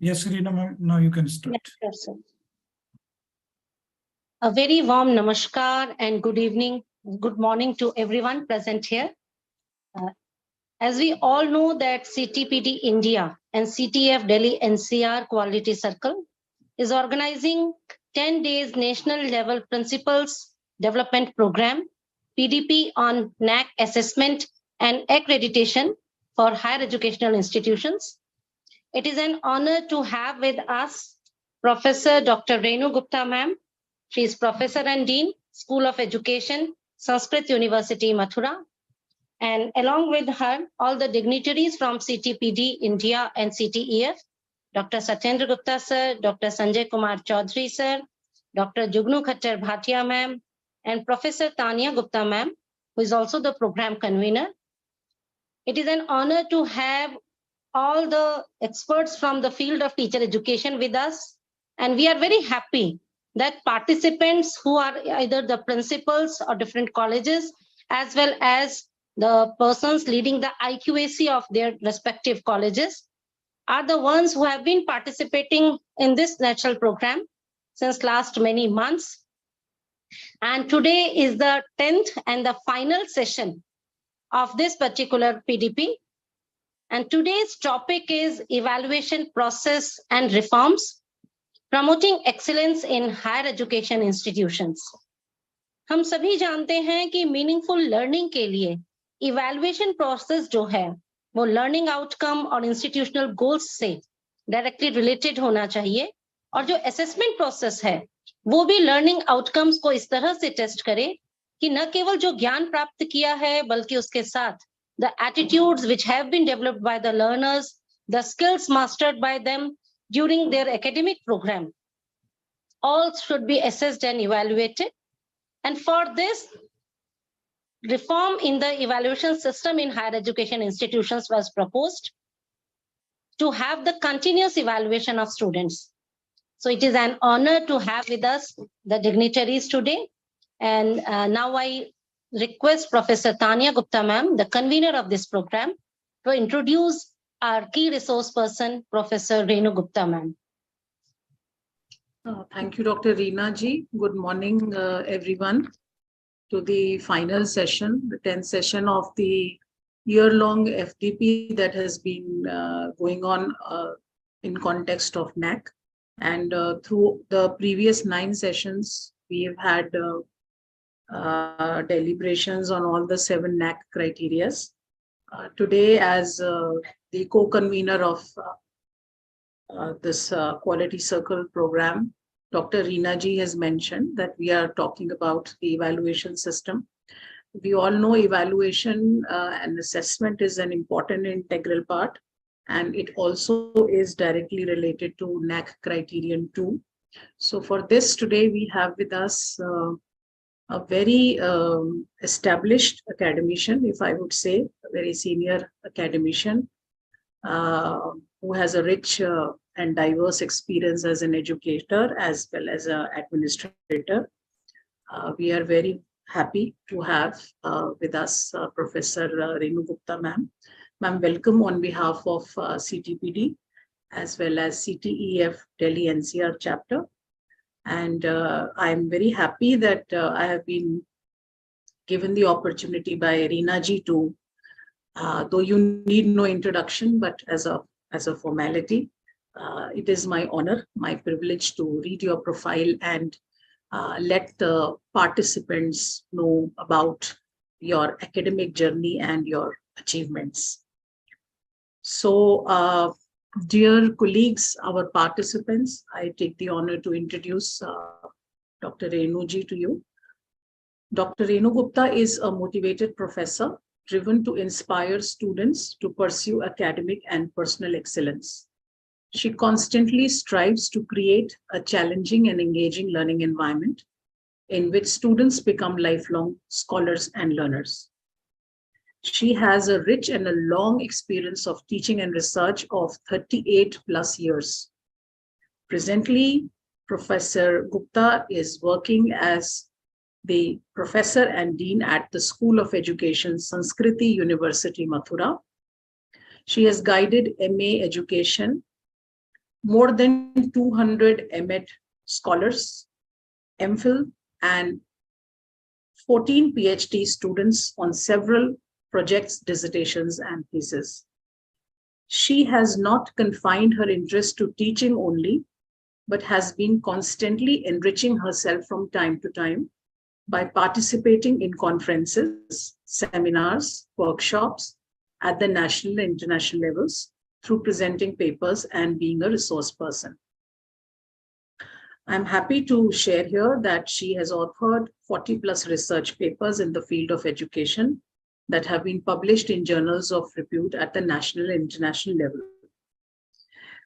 Yes, Reena, ma'am, now you can start. Yes, sure, sir. A very warm namaskar and good evening, good morning to everyone present here. Uh, as we all know that CTPD India and CTF Delhi NCR Quality Circle is organizing 10 days national level principals development program, PDP on NAC assessment and accreditation for higher educational institutions. It is an honor to have with us Professor Dr. Renu Gupta ma'am. She is Professor and Dean, School of Education, Sanskrit University, Mathura. And along with her, all the dignitaries from CTPD, India and CTEF, Dr. Satyendra Gupta sir, Dr. Sanjay Kumar Chaudhary sir, Dr. Jugnu Khattar Bhatia ma'am, and Professor Tania Gupta ma'am, who is also the program convener. It is an honor to have all the experts from the field of teacher education with us. And we are very happy that participants who are either the principals or different colleges, as well as the persons leading the IQAC of their respective colleges, are the ones who have been participating in this national program since last many months. And today is the 10th and the final session of this particular PDP. And today's topic is evaluation process and reforms, promoting excellence in higher education institutions. हम सभी जानते हैं कि meaningful learning के लिए evaluation process जो है वो लर्निंग आउटकम और इंस्टीट्यूशनल गोल्स से डायरेक्टली रिलेटेड होना चाहिए, और जो असेसमेंट प्रोसेस है वो भी लर्निंग आउटकम्स को इस तरह से टेस्ट करे कि न केवल जो ज्ञान प्राप्त किया है बल्कि उसके साथ the attitudes which have been developed by the learners, the skills mastered by them during their academic program, all should be assessed and evaluated. And for this, reform in the evaluation system in higher education institutions was proposed to have the continuous evaluation of students. So it is an honor to have with us the dignitaries today. And now I request Professor Tania Gupta ma'am, the convener of this program, to introduce our key resource person, Professor Renu Gupta ma'am. Thank you, Dr. Reena ji. Good morning, everyone, to the final session, the 10th session of the year-long FDP that has been going on in context of NAC. And through the previous 9 sessions, we have had deliberations on all the 7 NAC criterias. Today, as the co-convener of this Quality Circle program, Dr. Reena ji has mentioned that we are talking about the evaluation system. We all know evaluation and assessment is an important integral part, and it also is directly related to NAC criterion 2. So for this today, we have with us a very established academician, if I would say, a very senior academician who has a rich and diverse experience as an educator as well as an administrator. We are very happy to have with us Professor Renu Gupta ma'am. Ma'am, welcome on behalf of CTPD as well as CTEF Delhi NCR chapter. And I'm very happy that I have been given the opportunity by Reena ji to, though you need no introduction, but as a formality, it is my honor, my privilege to read your profile and let the participants know about your academic journey and your achievements. So, dear colleagues, our participants, I take the honor to introduce Dr. Renu ji to you. Dr. Renu Gupta is a motivated professor driven to inspire students to pursue academic and personal excellence. She constantly strives to create a challenging and engaging learning environment in which students become lifelong scholars and learners. She has a rich and a long experience of teaching and research of 38 plus years. Presently, Professor Gupta is working as the professor and dean at the School of Education, Sanskriti University, Mathura. She has guided MA education more than 200 MEd scholars, MPhil, and 14 PhD students on several projects, dissertations, and theses. She has not confined her interest to teaching only, but has been constantly enriching herself from time to time by participating in conferences, seminars, workshops at the national and international levels through presenting papers and being a resource person. I'm happy to share here that she has authored 40 plus research papers in the field of education that have been published in journals of repute at the national and international level.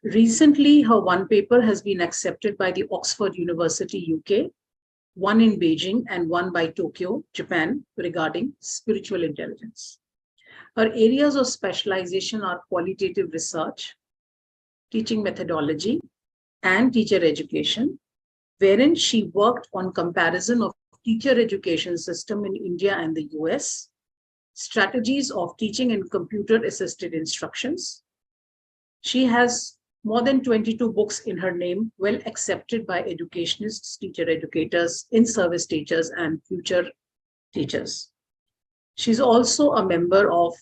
Recently, her one paper has been accepted by the Oxford University, UK, one in Beijing and one by Tokyo, Japan, regarding spiritual intelligence. Her areas of specialization are qualitative research, teaching methodology, and teacher education, wherein she worked on comparison of teacher education system in India and the US, strategies of teaching and computer-assisted instructions. She has more than 22 books in her name, well accepted by educationists, teacher educators, in-service teachers, and future teachers. She's also a member of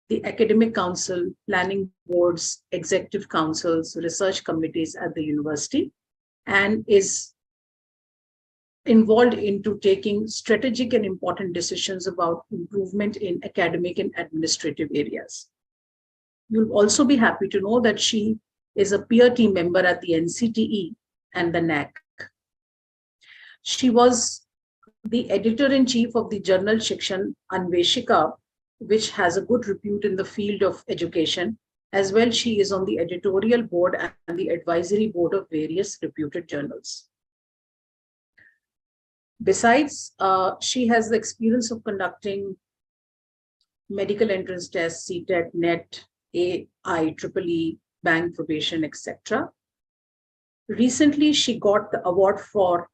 the Academic Council, planning boards, executive councils, research committees at the university, and is involved into taking strategic and important decisions about improvement in academic and administrative areas. You'll also be happy to know that she is a peer team member at the NCTE and the NAC. She was the editor-in-chief of the journal Shikshan Anveshika, which has a good repute in the field of education. As well, she is on the editorial board and the advisory board of various reputed journals. Besides, she has the experience of conducting medical entrance tests, CTET, NET, IEEE, bank probation, etc. Recently, she got the award for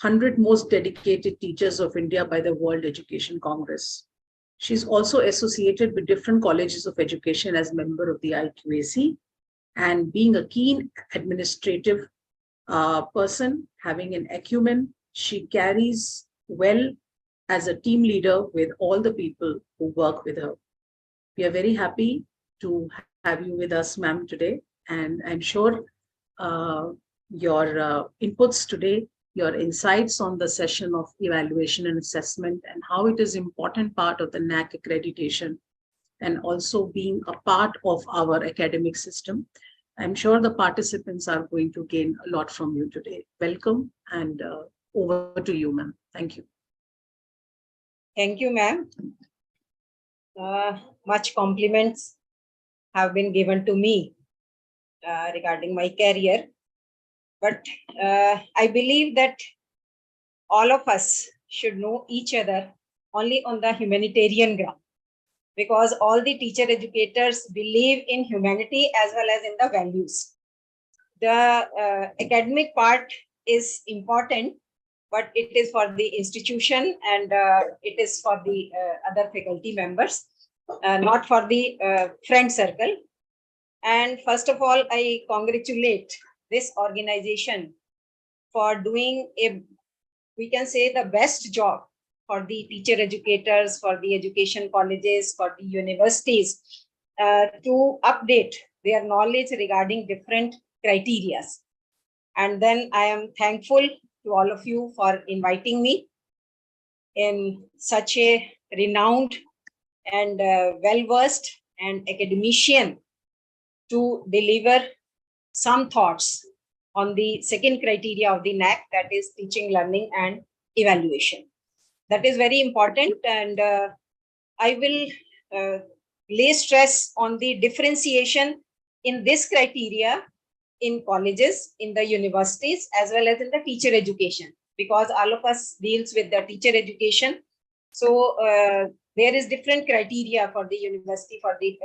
100 Most Dedicated Teachers of India by the World Education Congress. She's also associated with different colleges of education as member of the IQAC, and being a keen administrative person, having an acumen, she carries well as a team leader with all the people who work with her. We are very happy to have you with us, ma'am, today. And I'm sure your inputs today, your insights on the session of evaluation and assessment and how it is an important part of the NAC accreditation and also being a part of our academic system. I'm sure the participants are going to gain a lot from you today. Welcome, and over to you, ma'am. Thank you. Thank you, ma'am. Much compliments have been given to me regarding my career. But I believe that all of us should know each other only on the humanitarian ground, because all the teacher educators believe in humanity as well as in the values. The academic part is important, but it is for the institution and it is for the other faculty members, not for the friend circle. And first of all, I congratulate this organization for doing we can say, the best job for the teacher educators, for the education colleges, for the universities to update their knowledge regarding different criteria. And then I am thankful to all of you for inviting me in such a renowned and well-versed and academician to deliver some thoughts on the second criteria of the NAC, that is teaching, learning, and evaluation. That is very important, and I will lay stress on the differentiation in this criteria in colleges, in the universities, as well as in the teacher education, because all of us deals with the teacher education. So there is different criteria for the university, for the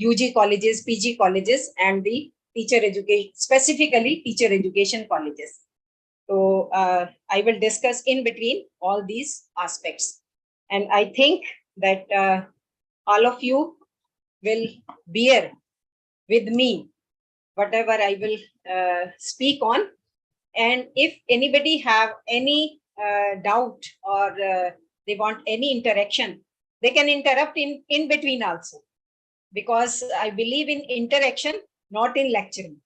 UG colleges, PG colleges, and the teacher education, specifically teacher education colleges. So I will discuss in between all these aspects. And I think that all of you will bear with me whatever I will speak on. And if anybody have any doubt or they want any interaction, they can interrupt in between also. Because I believe in interaction, not in lecturing.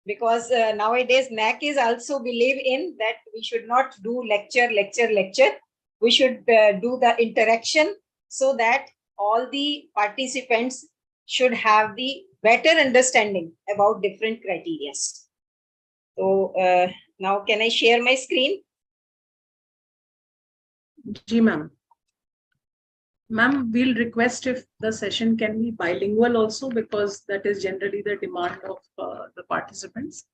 Because nowadays NAC is also believe in that we should not do lecture. We should do the interaction so that all the participants should have the better understanding about different criteria. So now can I share my screen? Ji, ma'am. Ma'am, we'll request if the session can be bilingual also, because that is generally the demand of the participants.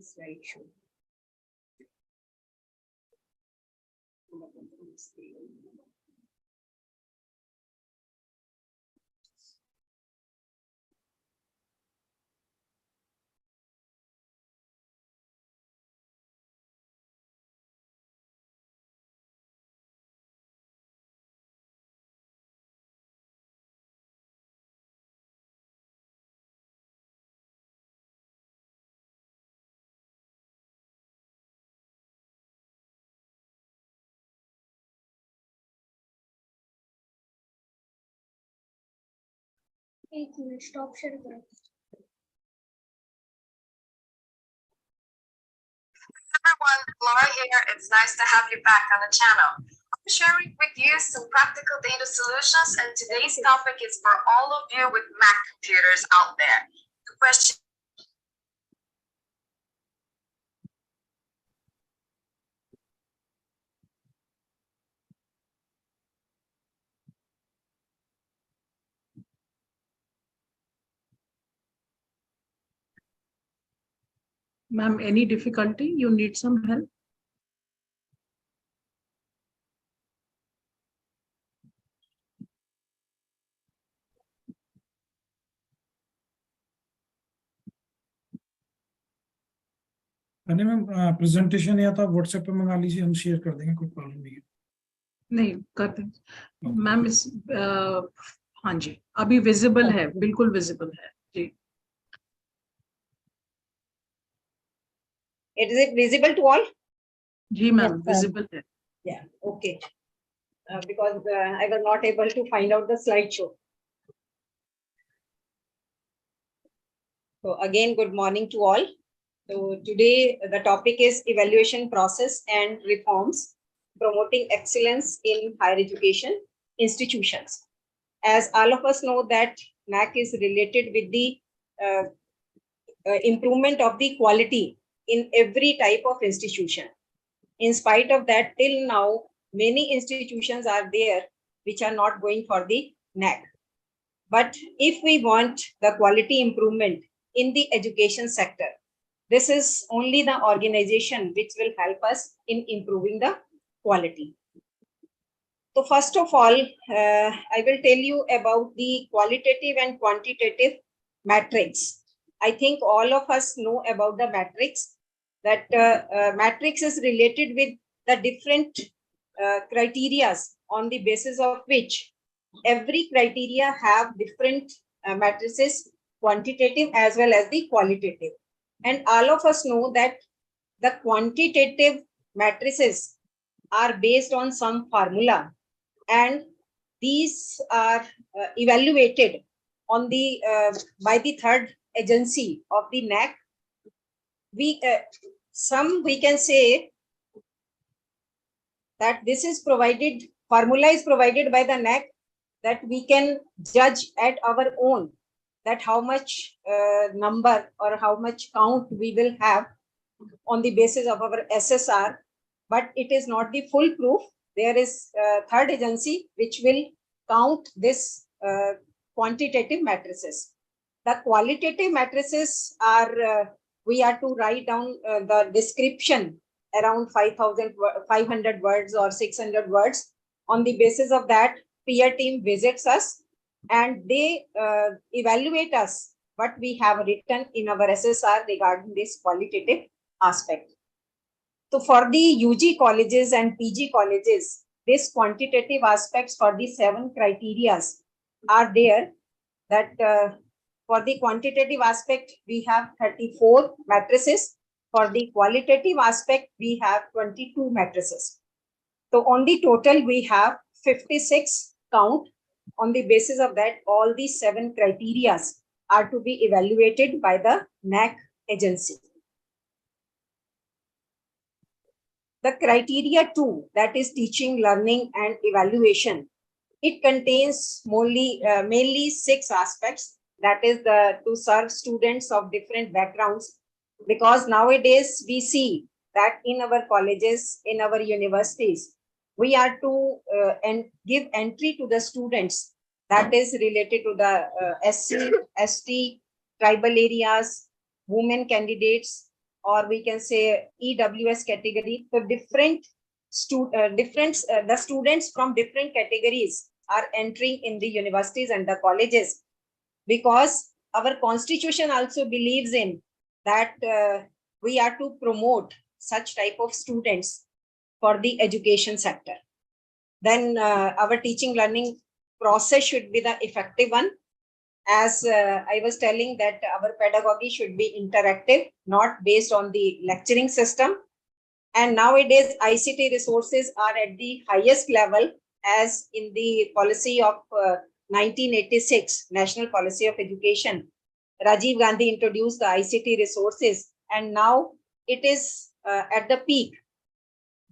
Slideshow. एक minute stop share करो. Everyone, Laura here. It's nice to have you back on the channel. I'm sharing with you some practical data solutions, and today's topic is for all of you with Mac computers out there. The question Ma'am, any difficulty? You need some help? अरे ma'am presentation या तो आप WhatsApp पे मंगा लीजिए, हम share कर देंगे, कोई प्रॉब्लम नहीं है. नहीं करते मैम. इस हाँ जी, अभी विजिबल है, बिल्कुल विजिबल है जी. Is it visible to all? जी मैम, Yes, sir. विजिबल है. Yeah, okay. Because I was not able to find out the slideshow. So again, good morning to all. So today the topic is evaluation process and reforms, promoting excellence in higher education institutions. As all of us know that NAC is related with the improvement of the quality in every type of institution. In spite of that, till now, many institutions are there which are not going for the NAC. But if we want the quality improvement in the education sector, this is only the organization which will help us in improving the quality. So first of all, I will tell you about the qualitative and quantitative matrix. I think all of us know about the matrix. That matrix is related with the different criteria on the basis of which every criteria have different matrices, quantitative as well as the qualitative. And all of us know that the quantitative matrices are based on some formula, and these are evaluated on the by the third agency of the NAC. We can say that this is provided, formula is provided by the NAC, that we can judge at our own that how much number or how much count we will have on the basis of our SSR, but it is not the full proof. There is a third agency which will count this quantitative matrices. The qualitative matrices are, we are to write down the description around 500 words or 600 words. On the basis of that, peer team visits us and they evaluate us what we have written in our SSR regarding this qualitative aspect. So for the UG colleges and PG colleges, this quantitative aspects for the 7 criterias are there. That for the quantitative aspect, we have 34 matrices. For the qualitative aspect, we have 22 matrices. So on the total, we have 56 count. On the basis of that, all these 7 criterias are to be evaluated by the NAC agency. The criteria 2, that is teaching, learning, and evaluation. It contains mainly 6 aspects. That is to serve students of different backgrounds. Because nowadays we see that in our colleges, in our universities, we are to give entry to the students that is related to the SC, ST, tribal areas, women candidates, or we can say EWS category. So the students from different categories are entering in the universities and the colleges, because our constitution also believes in that we are to promote such type of students for the education sector. Then our teaching learning process should be the effective one. As I was telling that our pedagogy should be interactive, not based on the lecturing system. And nowadays, ICT resources are at the highest level, as in the policy of 1986, National Policy of Education. Rajiv Gandhi introduced the ICT resources, and now it is at the peak.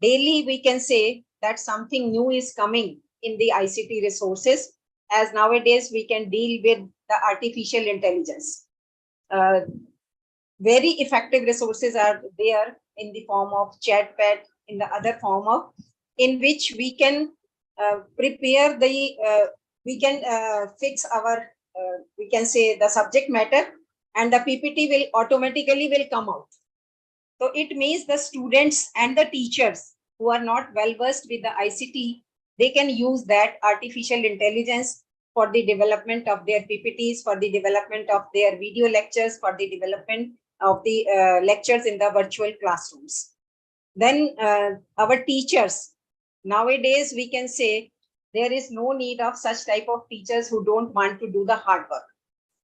Daily, we can say that something new is coming in the ICT resources, as nowadays we can deal with the artificial intelligence. Very effective resources are there in the form of chatpad, in the other form of, in which we can prepare the, we can fix our, we can say the subject matter, and the PPT will automatically come out. So it means the students and the teachers who are not well versed with the ICT, they can use that artificial intelligence for the development of their PPTs, for the development of their video lectures, for the development of the lectures in the virtual classrooms. Then our teachers, nowadays we can say there is no need of such type of teachers who don't want to do the hard work.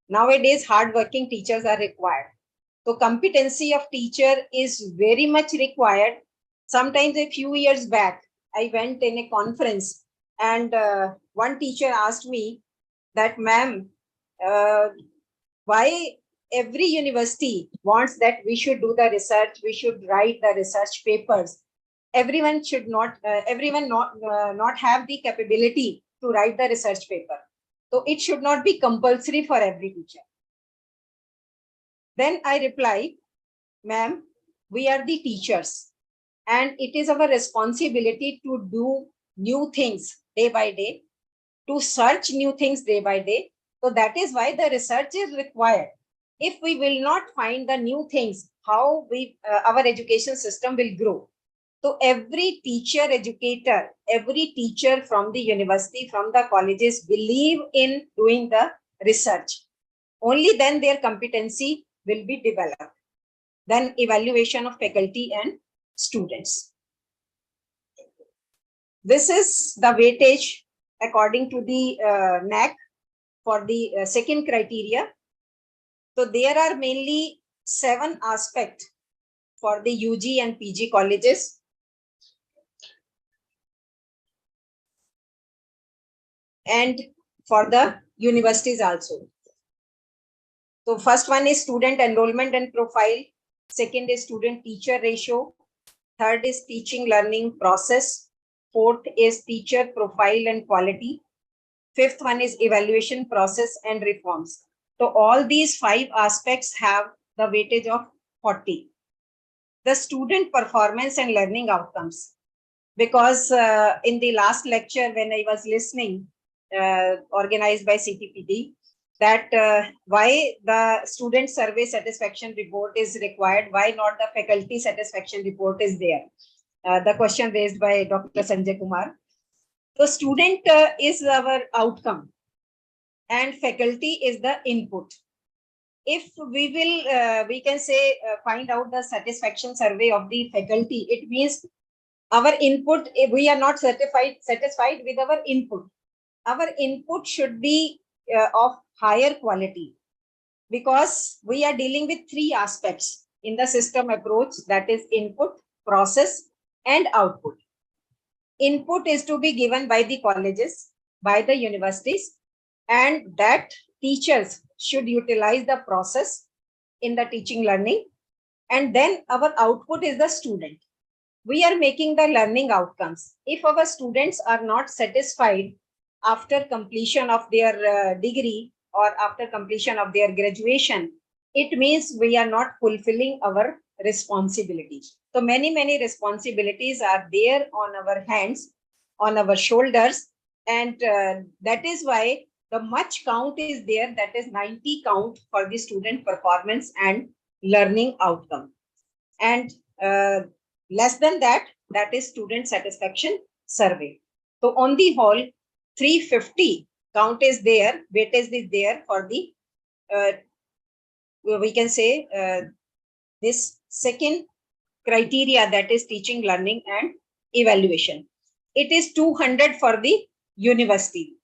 Nowadays, hardworking teachers are required. So competency of teacher is very much required. Sometimes a few years back, I went in a conference, and one teacher asked me that, ma'am, why every university wants that we should do the research, we should write the research papers. Everyone should not, not have the capability to write the research paper. So it should not be compulsory for every teacher. Then I reply, ma'am, we are the teachers, and it is our responsibility to do new things day by day, to search new things day by day. So that is why the research is required. If we will not find the new things, how our education system will grow? So every teacher, educator, every teacher from the university, from the colleges believe in doing the research. Only then their competency will be developed. Then evaluation of faculty and students. This is the weightage according to the NAC for the second criteria. So there are mainly 7 aspects for the UG and PG colleges. And for the universities also. So first one is student enrollment and profile. Second is student teacher ratio. Third is teaching learning process. Fourth is teacher profile and quality. Fifth one is evaluation process and reforms. So all these 5 aspects have the weightage of 40. The student performance and learning outcomes. Because in the last lecture when I was listening, organized by CTPD, that why the student survey satisfaction report is required, why not the faculty satisfaction report is there. The question raised by Dr. Sanjay Kumar. The student is our outcome. and faculty is the input. If we will, we can say, find out the satisfaction survey of the faculty, it means our input, we are not satisfied with our input. Our input should be of higher quality, because we are dealing with three aspects in the system approach, that is input, process, and output. Input is to be given by the colleges, by the universities, and that teachers should utilize the process in the teaching learning. And then our output is the student. We are making the learning outcomes. If our students are not satisfied after completion of their degree or after completion of their graduation, it means we are not fulfilling our responsibilities. So many responsibilities are there on our hands, on our shoulders, and that is why the much count is there, that is 90 count for the student performance and learning outcome. And less than that, that is student satisfaction survey. So on the whole, 350 count is there, weightage is there for the, we can say, this second criteria, that is teaching, learning, and evaluation. It is 200 for the university,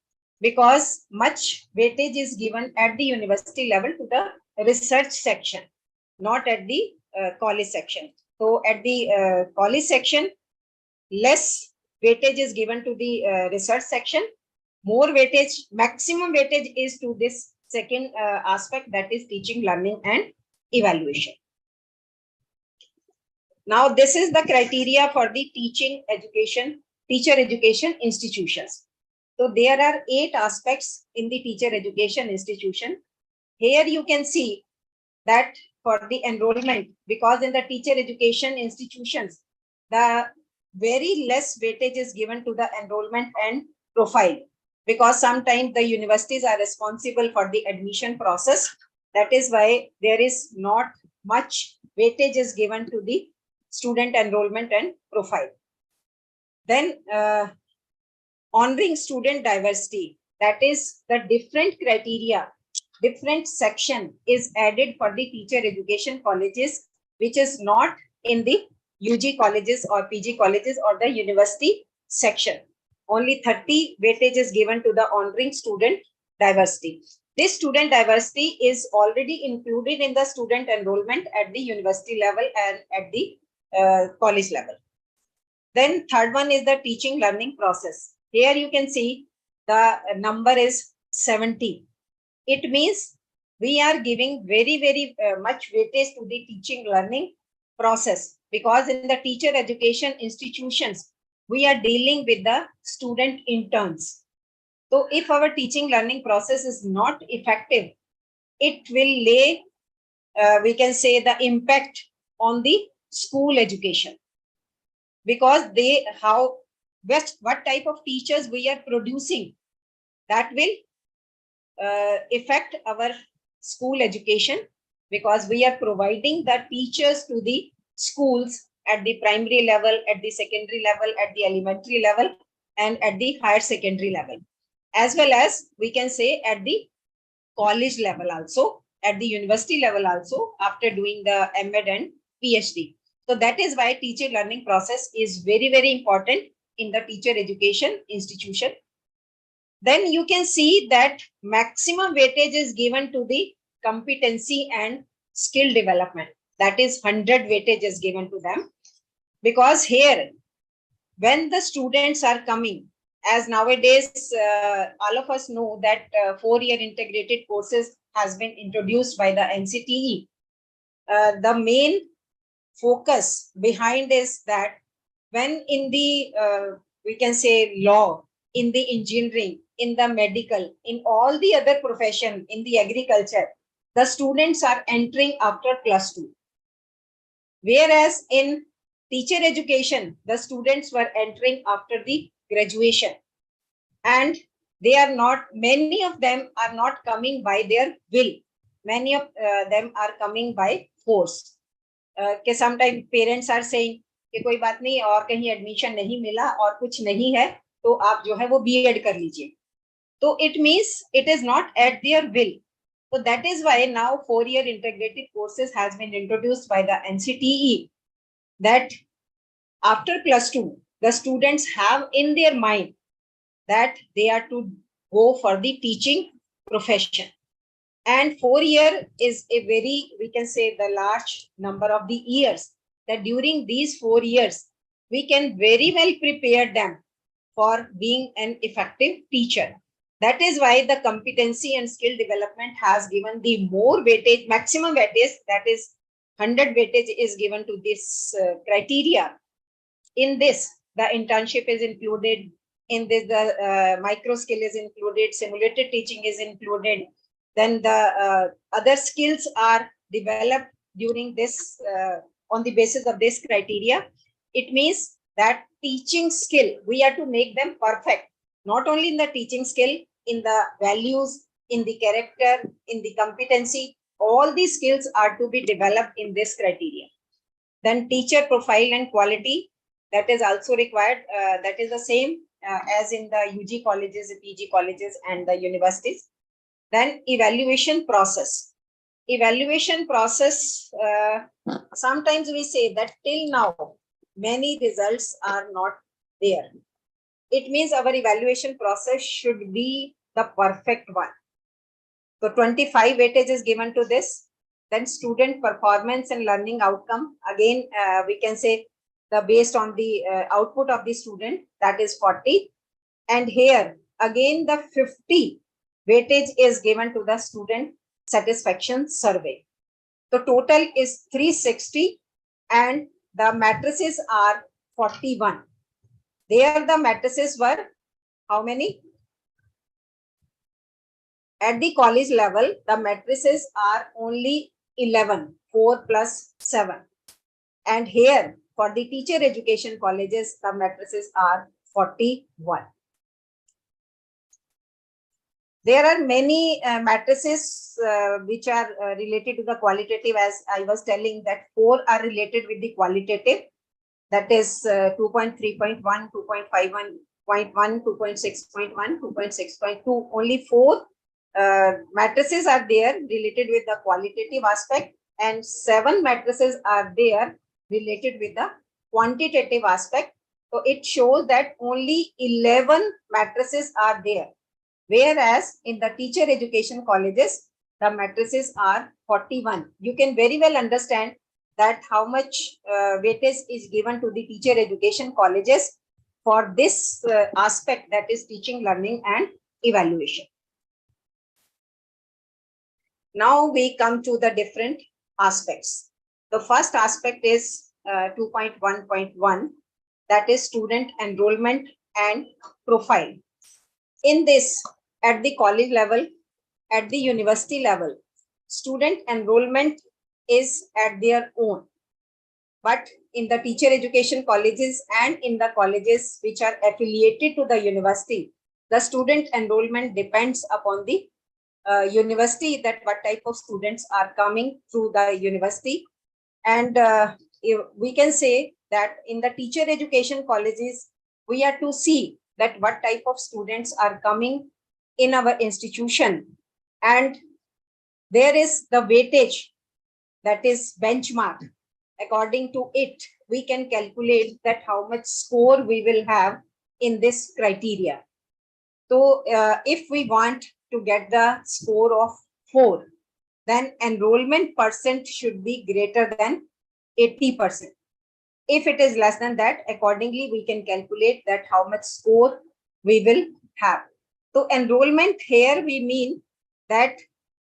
because much weightage is given at the university level to the research section, not at the college section. So at the college section, less weightage is given to the research section. More weightage, maximum weightage is to this second aspect, that is teaching, learning, and evaluation. Now, this is the criteria for the teaching education, teacher education institutions. So there are 8 aspects in the teacher education institution. Here you can see that for the enrollment, because in the teacher education institutions, the very less weightage is given to the enrollment and profile, because sometimes the universities are responsible for the admission process. That is why there is not much weightage is given to the student enrollment and profile. Then honoring student diversity, that is the different criteria, different section is added for the teacher education colleges, which is not in the UG colleges or PG colleges or the university section. Only 30 weightage is given to the honoring student diversity. This student diversity is already included in the student enrollment at the university level and at the college level. Then third one is the teaching learning process. Here you can see the number is 70. It means we are giving very much weightage to the teaching learning process, because in the teacher education institutions, we are dealing with the student interns. So if our teaching learning process is not effective, it will lay, we can say, the impact on the school education, because they, what type of teachers we are producing, that will affect our school education, because we are providing the teachers to the schools at the primary level, at the secondary level, at the elementary level, and at the higher secondary level, as well as we can say at the college level also, at the university level also, after doing the MEd and PhD. So that is why teacher learning process is very important in the teacher education institution. Then you can see that maximum weightage is given to the competency and skill development. That is 100 weightage is given to them, because here, when the students are coming, as nowadays all of us know that 4-year integrated courses has been introduced by the NCTE. The main focus behind is that when in the, we can say, law, in the engineering, in the medical, in all the other profession, in the agriculture, the students are entering after +2. Whereas in teacher education, the students were entering after the graduation, and they are not, many of them are not coming by their will. Many of them are coming by force. Sometimes parents are saying कि कोई बात नहीं, और कहीं admission नहीं मिला और कुछ नहीं है, तो आप जो है वो बीएड कर लीजिए. So it means it is not at their will. So that is why now 4-year integrated courses has been introduced by the NCTE, that after +2, the students have in their mind that they are to go for the teaching profession. And 4 year is a very, we can say, the large number of the years, that during these 4 years, we can very well prepare them for being an effective teacher. That is why the competency and skill development has given the more weightage, maximum weightage, that is 100 weightage is given to this criteria. In this, the internship is included. In this, the micro skill is included, simulated teaching is included. Then the other skills are developed during this, on the basis of this criteria. It means that teaching skill, we have to make them perfect, not only in the teaching skill, in the values, in the character, in the competency, all these skills are to be developed in this criteria. Then teacher profile and quality, that is also required. That is the same as in the UG colleges, PG colleges, and the universities. Then evaluation process. Evaluation process, sometimes we say that till now, many results are not there. It means our evaluation process should be the perfect one. So 25 weightage is given to this. Then student performance and learning outcome. Again, we can say the based on the output of the student, that is 40. And here again the 50 weightage is given to the student satisfaction survey. The total is 360 and the matrices are 41. There the matrices were how many? At the college level, the matrices are only 11, 4 plus 7. And here for the teacher education colleges, the matrices are 41. There are many matrices which are related to the qualitative, as I was telling that 4 are related with the qualitative, that is 2.3.1, 2.51.1, 2.6.1, 2.6.2. Only 4 matrices are there related with the qualitative aspect, and 7 matrices are there related with the quantitative aspect. So it shows that only 11 matrices are there. Whereas in the teacher education colleges, the matrices are 41. You can very well understand that how much weightage is given to the teacher education colleges for this aspect, that is teaching, learning, and evaluation. Now we come to the different aspects. The first aspect is 2.1.1, that is student enrollment and profile. In this, at the college level, at the university level, student enrollment is at their own. But in the teacher education colleges and in the colleges which are affiliated to the university, the student enrollment depends upon the university, that what type of students are coming through the university. And we can say that in the teacher education colleges, we have to see that what type of students are coming in our institution, and there is the weightage, that is benchmark. According to it, we can calculate that how much score we will have in this criteria. So if we want to get the score of 4, then enrollment percent should be greater than 80%. If it is less than that, accordingly, we can calculate that how much score we will have. So enrollment here, we mean that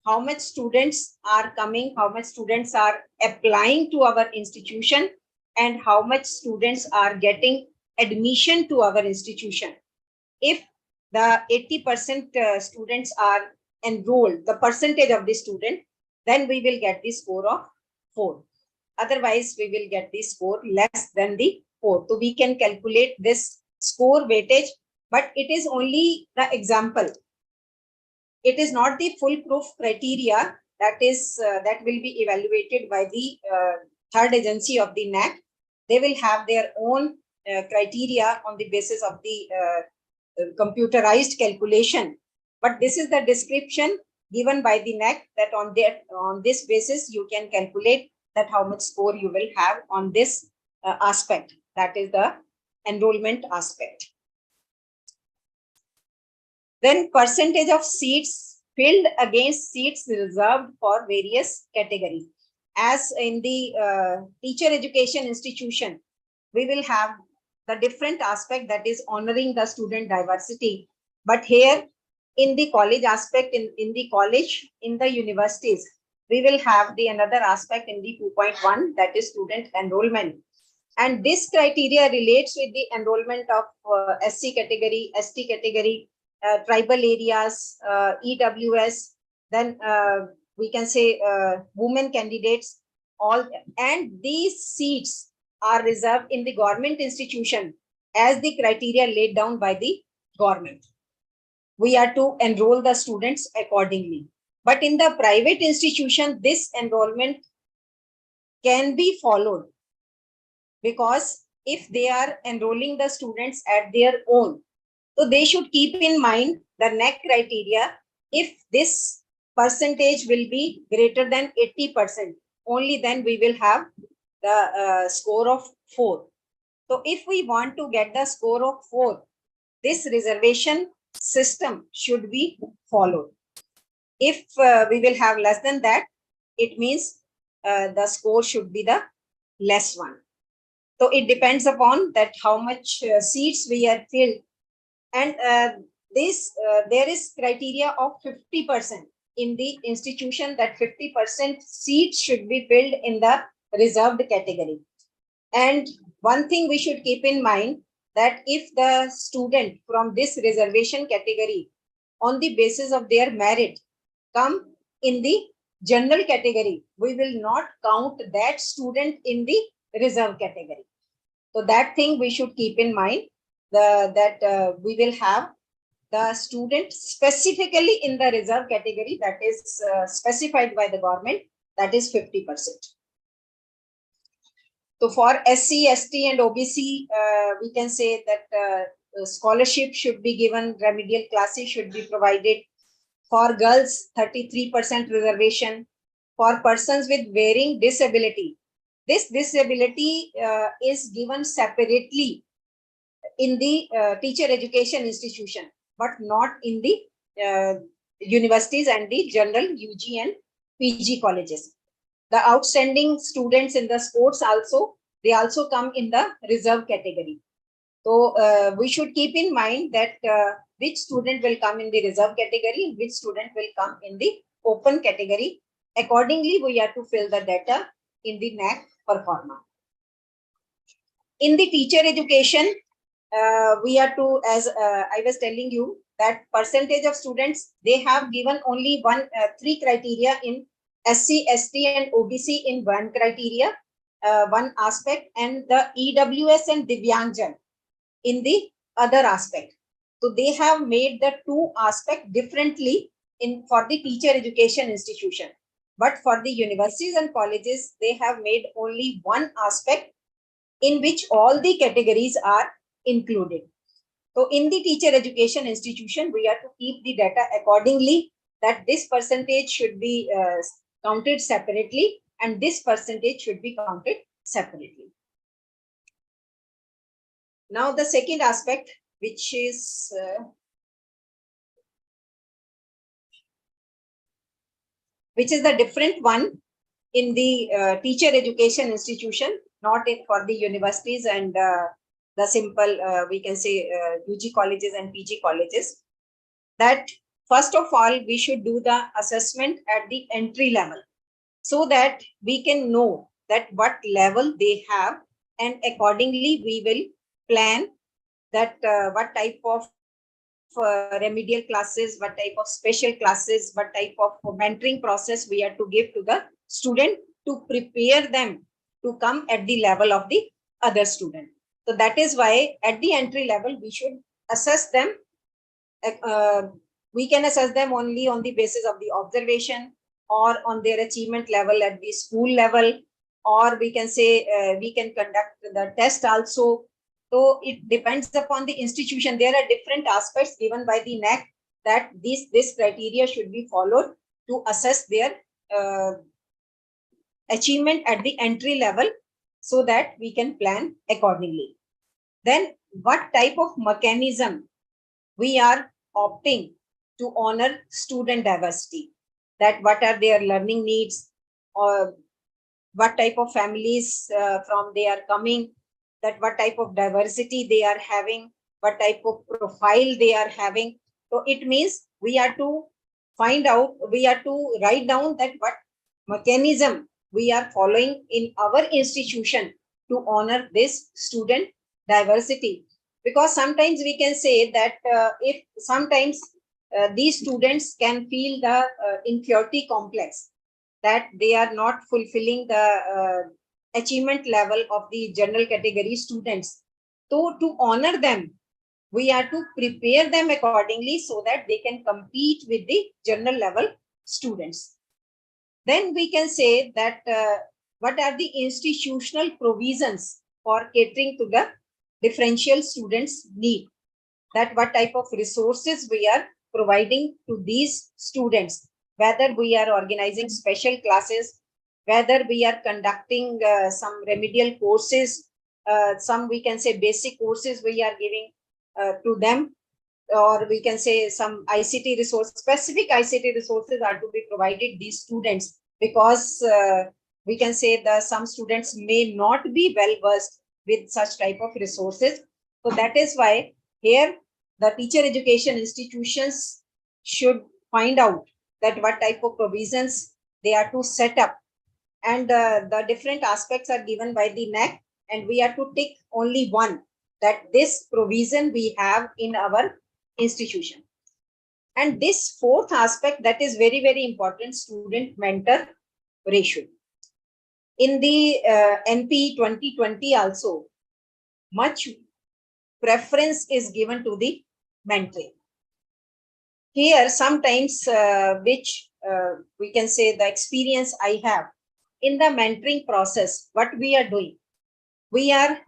how much students are coming, how much students are applying to our institution, and how much students are getting admission to our institution. If the 80% students are enrolled, the percentage of the student, then we will get the score of 4. Otherwise, we will get the score less than the 4. So we can calculate this score weightage, but it is only the example. It is not the foolproof criteria that is that will be evaluated by the third agency of the NAC. They will have their own criteria on the basis of the computerized calculation. But this is the description given by the NAC, that on this basis you can calculate that how much score you will have on this aspect, that is the enrollment aspect. Then percentage of seats filled against seats reserved for various categories. As in the teacher education institution, we will have the different aspect, that is honoring the student diversity. But here in the college aspect, in the college, in the universities, we will have the another aspect in the 2.1, that is student enrollment. And this criteria relates with the enrollment of SC category, ST category, tribal areas, EWS, then we can say women candidates, all, and these seats are reserved in the government institution as the criteria laid down by the government. We are to enroll the students accordingly. But in the private institution, this enrollment can be followed, because if they are enrolling the students at their own, so they should keep in mind the NAC criteria. If this percentage will be greater than 80%, only then we will have the score of 4. So if we want to get the score of 4, this reservation system should be followed. If we will have less than that, it means the score should be the less one. So it depends upon that how much seats we are filled. And there is criteria of 50% in the institution, that 50% seats should be filled in the reserved category. And one thing we should keep in mind, that if the student from this reservation category, on the basis of their merit, come in the general category, we will not count that student in the reserve category. So that thing we should keep in mind, that we will have the student specifically in the reserve category, that is specified by the government, that is 50%. So for SC, ST and OBC, we can say that scholarship should be given, remedial classes should be provided. For girls, 33% reservation. For persons with varying disability, this disability is given separately in the teacher education institution, but not in the universities and the general UG and PG colleges. The outstanding students in the sports also, they also come in the reserve category. So we should keep in mind that which student will come in the reserve category and which student will come in the open category. Accordingly, we have to fill the data in the NAC performa. In the teacher education, we are to, as I was telling you, that percentage of students, they have given only three criteria in SC, ST and OBC in one criteria, one aspect, and the EWS and Divyangjan in the other aspect. So they have made the two aspects differently for the teacher education institution. But for the universities and colleges, they have made only one aspect in which all the categories are included. So in the teacher education institution, we have to keep the data accordingly, that this percentage should be counted separately and this percentage should be counted separately. Now the second aspect, which is the different one in the teacher education institution, not for the universities and the simple, we can say UG colleges and PG colleges, that first of all, we should do the assessment at the entry level so that we can know that what level they have, and accordingly we will plan that what type of remedial classes, what type of special classes, what type of mentoring process we have to give to the student to prepare them to come at the level of the other student. So that is why at the entry level, we should assess them. We can assess them only on the basis of the observation or on their achievement level at the school level, or we can say we can conduct the test also. So it depends upon the institution. There are different aspects given by the NAC that this criteria should be followed to assess their achievement at the entry level so that we can plan accordingly. Then what type of mechanism we are opting to honor student diversity, that what are their learning needs, or what type of families from they are coming, that what type of diversity they are having, what type of profile they are having. So it means we are to find out, we are to write down that what mechanism we are following in our institution to honor this student diversity. Because sometimes we can say that if sometimes these students can feel the inferiority complex, that they are not fulfilling the achievement level of the general category students. So to honor them, we are to prepare them accordingly so that they can compete with the general level students. Then we can say that what are the institutional provisions for catering to the differential students' need, that what type of resources we are providing to these students, whether we are organizing special classes, whether we are conducting some remedial courses, some we can say basic courses we are giving to them, or we can say some ICT resource, specific ICT resources are to be provided these students, because we can say that some students may not be well versed with such type of resources. So that is why here the teacher education institutions should find out that what type of provisions they are to set up, and the different aspects are given by the NAC, and we are to tick only one, that this provision we have in our institution. And this fourth aspect that is very, very important, student mentor ratio. In the NP 2020 also, much preference is given to the mentoring. Here sometimes which we can say the experience I have in the mentoring process, what we are doing, we are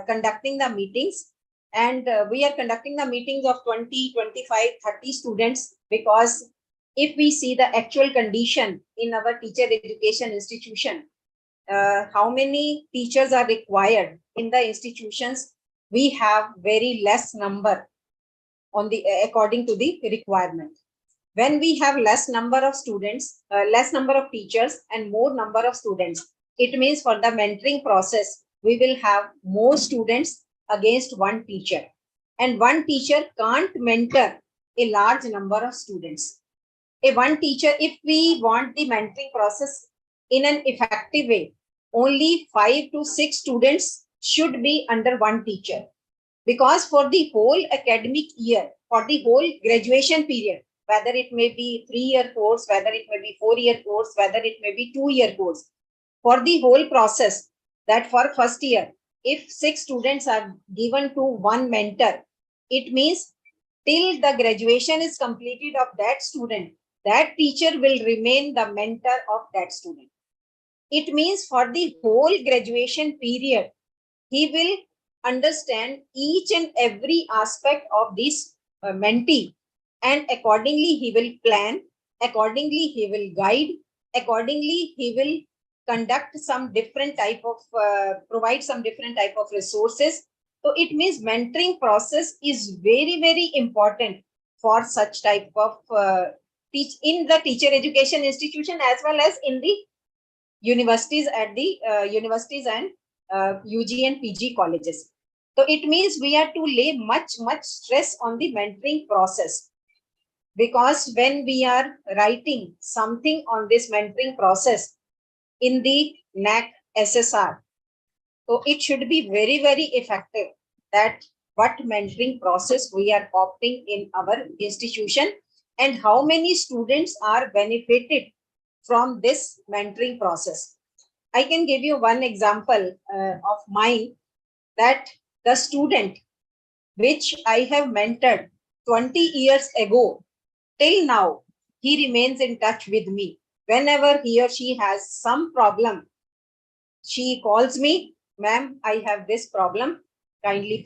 conducting the meetings, and we are conducting the meetings of 20, 25, 30 students, because if we see the actual condition in our teacher education institution, how many teachers are required in the institutions, we have very less number on the according to the requirement. When we have less number of students, less number of teachers and more number of students, it means for the mentoring process, we will have more students against one teacher. And one teacher can't mentor a large number of students. A one teacher, if we want the mentoring process in an effective way, only 5 to 6 students should be under one teacher. Because for the whole academic year, for the whole graduation period, whether it may be 3-year course, whether it may be 4-year course, whether it may be 2-year course, for the whole process, that for first year, if 6 students are given to one mentor, it means till the graduation is completed of that student, that teacher will remain the mentor of that student. It means for the whole graduation period, he will understand each and every aspect of this mentee, and accordingly he will plan, accordingly he will guide, accordingly he will conduct some different type of provide some different type of resources. So it means mentoring process is very, very important for such type of teach in the teacher education institution as well as in the universities, at the universities and UG and PG colleges. So it means we are to lay much stress on the mentoring process, because when we are writing something on this mentoring process in the NAC SSR, so it should be very, very effective, that what mentoring process we are opting in our institution and how many students are benefited from this mentoring process. I can give you one example of mine, that the student which I have mentored 20 years ago, till now, he remains in touch with me. Whenever he or she has some problem, she calls me, ma'am, I have this problem, kindly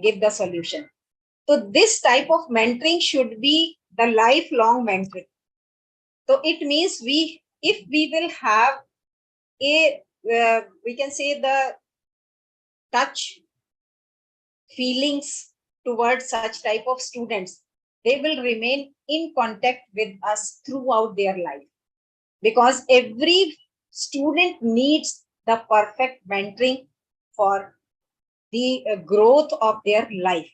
give the solution. So this type of mentoring should be the lifelong mentoring. So it means if we will have a, we can say the touch feelings towards such type of students, they will remain in contact with us throughout their life, because every student needs the perfect mentoring for the growth of their life.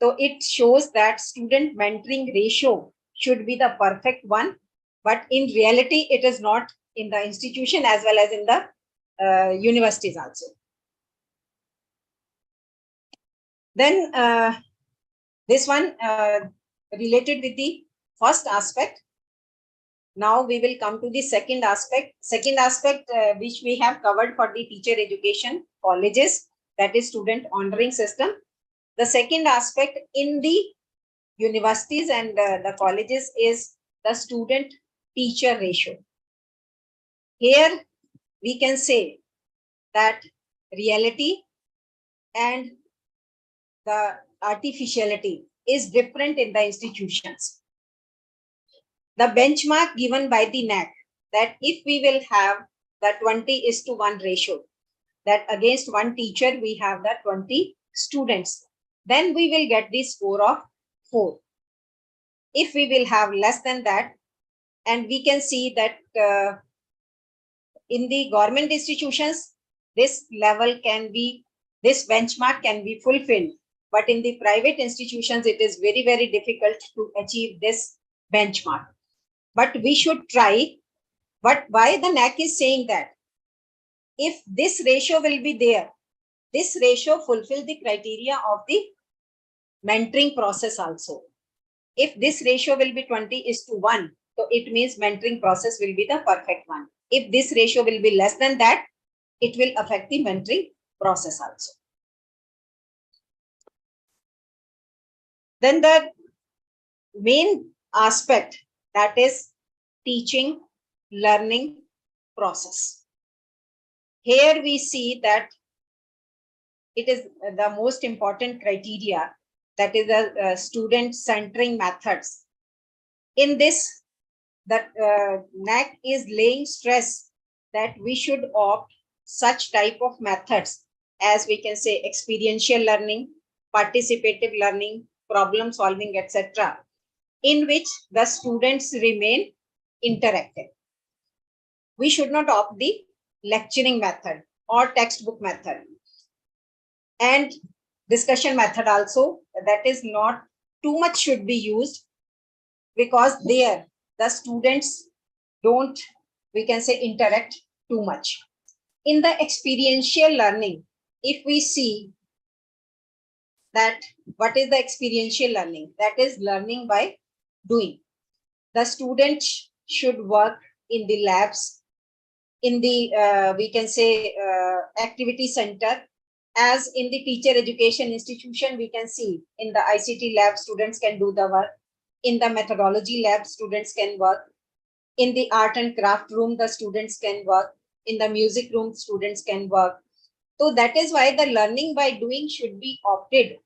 So it shows that student mentoring ratio should be the perfect one, but in reality, it is not in the institution as well as in the universities also. Then this one related with the first aspect. Now we will come to the second aspect. Second aspect which we have covered for the teacher education colleges, that is student honoring system. The second aspect in the universities and the colleges is the student teacher ratio. Here we can say that reality and the artificiality is different in the institutions. The benchmark given by the NAC, that if we will have the 20:1 ratio, that against one teacher we have the 20 students, then we will get the score of 4. If we will have less than that, and we can see that in the government institutions, this level can be, this benchmark can be fulfilled. But in the private institutions, it is very, very difficult to achieve this benchmark. But we should try. But why the NAC is saying that? If this ratio will be there, this ratio fulfill the criteria of the mentoring process also. If this ratio will be 20:1, so it means mentoring process will be the perfect one. If this ratio will be less than that, it will affect the mentoring process also. Then the main aspect, that is teaching learning process. Here we see that it is the most important criteria, that is the student centering methods. In this, that NAC is laying stress that we should opt such type of methods as we can say experiential learning, participative learning, problem solving, etc., in which the students remain interactive. We should not opt the lecturing method or textbook method. And discussion method also, that is not too much should be used, because there the students don't, we can say, interact too much. In the experiential learning, if we see that what is the experiential learning, that is learning by doing. The student should work in the labs, in the we can say activity center. As in the teacher education institution, we can see in the ICT lab students can do the work, in the methodology lab students can work, in the art and craft room the students can work, in the music room students can work. So that is why the learning by doing should be opted,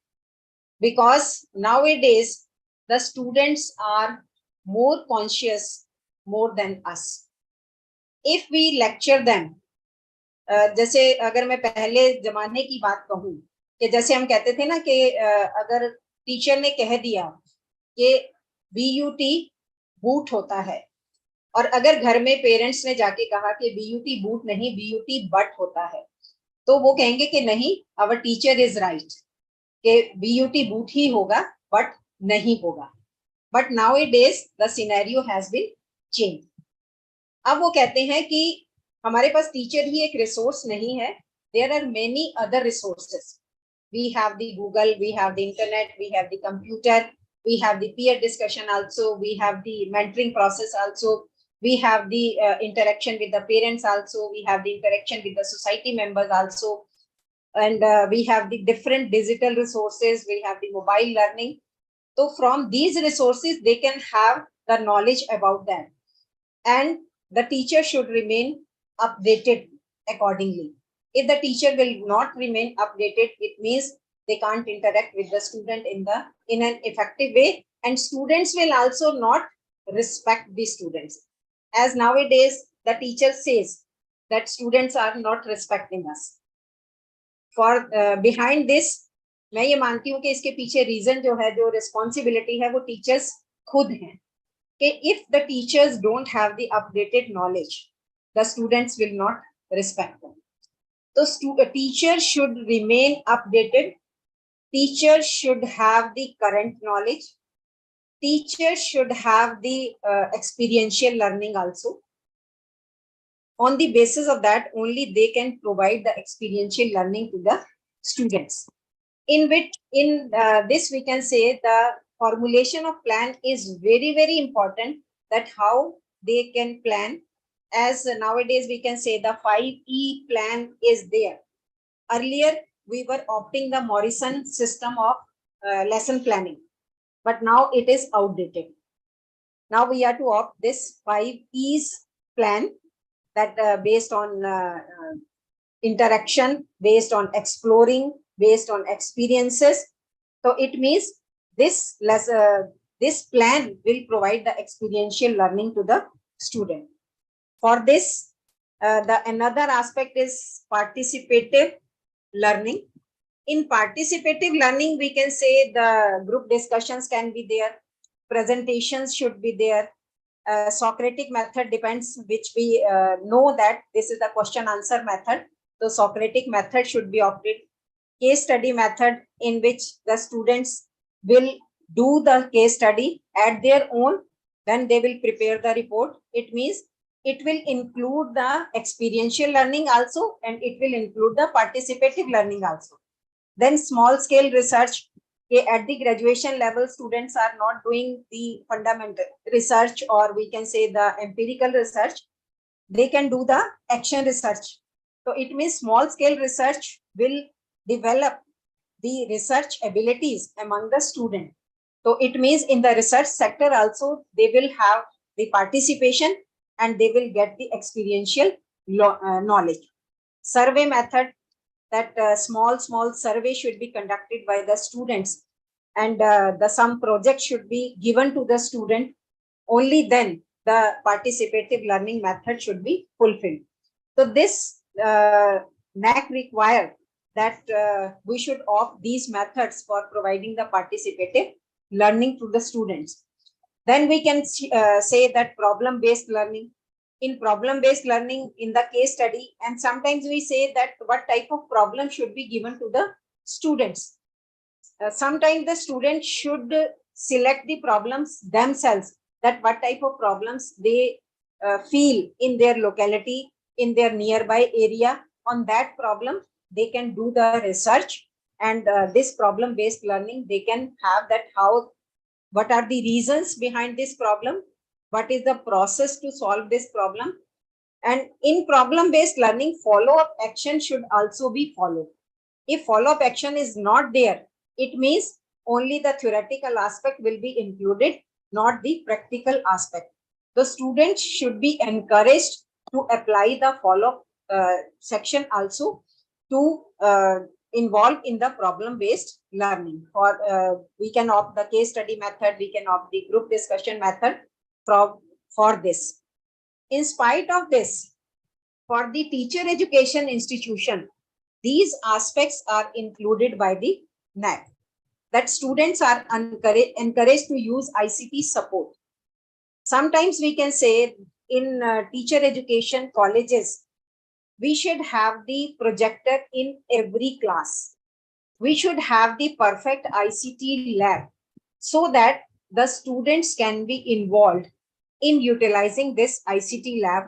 because nowadays the students are more conscious more than us. If we lecture them, जैसे अगर मैं पहले जमाने की बात कहूं कि जैसे हम कहते थे ना कि अगर टीचर ने कह दिया कि BUT बूट होता है, और अगर घर में पेरेंट्स ने जाके कहा कि BUT बूट नहीं, BUT बट होता है, तो वो कहेंगे कि नहीं, आवर टीचर इज राइट, कि BUT बूट ही होगा, बट नहीं होगा. But nowadays the scenario has been change. अब वो कहते हैं कि हमारे पास टीचर ही एक रिसोर्स नहीं है, there are many other resources. We have the Google, we have the internet, we have the computer, we have the peer discussion also, we have the mentoring process also, we have the interaction with the parents also, we have the interaction with the society members also, and we have the different digital resources, we have the mobile learning. So from these resources they can have the knowledge about that, and the teacher should remain updated accordingly. If the teacher will not remain updated, it means they can't interact with the student in an effective way, and students will also not respect the students. As nowadays the teacher says that students are not respecting us. For behind this, मैं ये मानती हूँ कि इसके पीछे reason जो है, जो रिस्पॉन्सिबिलिटी है, वो टीचर्स खुद हैं. कि if the teachers don't have the updated knowledge, the students will not respect them. So a teacher should remain updated. Teachers should have the current knowledge. Teachers should have the experiential learning also. On the basis of that, only they can provide the experiential learning to the students. In this we can say the formulation of plan is very, very important, that how they can plan. As nowadays we can say the 5E plan is there. Earlier we were opting the Morrison system of lesson planning, but now it is outdated. Now we are to opt this 5E's plan, that based on interaction, based on exploring, based on experiences. So it means this plan will provide the experiential learning to the student. For this, another aspect is participative learning. In participative learning, we can say the group discussions can be there, presentations should be there. Socratic method depends, which we know that this is the question answer method. So Socratic method should be opted. Case study method, in which the students will do the case study at their own, then they will prepare the report. It means it will include the experiential learning also, and it will include the participative learning also. Then small scale research. At the graduation level, students are not doing the fundamental research, or we can say the empirical research. They can do the action research. So it means small scale research will develop the research abilities among the student. So it means in the research sector also, they will have the participation and they will get the experiential knowledge. Survey method, that small survey should be conducted by the students, and some project should be given to the student. Only then the participative learning method should be fulfilled. So this NAC require that we should opt these methods for providing the participative learning to the students. Then we can say that problem-based learning. In problem-based learning, in the case study, and sometimes we say that what type of problem should be given to the students. Sometimes the students should select the problems themselves, that what type of problems they feel in their locality, in their nearby area. On that problem, they can do the research, and this problem-based learning, they can have that what are the reasons behind this problem, what is the process to solve this problem. And in problem-based learning, follow-up action should also be followed. If follow-up action is not there, it means only the theoretical aspect will be included, not the practical aspect. The students should be encouraged to apply the follow-up section also to involve in the problem-based learning. We can opt the case study method, we can opt the group discussion method for this. In spite of this, for the teacher education institution, these aspects are included by the NAC, that students are encouraged to use ICT support. Sometimes we can say in teacher education colleges, we should have the projector in every class. We should have the perfect ICT lab, so that the students can be involved in utilizing this ICT lab,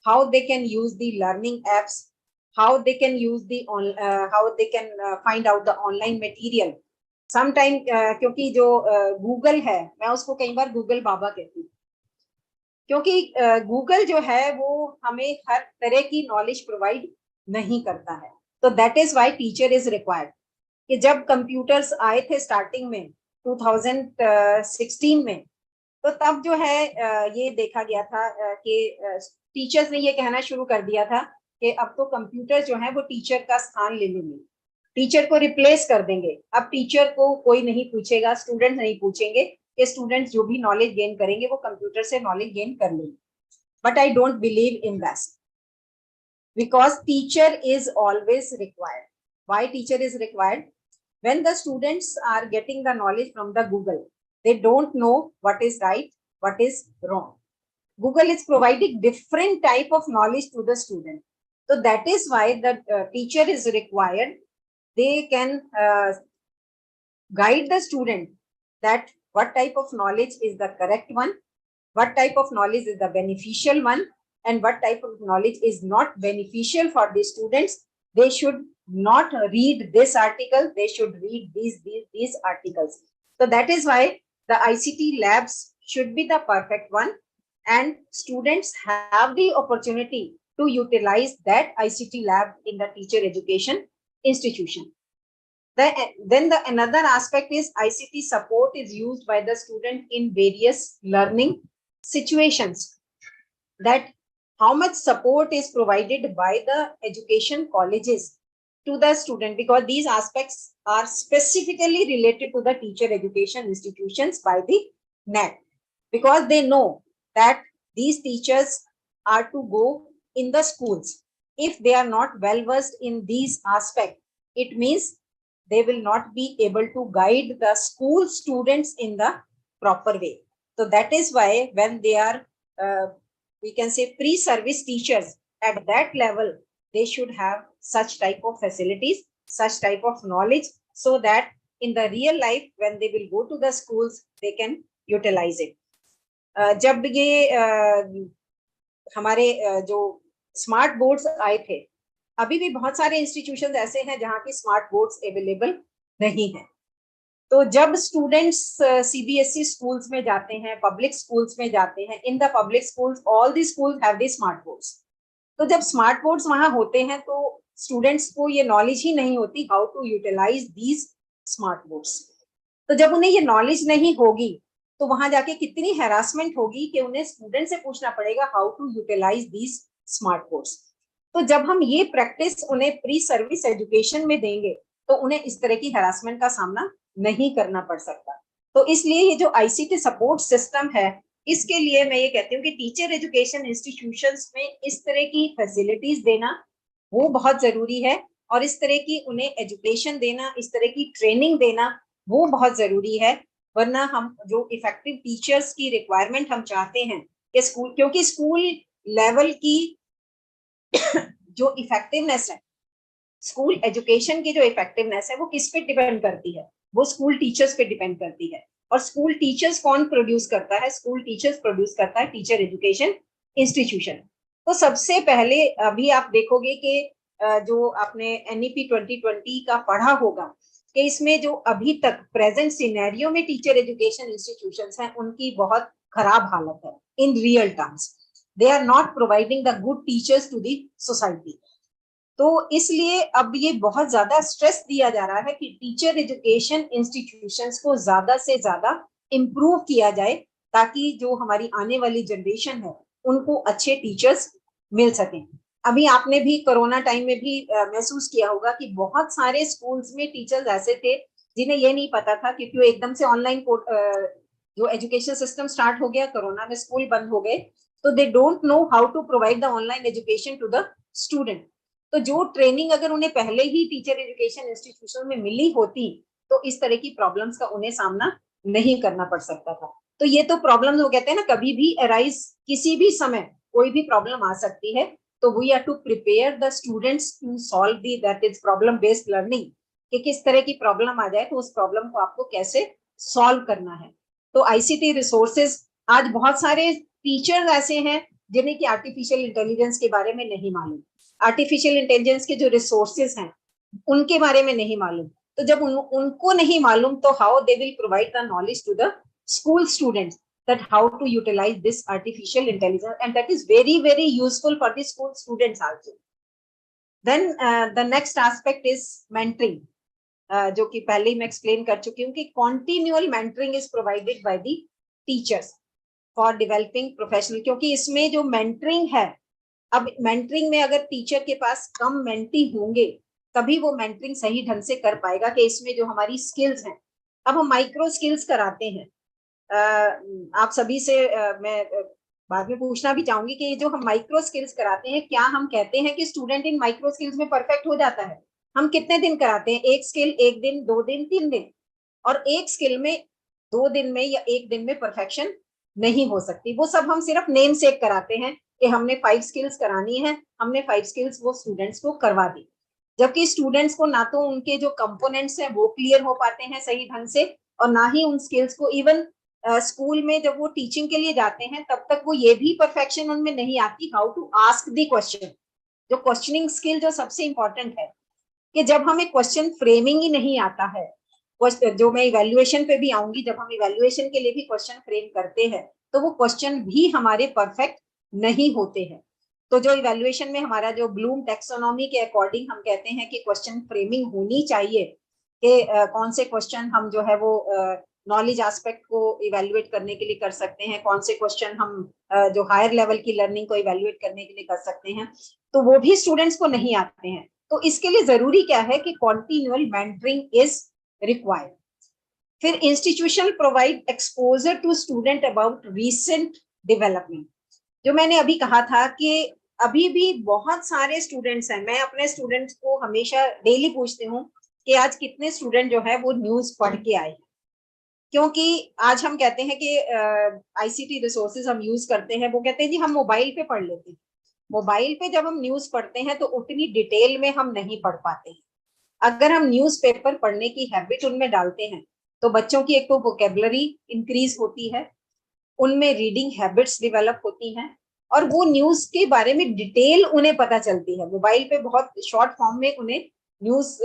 how they can use the learning apps, how they can use the find out the online material. Sometimes क्योंकि जो Google है, मैं उसको कई बार Google बाबा कहती हूँ, क्योंकि Google जो है वो हमें हर तरह की नॉलेज प्रोवाइड नहीं करता है. तो that is why teacher is required. कि जब कंप्यूटर्स आए थे स्टार्टिंग में 2016 में, तो तब जो है ये देखा गया था कि टीचर्स ने ये कहना शुरू कर दिया था कि अब तो कंप्यूटर जो है वो टीचर का स्थान ले लेंगे, टीचर को रिप्लेस कर देंगे. अब टीचर को कोई नहीं पूछेगा, स्टूडेंट नहीं पूछेंगे, कि स्टूडेंट्स जो भी नॉलेज गेन करेंगे वो कंप्यूटर से नॉलेज गेन कर लेंगे, but I don't believe in that, because teacher is always required. Why teacher is required? When the students are getting the knowledge from the Google, they don't know what is right, what is wrong. Google is providing different type of knowledge to the student. So that is why the teacher is required. They can guide the student that what type of knowledge is the correct one, what type of knowledge is the beneficial one, and what type of knowledge is not beneficial for the students. They should not read this article, they should read these articles. So that is why the ICT labs should be the perfect one, and students have the opportunity to utilize that ICT lab in the teacher education institution. Then another aspect is ICT support is used by the student in various learning situations. That how much support is provided by the education colleges to the student, because these aspects are specifically related to the teacher education institutions by the NET, because they know that these teachers are to go in the schools. If they are not well versed in these aspects, it means they will not be able to guide the school students in the proper way. So that is why when they are we can say pre-service teachers at that level, they should have such type of facilities, such type of knowledge, so that in the real life when they will go to the schools, they can utilize it. जब ये हमारे जो smart boards आए थे, अभी भी बहुत सारे इंस्टीट्यूशन ऐसे हैं जहाँ की स्मार्ट बोर्ड्स अवेलेबल नहीं है. तो जब स्टूडेंट्स सीबीएसई स्कूल्स में जाते हैं, पब्लिक स्कूल्स में जाते हैं, in the public schools all the schools have the smart boards. तो जब स्मार्ट बोर्ड्स वहां होते हैं तो स्टूडेंट्स को ये नॉलेज ही नहीं होती how to utilize these smart boards. तो जब उन्हें ये नॉलेज नहीं होगी तो वहां जाके कितनी हैरासमेंट होगी कि उन्हें स्टूडेंट से पूछना पड़ेगा how to utilize these smart boards. तो जब हम ये प्रैक्टिस उन्हें प्री सर्विस एजुकेशन में देंगे तो उन्हें इस तरह की हैरासमेंट का सामना नहीं करना पड़ सकता. तो इसलिए ये जो आईसीटी सपोर्ट सिस्टम है, इसके लिए मैं ये कहती हूँ कि टीचर एजुकेशन इंस्टीट्यूशंस में इस तरह की फैसिलिटीज देना वो बहुत जरूरी है, और इस तरह की उन्हें एजुकेशन देना, इस तरह की ट्रेनिंग देना वो बहुत जरूरी है. वरना हम जो इफेक्टिव टीचर्स की रिक्वायरमेंट हम चाहते हैं कि स्कूल, क्योंकि स्कूल लेवल की जो इफेक्टिवनेस है, स्कूल एजुकेशन की जो इफेक्टिवनेस है वो किस पे डिपेंड करती है? वो स्कूल टीचर्स पे डिपेंड करती है. और स्कूल टीचर्स कौन प्रोड्यूस करता है? स्कूल टीचर्स प्रोड्यूस करता है टीचर एजुकेशन इंस्टीट्यूशन. तो सबसे पहले अभी आप देखोगे कि जो आपने एनईपी 2020 का पढ़ा होगा कि इसमें जो अभी तक प्रेजेंट सिनेरियो में टीचर एजुकेशन इंस्टीट्यूशंस हैं उनकी बहुत खराब हालत है. In real terms they are not providing the good teachers to the society. तो इसलिए अब ये बहुत ज्यादा स्ट्रेस दिया जा रहा है कि टीचर एजुकेशन इंस्टीट्यूशंस को ज्यादा से ज्यादा इम्प्रूव किया जाए, ताकि जो हमारी आने वाली जनरेशन है उनको अच्छे टीचर्स मिल सकें. अभी आपने भी कोरोना टाइम में भी महसूस किया होगा कि बहुत सारे स्कूल्स में टीचर्स ऐसे थे जिन्हें ये नहीं पता था, क्योंकि एकदम से ऑनलाइन जो एजुकेशन सिस्टम स्टार्ट हो गया, कोरोना में स्कूल बंद हो गए, तो they don't know how to provide the online education to the student. तो जो ट्रेनिंग अगर उन्हें पहले ही टीचर एजुकेशन इंस्टीट्यूशन में मिली होती तो इस तरह की प्रॉब्लम्स का उन्हें सामना नहीं करना पड़ सकता था. तो ये तो प्रॉब्लम्स वो कहते हैं ना, कभी भी अराइज, किसी भी समय कोई भी प्रॉब्लम आ सकती है. तो we are to prepare the students to solve the that is problem based learning, कि किस तरह की प्रॉब्लम आ जाए तो उस प्रॉब्लम को आपको कैसे सॉल्व करना है. तो आईसीटी रिसोर्सेज, आज बहुत सारे टीचर्स ऐसे हैं जिन्हें कि आर्टिफिशियल इंटेलिजेंस के बारे में नहीं मालूम, आर्टिफिशियल इंटेलिजेंस के जो रिसोर्सेज हैं उनके बारे में नहीं मालूम. तो जब उनको नहीं मालूम तो how they will provide the knowledge to the school students that how to utilize this artificial intelligence, and that is very very useful for the school students also. Then the next aspect is mentoring, जो कि पहले ही मैं explain कर चुकी हूँ कि continual mentoring is provided by the teachers for developing professional. क्योंकि इसमें जो mentoring है, अब मेंटरिंग में अगर टीचर के पास कम मेंटी होंगे तभी वो मेंटरिंग सही ढंग से कर पाएगा कि इसमें जो हमारी स्किल्स हैं, अब हम माइक्रो स्किल्स कराते हैं, आप सभी से मैं बाद में पूछना भी चाहूंगी कि जो हम माइक्रो स्किल्स कराते हैं, क्या हम कहते हैं कि स्टूडेंट इन माइक्रो स्किल्स में परफेक्ट हो जाता है? हम कितने दिन कराते हैं? एक स्किल 1 दिन, 2 दिन, 3 दिन, और एक स्किल में 2 दिन में या 1 दिन में परफेक्शन नहीं हो सकती। वो सब हम सिर्फ नेम सेक कराते हैं कि हमने 5 स्किल्स करानी है, हमने 5 स्किल्स वो स्टूडेंट्स को करवा दी, जबकि स्टूडेंट्स को ना तो उनके जो कंपोनेंट्स हैं वो क्लियर हो पाते हैं सही ढंग से, और ना ही उन स्किल्स को इवन स्कूल में जब वो टीचिंग के लिए जाते हैं तब तक वो ये भी परफेक्शन उनमें नहीं आती how to ask the question. जो क्वेश्चनिंग स्किल जो सबसे इंपॉर्टेंट है, कि जब हमें क्वेश्चन फ्रेमिंग ही नहीं आता है, जो मैं इवैल्यूएशन पे भी आऊंगी, जब हम इवैल्यूएशन के लिए भी क्वेश्चन फ्रेम करते हैं तो वो क्वेश्चन भी हमारे परफेक्ट नहीं होते हैं। तो जो इवैल्यूएशन में हमारा जो ब्लूम टैक्सोनॉमी के अकॉर्डिंग हम कहते हैं कि क्वेश्चन फ्रेमिंग होनी चाहिए, कि कौन से क्वेश्चन हम जो है वो नॉलेज एस्पेक्ट को इवैल्यूएट करने के लिए कर सकते हैं, कौन से क्वेश्चन हम जो हायर लेवल की लर्निंग को इवैल्यूएट करने के लिए कर सकते हैं, तो वो भी स्टूडेंट्स को नहीं आते हैं। तो इसके लिए जरूरी क्या है कि कॉन्टिन्यूअल मेंटरिंग इज रिक्वायर्ड। फिर institution provide exposure to student about recent development. जो मैंने अभी कहा था कि अभी भी बहुत सारे स्टूडेंट्स हैं, मैं अपने स्टूडेंट्स को हमेशा डेली पूछती हूँ कि आज कितने स्टूडेंट जो है वो न्यूज पढ़ के आए, क्योंकि आज हम कहते हैं कि आईसीटी रिसोर्सेज हम यूज करते हैं, वो कहते हैं जी हम मोबाइल पे पढ़ लेते हैं। मोबाइल पे जब हम न्यूज पढ़ते हैं तो उतनी डिटेल में हम नहीं पढ़ पाते हैं। अगर हम न्यूज़पेपर पढ़ने की हैबिट उनमें डालते हैं तो बच्चों की एक तो वोकेबलरी इंक्रीज होती है, उनमें रीडिंग हैबिट्स डेवलप होती हैं, और वो न्यूज के बारे में डिटेल उन्हें पता चलती है। मोबाइल पे बहुत शॉर्ट फॉर्म में उन्हें न्यूज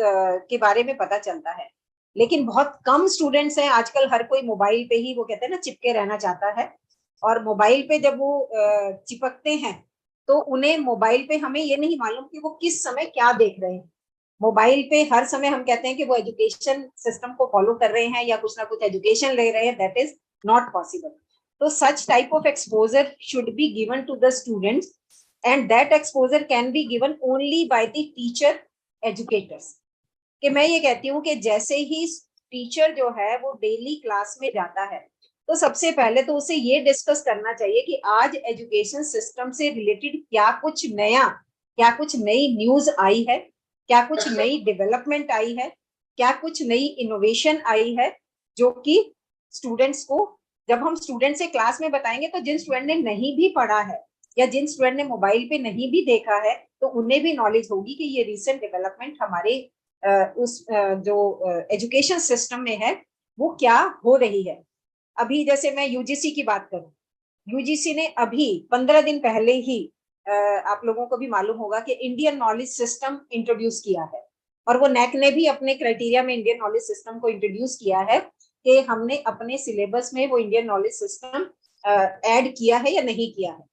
के बारे में पता चलता है, लेकिन बहुत कम स्टूडेंट्स हैं आजकल। हर कोई मोबाइल पे ही वो कहते हैं ना चिपके रहना चाहता है, और मोबाइल पे जब वो चिपकते हैं तो उन्हें मोबाइल पे हमें ये नहीं मालूम कि वो किस समय क्या देख रहे हैं। मोबाइल पे हर समय हम कहते हैं कि वो एजुकेशन सिस्टम को फॉलो कर रहे हैं या कुछ ना कुछ एजुकेशन ले रहे हैं, दैट इज नॉट पॉसिबल। तो such type of exposure should be given to the students, and that exposure can be given only by the teacher educators. कि मैं ये कहती हूँ कि जैसे ही टीचर जो है वो डेली क्लास में जाता है तो सबसे पहले तो उसे ये डिस्कस करना चाहिए कि आज एजुकेशन सिस्टम से रिलेटेड क्या कुछ नया, क्या कुछ नई न्यूज आई है, क्या कुछ नई डेवलपमेंट आई है, क्या कुछ नई इनोवेशन आई है, जो कि स्टूडेंट्स को, जब हम स्टूडेंट से क्लास में बताएंगे तो जिन स्टूडेंट ने नहीं भी पढ़ा है या जिन स्टूडेंट ने मोबाइल पे नहीं भी देखा है तो उन्हें भी नॉलेज होगी कि ये रिसेंट डेवलपमेंट हमारे उस जो एजुकेशन सिस्टम में है वो क्या हो रही है। अभी जैसे मैं यूजीसी की बात करूं, यूजीसी ने अभी 15 दिन पहले ही आप लोगों को भी मालूम होगा कि इंडियन नॉलेज सिस्टम इंट्रोड्यूस किया है, और वो नेक ने भी अपने क्राइटेरिया में इंडियन नॉलेज सिस्टम को इंट्रोड्यूस किया है कि हमने अपने सिलेबस में वो इंडियन नॉलेज सिस्टम ऐड किया है या नहीं किया है।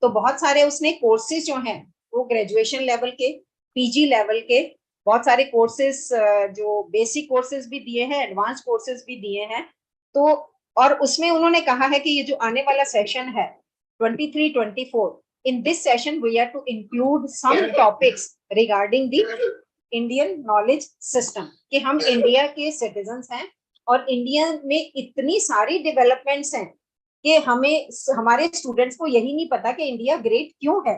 तो बहुत सारे उसने कोर्सेज जो हैं वो ग्रेजुएशन लेवल के, पीजी लेवल के, बहुत सारे कोर्सेज जो बेसिक कोर्सेज भी दिए हैं, एडवांस कोर्सेज भी दिए हैं। तो और उसमें उन्होंने कहा है कि ये जो आने वाला सेशन है 23-24, in this session we are to include some topics regarding the Indian knowledge system, कि हम इंडिया के सिटीजन्स हैं और इंडिया में इतनी सारी डेवलपमेंट्स हैं कि हमें, हमारे स्टूडेंट्स को यही नहीं पता कि इंडिया ग्रेट क्यों है,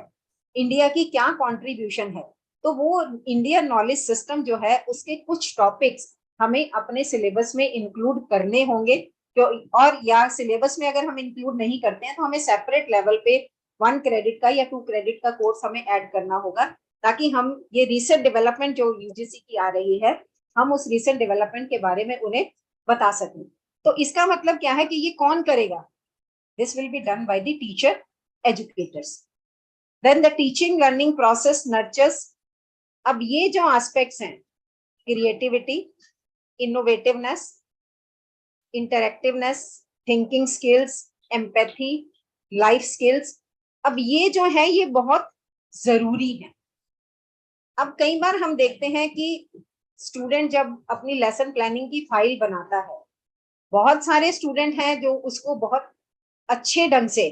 इंडिया की क्या कंट्रीब्यूशन है। तो वो इंडियन नॉलेज सिस्टम जो है उसके कुछ टॉपिक्स हमें अपने सिलेबस में इंक्लूड करने होंगे, और या सिलेबस में अगर हम इंक्लूड नहीं करते हैं तो हमें सेपरेट लेवल पे 1 क्रेडिट का या 2 क्रेडिट का कोर्स हमें ऐड करना होगा, ताकि हम ये रिसेंट डेवलपमेंट जो यूजीसी की आ रही है हम उस रिसेंट डेवलपमेंट के बारे में उन्हें बता सकें। तो इसका मतलब क्या है कि ये कौन करेगा? This will be done by the teacher educators. Then the teaching learning process nurtures. अब ये जो एस्पेक्ट्स हैं, creativity, innovativeness, interactiveness, thinking skills, empathy, life skills, अब ये जो है ये बहुत जरूरी है। अब कई बार हम देखते हैं कि स्टूडेंट जब अपनी लेसन प्लानिंग की फाइल बनाता है, बहुत सारे स्टूडेंट हैं जो उसको बहुत अच्छे ढंग से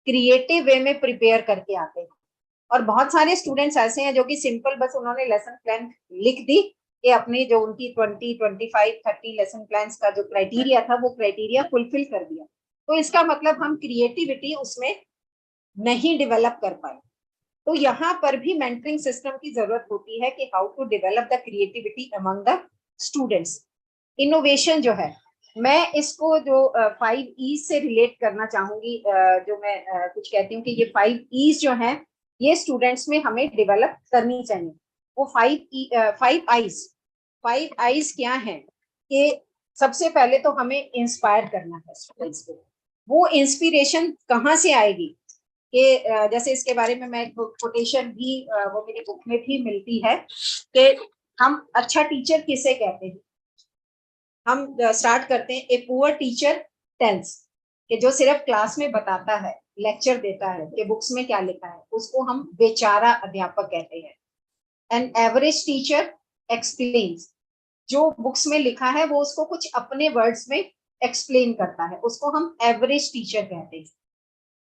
क्रिएटिव वे में प्रिपेयर करके आते हैं, और बहुत सारे स्टूडेंट्स ऐसे हैं जो कि सिंपल बस उन्होंने लेसन प्लान लिख दी कि अपनी जो उनकी 20, 25, 30 लेसन प्लान्स का जो क्राइटेरिया था वो क्राइटेरिया फुलफिल कर दिया, तो इसका मतलब हम क्रिएटिविटी उसमें नहीं डेवलप कर पाए। तो यहाँ पर भी मेंटरिंग सिस्टम की जरूरत होती है कि how to develop the creativity among the students. Innovation जो है, मैं इसको जो 5 E से रिलेट करना चाहूंगी, जो मैं कुछ कहती हूँ कि ये 5 E जो है ये स्टूडेंट्स में हमें डेवलप करनी चाहिए। वो 5 I's क्या है कि सबसे पहले तो हमें इंस्पायर करना है स्टूडेंट्स को। वो इंस्पिरेशन कहाँ से आएगी कि जैसे इसके बारे में मैं कोटेशन भी वो मेरी बुक में भी मिलती है कि हम अच्छा टीचर किसे कहते हैं। हम स्टार्ट करते हैं, ए पुअर टीचर टेल्स, कि जो सिर्फ क्लास में बताता है, लेक्चर देता है कि बुक्स में क्या लिखा है, उसको हम बेचारा अध्यापक कहते हैं। एन एवरेज टीचर एक्सप्लेन्स, जो बुक्स में लिखा है वो उसको कुछ अपने वर्ड्स में एक्सप्लेन करता है, उसको हम एवरेज टीचर कहते हैं।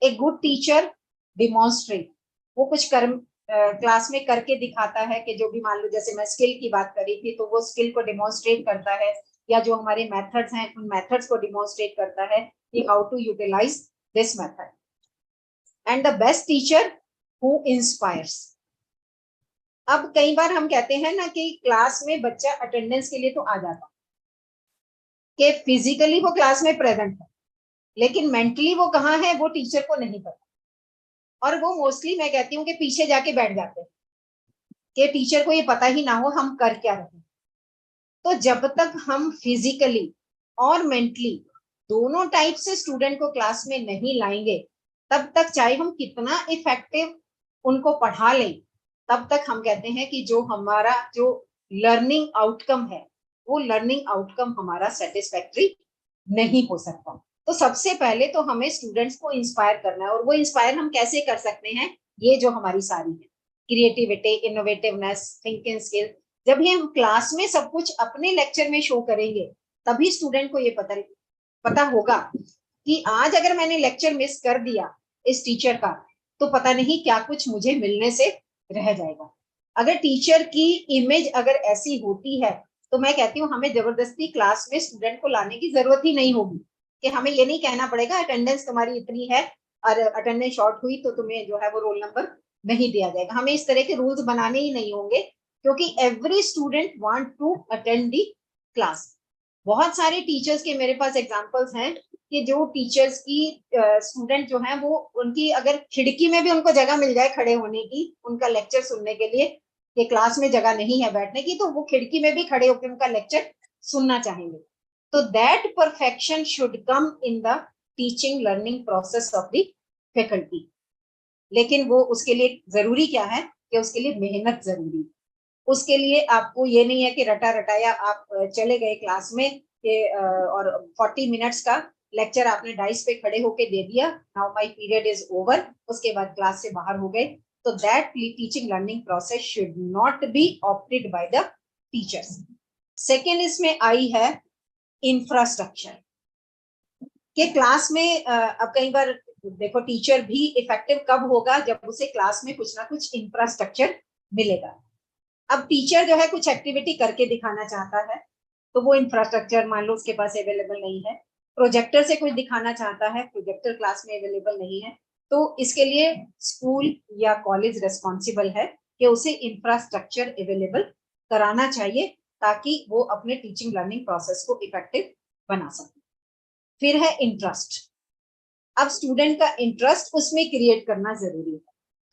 ए गुड टीचर डिमॉन्स्ट्रेट, वो कुछ कर्म क्लास में करके दिखाता है कि जो भी, मान लो जैसे मैं स्किल की बात करी थी, तो वो स्किल को डिमॉन्स्ट्रेट करता है, या जो हमारे मेथड्स हैं उन मेथड्स को डिमॉन्स्ट्रेट करता है कि how to utilize this method. And the best teacher who inspires. अब कई बार हम कहते हैं ना कि क्लास में बच्चा अटेंडेंस के लिए तो आ जाता, कि फिजिकली वो क्लास में प्रेजेंट है, लेकिन मेंटली वो कहाँ है वो टीचर को नहीं पता, और वो मोस्टली मैं कहती हूँ कि पीछे जाके बैठ जाते हैं कि टीचर को ये पता ही ना हो हम कर क्या रहे हैं। तो जब तक हम फिजिकली और मेंटली दोनों टाइप से स्टूडेंट को क्लास में नहीं लाएंगे, तब तक चाहे हम कितना इफेक्टिव उनको पढ़ा लें, तब तक हम कहते हैं कि जो हमारा जो लर्निंग आउटकम है वो लर्निंग आउटकम हमारा सेटिस्फैक्टरी नहीं हो सकता। तो सबसे पहले तो हमें स्टूडेंट्स को इंस्पायर करना है, और वो इंस्पायर हम कैसे कर सकते हैं, ये जो हमारी सारी है क्रिएटिविटी, इनोवेटिवनेस, थिंकिंग स्किल, जब ये हम क्लास में सब कुछ अपने लेक्चर में शो करेंगे, तभी स्टूडेंट को ये पता होगा कि आज अगर मैंने लेक्चर मिस कर दिया इस टीचर का, तो पता नहीं क्या कुछ मुझे मिलने से रह जाएगा। अगर टीचर की इमेज अगर ऐसी होती है, तो मैं कहती हूँ हमें जबरदस्ती क्लास में स्टूडेंट को लाने की जरूरत ही नहीं होगी, कि हमें ये नहीं कहना पड़ेगा अटेंडेंस तुम्हारी इतनी है और अटेंडेंस शॉर्ट हुई तो तुम्हें जो है वो रोल नंबर नहीं दिया जाएगा। हमें इस तरह के रूल्स बनाने ही नहीं होंगे, क्योंकि every student want to attend the class. बहुत सारे टीचर्स के मेरे पास एग्जांपल्स हैं कि जो टीचर्स की स्टूडेंट जो है वो, उनकी अगर खिड़की में भी उनको जगह मिल जाए खड़े होने की, उनका लेक्चर सुनने के लिए, कि क्लास में जगह नहीं है बैठने की, तो वो खिड़की में भी खड़े होकर उनका लेक्चर सुनना चाहेंगे। तो that perfection should come in the teaching learning process of the faculty. लेकिन वो उसके लिए जरूरी क्या है कि उसके लिए मेहनत जरूरी है। उसके लिए आपको ये नहीं है कि रटा रटाया आप चले गए क्लास में कि और 40 मिनट्स का लेक्चर आपने डाइस पे खड़े होके दे दिया, now my period is over, उसके बाद क्लास से बाहर हो गए। तो that teaching learning process should not be opted by the teachers. Second इसमें आई है इंफ्रास्ट्रक्चर, कि क्लास में अब कई बार देखो टीचर भी इफेक्टिव कब होगा, जब उसे क्लास में कुछ ना कुछ इंफ्रास्ट्रक्चर मिलेगा। अब टीचर जो है कुछ एक्टिविटी करके दिखाना चाहता है, तो वो इंफ्रास्ट्रक्चर मान लो उसके पास अवेलेबल नहीं है। प्रोजेक्टर से कुछ दिखाना चाहता है, प्रोजेक्टर क्लास में अवेलेबल नहीं है, तो इसके लिए स्कूल या कॉलेज रिस्पॉन्सिबल है कि उसे इंफ्रास्ट्रक्चर अवेलेबल कराना चाहिए, ताकि वो अपने टीचिंग लर्निंग प्रोसेस को इफेक्टिव बना सके। फिर है इंटरेस्ट। अब स्टूडेंट का इंटरेस्ट उसमें क्रिएट करना जरूरी है।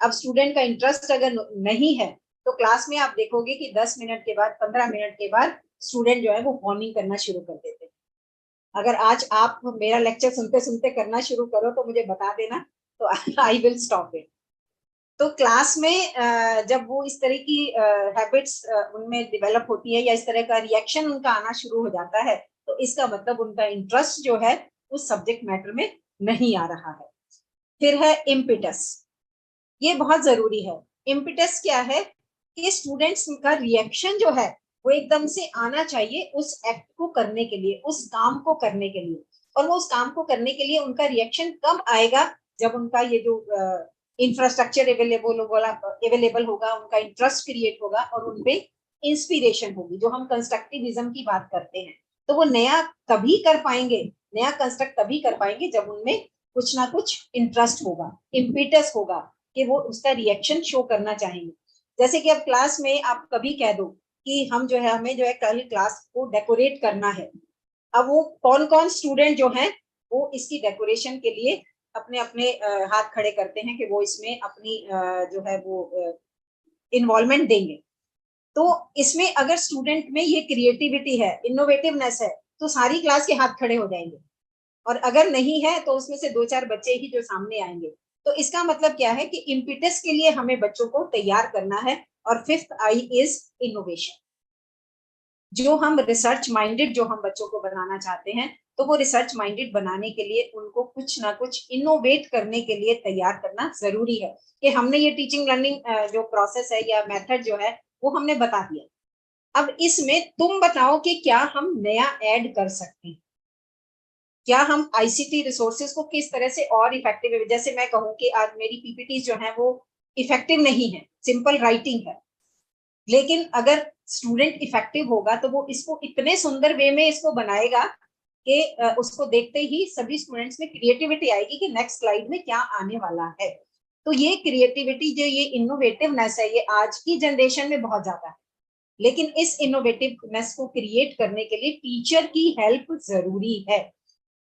अब स्टूडेंट का इंटरेस्ट अगर नहीं है, तो क्लास में आप देखोगे कि 10 मिनट के बाद, 15 मिनट के बाद स्टूडेंट जो है वो फॉर्निंग करना शुरू कर देते हैं। अगर आज आप मेरा लेक्चर सुनते सुनते करना शुरू करो तो मुझे बता देना, तो आई विल स्टॉप इट। तो क्लास में जब वो इस तरह की हैबिट्स उनमें डेवलप होती है, या इस तरह का रिएक्शन उनका आना शुरू हो जाता है, तो इसका मतलब उनका इंटरेस्ट जो है उस सब्जेक्ट मैटर में नहीं आ रहा है। फिर है इम्पिटस, ये बहुत जरूरी है। इम्पिटस क्या है कि स्टूडेंट्स का रिएक्शन जो है वो एकदम से आना चाहिए उस एक्ट को करने के लिए, उस काम को करने के लिए। और वो उस काम को करने के लिए उनका रिएक्शन कब आएगा, जब उनका ये जो इंफ्रास्ट्रक्चर अवेलेबल होगा, उनका इंटरेस्ट क्रिएट होगा और उनपे इंस्पिरेशन होगी, जो हम कंस्ट्रक्टिविज्म की बात करते हैं। तो वो नया कभी कर पाएंगे, नया कंस्ट्रक्ट तभी कर पाएंगे जब उनमें कुछ ना कुछ इंटरेस्ट होगा, इम्पिटस होगा कि वो उसका रिएक्शन शो करना चाहेंगे। जैसे कि अब क्लास में आप कभी कह दो कि हम जो है, हमें जो है कल क्लास को डेकोरेट करना है, अब वो कौन कौन स्टूडेंट जो हैं वो इसकी डेकोरेशन के लिए अपने अपने हाथ खड़े करते हैं कि वो इसमें अपनी जो है वो इन्वॉल्वमेंट देंगे। तो इसमें अगर स्टूडेंट में ये क्रिएटिविटी है, इनोवेटिवनेस है, तो सारी क्लास के हाथ खड़े हो जाएंगे, और अगर नहीं है तो उसमें से 2-4 बच्चे ही जो सामने आएंगे। तो इसका मतलब क्या है कि इम्पिटस के लिए हमें बच्चों को तैयार करना है। और 5th आई इज इनोवेशन। जो हम रिसर्च माइंडेड जो हम बच्चों को बनाना चाहते हैं, तो वो रिसर्च माइंडेड बनाने के लिए उनको कुछ ना कुछ इनोवेट करने के लिए तैयार करना जरूरी है। कि हमने ये टीचिंग लर्निंग जो प्रोसेस है या मेथड जो है वो हमने बता दिया। अब इसमें तुम बताओ कि क्या हम नया ऐड कर सकते हैं, क्या हम आईसीटी रिसोर्सेज को किस तरह से और इफेक्टिव है। जैसे मैं कहूँ कि आज मेरी पीपीटी जो है वो इफेक्टिव नहीं है, सिंपल राइटिंग है, लेकिन अगर स्टूडेंट इफेक्टिव होगा तो वो इसको इतने सुंदर वे में इसको बनाएगा कि उसको देखते ही सभी स्टूडेंट्स में क्रिएटिविटी आएगी कि नेक्स्ट स्लाइड में क्या आने वाला है। तो ये क्रिएटिविटी जो ये इनोवेटिवनेस है ये आज की जनरेशन में बहुत ज्यादा है, लेकिन इस इनोवेटिवनेस को क्रिएट करने के लिए टीचर की हेल्प जरूरी है।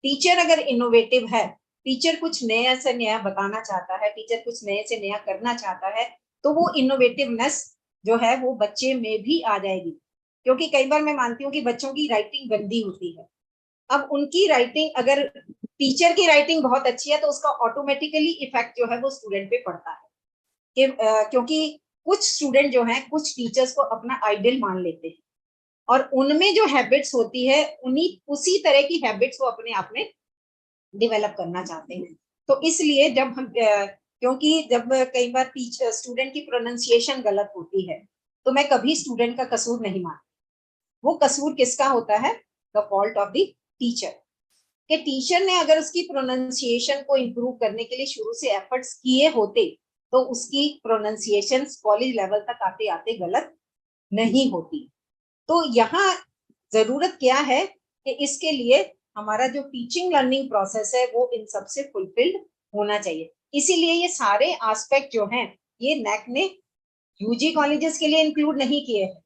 टीचर अगर इनोवेटिव है, टीचर कुछ नया से नया बताना चाहता है, टीचर कुछ नए से नया करना चाहता है, तो वो इनोवेटिवनेस जो है वो बच्चे में भी आ जाएगी। क्योंकि कई बार मैं मानती हूँ कि बच्चों की राइटिंग गंदी होती है। अब उनकी राइटिंग, अगर टीचर की राइटिंग बहुत अच्छी है तो उसका ऑटोमेटिकली इफेक्ट जो है वो स्टूडेंट पे पड़ता है कि क्योंकि कुछ स्टूडेंट जो हैं कुछ टीचर्स को अपना आइडल मान लेते हैं, और उनमें जो हैबिट्स होती है उन्हीं उसी तरह की हैबिट्स वो अपने आप में डेवलप करना चाहते हैं। तो इसलिए जब हम क्योंकि जब कई बार स्टूडेंट की प्रोनाउंसिएशन गलत होती है तो मैं कभी स्टूडेंट का कसूर नहीं मानती। वो कसूर किसका होता है? The fault of the teacher. कि टीचर ने अगर उसकी प्रोनाउंसिएशन को इम्प्रूव करने के लिए शुरू से एफर्ट्स किए होते तो उसकी प्रोनाउंसिएशन कॉलेज लेवल तक आते आते गलत नहीं होती। तो यहाँ जरूरत क्या है कि इसके लिए हमारा जो टीचिंग लर्निंग प्रोसेस है वो इन सबसे फुलफिल्ड होना चाहिए। इसीलिए ये सारे एस्पेक्ट जो हैं ये नैक ने यूजी कॉलेजेस के लिए इंक्लूड नहीं किए हैं,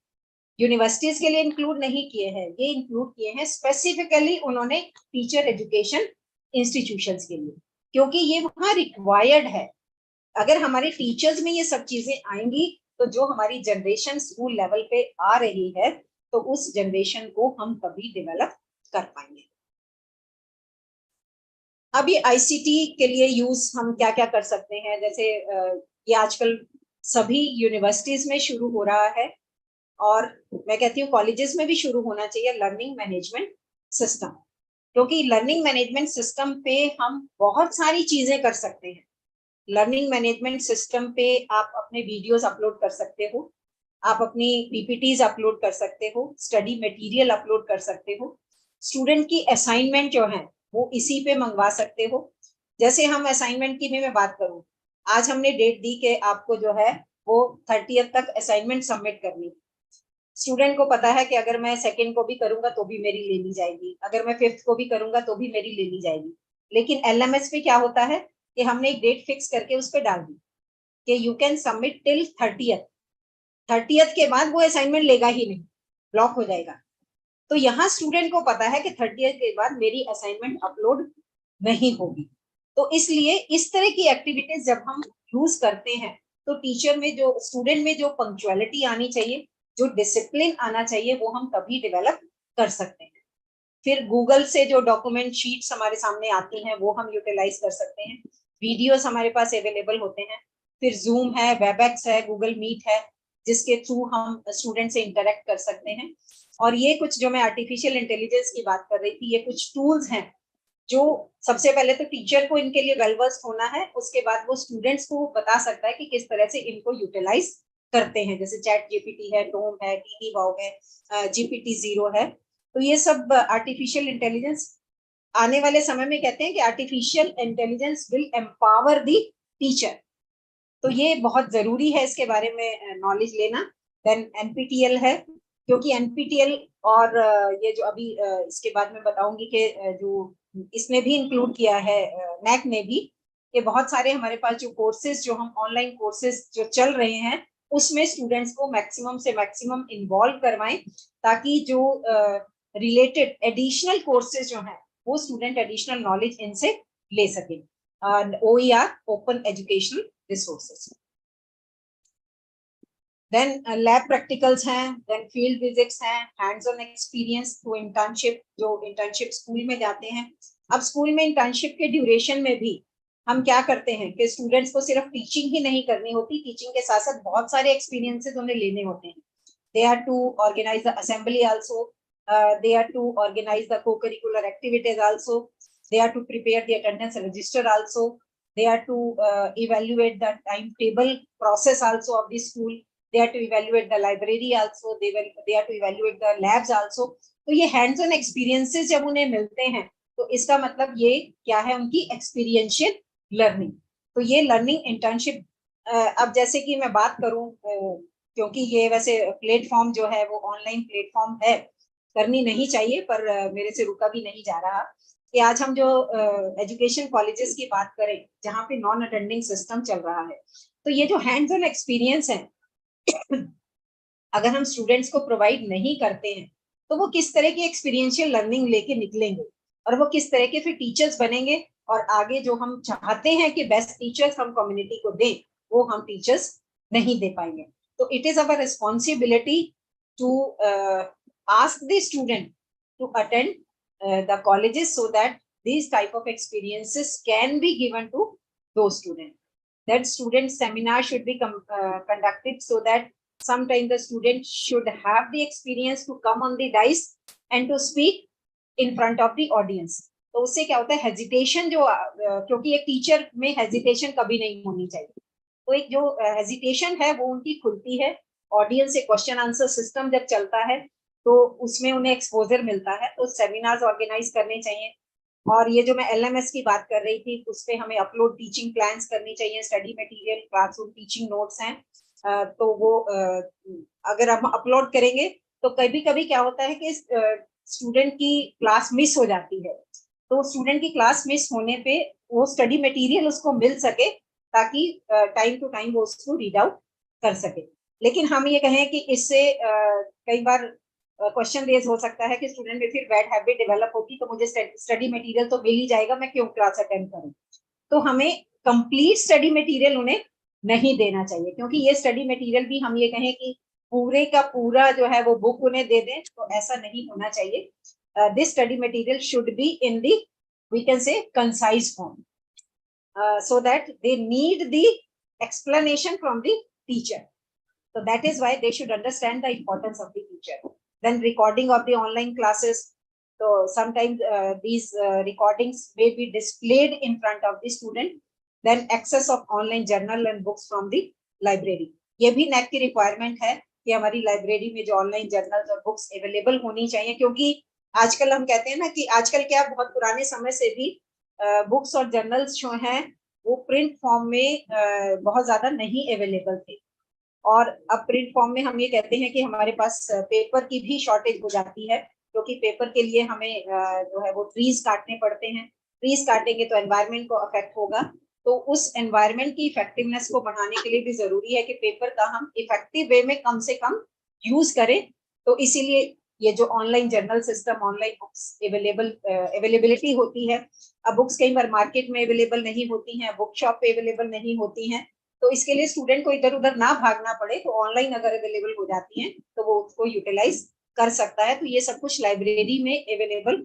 यूनिवर्सिटीज के लिए इंक्लूड नहीं किए हैं, ये इंक्लूड किए हैं स्पेसिफिकली उन्होंने टीचर एजुकेशन इंस्टीट्यूशंस के लिए, क्योंकि ये वहाँ रिक्वायर्ड है। अगर हमारे टीचर्स में ये सब चीजें आएंगी तो जो हमारी जनरेशन स्कूल लेवल पे आ रही है तो उस जनरेशन को हम कभी डेवलप कर पाएंगे। अब ये आईसीटी के लिए यूज हम क्या क्या कर सकते हैं, जैसे ये आजकल सभी यूनिवर्सिटीज में शुरू हो रहा है और मैं कहती हूँ कॉलेजेस में भी शुरू होना चाहिए लर्निंग मैनेजमेंट सिस्टम। क्योंकि लर्निंग मैनेजमेंट सिस्टम पे हम बहुत सारी चीजें कर सकते हैं। लर्निंग मैनेजमेंट सिस्टम पे आप अपने वीडियोस अपलोड कर सकते हो, आप अपनी पीपीटीज अपलोड कर सकते हो, स्टडी मटेरियल अपलोड कर सकते हो, स्टूडेंट की असाइनमेंट जो है वो इसी पे मंगवा सकते हो। जैसे हम असाइनमेंट की मैं बात करूं, आज हमने डेट दी कि आपको जो है वो 30th तक असाइनमेंट सबमिट करनी। स्टूडेंट को पता है कि अगर मैं सेकंड को भी करूंगा तो भी मेरी ले ली जाएगी, अगर मैं 5th को भी करूंगा तो भी मेरी ले ली जाएगी। लेकिन एलएमएस पे क्या होता है कि हमने एक डेट फिक्स करके उस पर डाल दी कि you can submit till 30th के बाद वो असाइनमेंट लेगा ही नहीं, ब्लॉक हो जाएगा। तो यहाँ स्टूडेंट को पता है कि 30th के बाद मेरी असाइनमेंट अपलोड नहीं होगी। तो इसलिए इस तरह की एक्टिविटीज जब हम यूज करते हैं तो टीचर में जो स्टूडेंट में जो पंक्चुअलिटी आनी चाहिए, जो डिसिप्लिन आना चाहिए, वो हम तभी डेवलप कर सकते हैं। फिर गूगल से जो डॉक्यूमेंट शीट्स हमारे सामने आती हैं वो हम यूटिलाइज कर सकते हैं, वीडियोस हमारे पास अवेलेबल होते हैं, फिर जूम है, वेबएक्स है, गूगल मीट है, जिसके थ्रू हम स्टूडेंट से इंटरेक्ट कर सकते हैं। और ये कुछ जो मैं आर्टिफिशियल इंटेलिजेंस की बात कर रही थी, ये कुछ टूल्स हैं जो सबसे पहले तो टीचर को इनके लिए वेल वर्स्ड होना है, उसके बाद वो स्टूडेंट्स को बता सकता है कि किस तरह से इनको यूटिलाइज करते हैं। जैसे चैट जीपीटी है, टोम है, टीडी वाओ है, GPT 0 है। तो ये सब आर्टिफिशियल इंटेलिजेंस आने वाले समय में कहते हैं कि artificial intelligence will empower the teacher. तो ये बहुत जरूरी है इसके बारे में नॉलेज लेना। देन एनपीटीएल है, क्योंकि एनपीटीएल और ये जो अभी इसके बाद में बताऊंगी कि जो इसने भी इंक्लूड किया है, नैक ने भी, कि बहुत सारे हमारे पास जो कोर्सेज, जो हम ऑनलाइन कोर्सेज जो चल रहे हैं, उसमें स्टूडेंट्स को मैक्सिमम से मैक्सिमम इन्वॉल्व करवाएं, ताकि जो रिलेटेड एडिशनल कोर्सेज जो हैं वो स्टूडेंट एडिशनल नॉलेज इनसे ले सके। OER, open educational resources. Then lab practicals हैं, देन फील्ड विजिट्स हैं, hands on experience through internship, जो इंटर्नशिप स्कूल में जाते हैं। अब स्कूल में इंटर्नशिप के ड्यूरेशन में भी हम क्या करते हैं कि स्टूडेंट्स को सिर्फ टीचिंग ही नहीं करनी होती, टीचिंग के साथ साथ बहुत सारे एक्सपीरियंसेस उन्हें लेने होते हैं। They are to organize the assembly also. They are to organize the co-curricular activities also. They are to prepare the attendance register also. They are to evaluate the timetable process also of the school. They are to evaluate the library also. They are to evaluate the labs also. तो ये hands on experiences जब उन्हें मिलते हैं, तो इसका मतलब ये क्या है, उनकी experiential learning। तो ये learning internship, अब जैसे कि मैं बात करूं, क्योंकि ये वैसे प्लेटफॉर्म जो है वो ऑनलाइन प्लेटफॉर्म है, करनी नहीं चाहिए, पर मेरे से रुका भी नहीं जा रहा, कि आज हम जो एजुकेशन कॉलेजेस की बात करें जहाँ पे नॉन अटेंडिंग सिस्टम चल रहा है, तो ये जो हैंड्स ऑन एक्सपीरियंस है अगर हम स्टूडेंट्स को प्रोवाइड नहीं करते हैं, तो वो किस तरह की एक्सपीरियंशियल लर्निंग लेके निकलेंगे, और वो किस तरह के फिर टीचर्स बनेंगे, और आगे जो हम चाहते हैं कि बेस्ट टीचर्स हम कम्युनिटी को दें, वो हम टीचर्स नहीं दे पाएंगे। So it is our responsibility to ask the student to attend the colleges so that these type of experiences can be given to those students. That student seminar should be conducted so that sometime the student should have the experience to come on the dais and to speak in front of the audience. तो उससे क्या होता है, hesitation जो, क्योंकि एक teacher में hesitation कभी नहीं होनी चाहिए, तो एक जो हेजिटेशन है वो उनकी खुलती है। ऑडियंस से क्वेश्चन आंसर सिस्टम जब चलता है तो उसमें उन्हें एक्सपोजर मिलता है, तो सेमिनार्स ऑर्गेनाइज करने चाहिए। और ये जो मैं LMS की बात कर रही थी, उस पे हमें अपलोड टीचिंग प्लान्स करनी चाहिए, study material, classroom teaching notes हैं, तो वो अगर हम अपलोड करेंगे तो कभी कभी क्या होता है कि स्टूडेंट की क्लास मिस हो जाती है, तो स्टूडेंट की क्लास मिस होने पे वो स्टडी मटेरियल उसको मिल सके, ताकि टाइम टू टाइम वो उसको रीड आउट कर सके। लेकिन हम ये कहें कि इससे कई बार क्वेश्चन रेज हो सकता है कि स्टूडेंट में फिर बैड हैबिट डेवलप होगी, तो मुझे स्टडी मटेरियल तो मिल ही जाएगा, मैं क्यों क्लास अटेंड करूं। तो हमें कंप्लीट स्टडी मटेरियल उन्हें नहीं देना चाहिए, क्योंकि ये स्टडी मटेरियल भी हम ये कहें कि पूरे का पूरा जो है वो बुक उन्हें दे दें, तो ऐसा नहीं होना चाहिए। This study material should be in the, we can say, concise form, so that they need the explanation from the teacher. So that is why they should understand the importance of the teacher. Then recording of the online classes. So sometimes these recordings may be displayed in front of the student. Then access of online journal and books from the library. ये भी NAC की requirement है कि हमारी library में जो online journals और books available होनी चाहिए, क्योंकि आजकल हम कहते हैं ना कि आजकल क्या, बहुत पुराने समय से भी बुक्स और जर्नल्स जो हैं वो प्रिंट फॉर्म में बहुत ज्यादा नहीं अवेलेबल थे, और अब प्रिंट फॉर्म में हम ये कहते हैं कि हमारे पास पेपर की भी शॉर्टेज हो जाती है, क्योंकि पेपर के लिए हमें जो है वो ट्रीज काटने पड़ते हैं। ट्रीज काटेंगे तो एनवायरनमेंट को अफेक्ट होगा, तो उस एनवायरनमेंट की इफेक्टिवनेस को बढ़ाने के लिए भी जरूरी है कि पेपर का हम इफेक्टिव वे में कम से कम यूज करें। तो इसीलिए ये जो online journal system, online books availability होती है, अब बुक्स कई बार मार्केट में अवेलेबल नहीं होती हैं, बुक शॉप पे अवेलेबल नहीं होती हैं, तो इसके लिए स्टूडेंट को इधर उधर ना भागना पड़े, तो ऑनलाइन अगर अवेलेबल हो जाती हैं तो वो उसको यूटिलाइज कर सकता है। तो ये सब कुछ लाइब्रेरी में अवेलेबल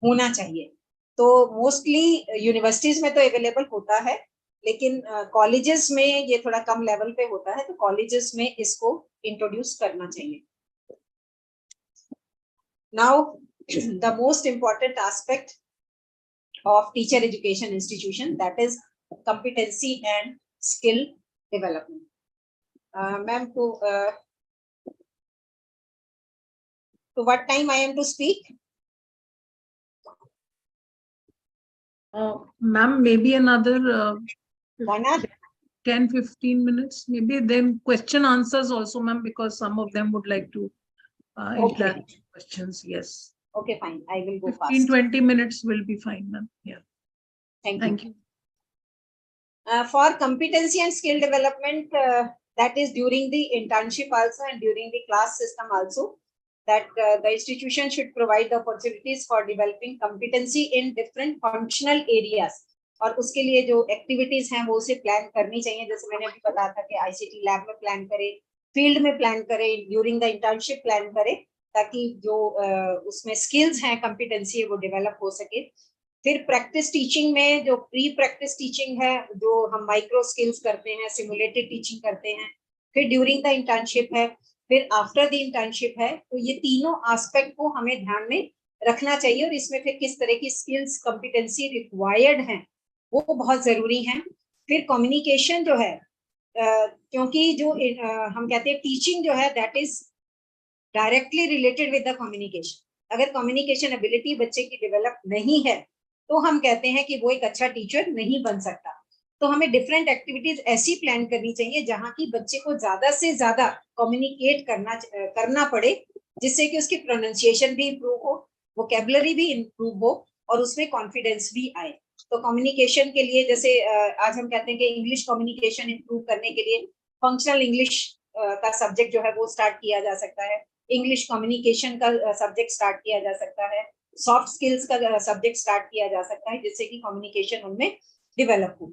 होना चाहिए। तो मोस्टली यूनिवर्सिटीज में तो अवेलेबल होता है, लेकिन कॉलेजेस में ये थोड़ा कम लेवल पे होता है, तो कॉलेजेस में इसको इंट्रोड्यूस करना चाहिए। Now, the most important aspect of teacher education institution, that is competency and skill development. Ma'am, to what time I am to speak? Ma'am, maybe another 1 hour? 10-15 minutes, maybe. Then question answers also, ma'am, because some of them would like to interact questions. Yes. Okay, fine. I will go 15-20 minutes will be fine, ma'am. Yeah. Thank you. For competency and skill development, that is during the internship also and during the class system also, that the institution should provide the opportunities for developing competency in different functional areas. और उसके लिए जो activities हैं वो उसे plan करनी चाहिए, जैसे मैंने अभी बताया था कि आईसीटी लैब में प्लान करें, फील्ड में प्लान करें, ड्यूरिंग द इंटर्नशिप प्लान करें, ताकि जो उसमें स्किल्स हैं, कॉम्पिटेंसी है, वो डेवलप हो सके। फिर प्रैक्टिस टीचिंग में जो प्री प्रैक्टिस टीचिंग है, जो हम माइक्रो स्किल्स करते हैं, सिमुलेटेड टीचिंग करते हैं, फिर ड्यूरिंग द इंटर्नशिप है, फिर आफ्टर द इंटर्नशिप है। तो ये तीनों एस्पेक्ट को हमें ध्यान में रखना चाहिए और इसमें फिर किस तरह की स्किल्स कॉम्पिटेंसी रिक्वायर्ड हैं वो बहुत जरूरी है। फिर कम्युनिकेशन जो है, क्योंकि जो हम कहते हैं टीचिंग जो है that is directly related with the communication. अगर कम्युनिकेशन एबिलिटी बच्चे की डेवलप नहीं है तो हम कहते हैं कि वो एक अच्छा टीचर नहीं बन सकता। तो हमें डिफरेंट एक्टिविटीज ऐसी प्लान करनी चाहिए जहाँ की बच्चे को ज्यादा से ज्यादा कम्युनिकेट करना पड़े, जिससे कि उसकी प्रोनाउंसिएशन भी इम्प्रूव हो, वोकैबुलरी भी इम्प्रूव हो और उसमें कॉन्फिडेंस भी आए। तो कम्युनिकेशन के लिए जैसे आज हम कहते हैं कि इंग्लिश कम्युनिकेशन इम्प्रूव करने के लिए फंक्शनल इंग्लिश का सब्जेक्ट जो है वो स्टार्ट किया जा सकता है, इंग्लिश कम्युनिकेशन का सब्जेक्ट स्टार्ट किया जा सकता है, सॉफ्ट स्किल्स का सब्जेक्ट स्टार्ट किया जा सकता है, जिससे कि कम्युनिकेशन उनमें डेवलप हो।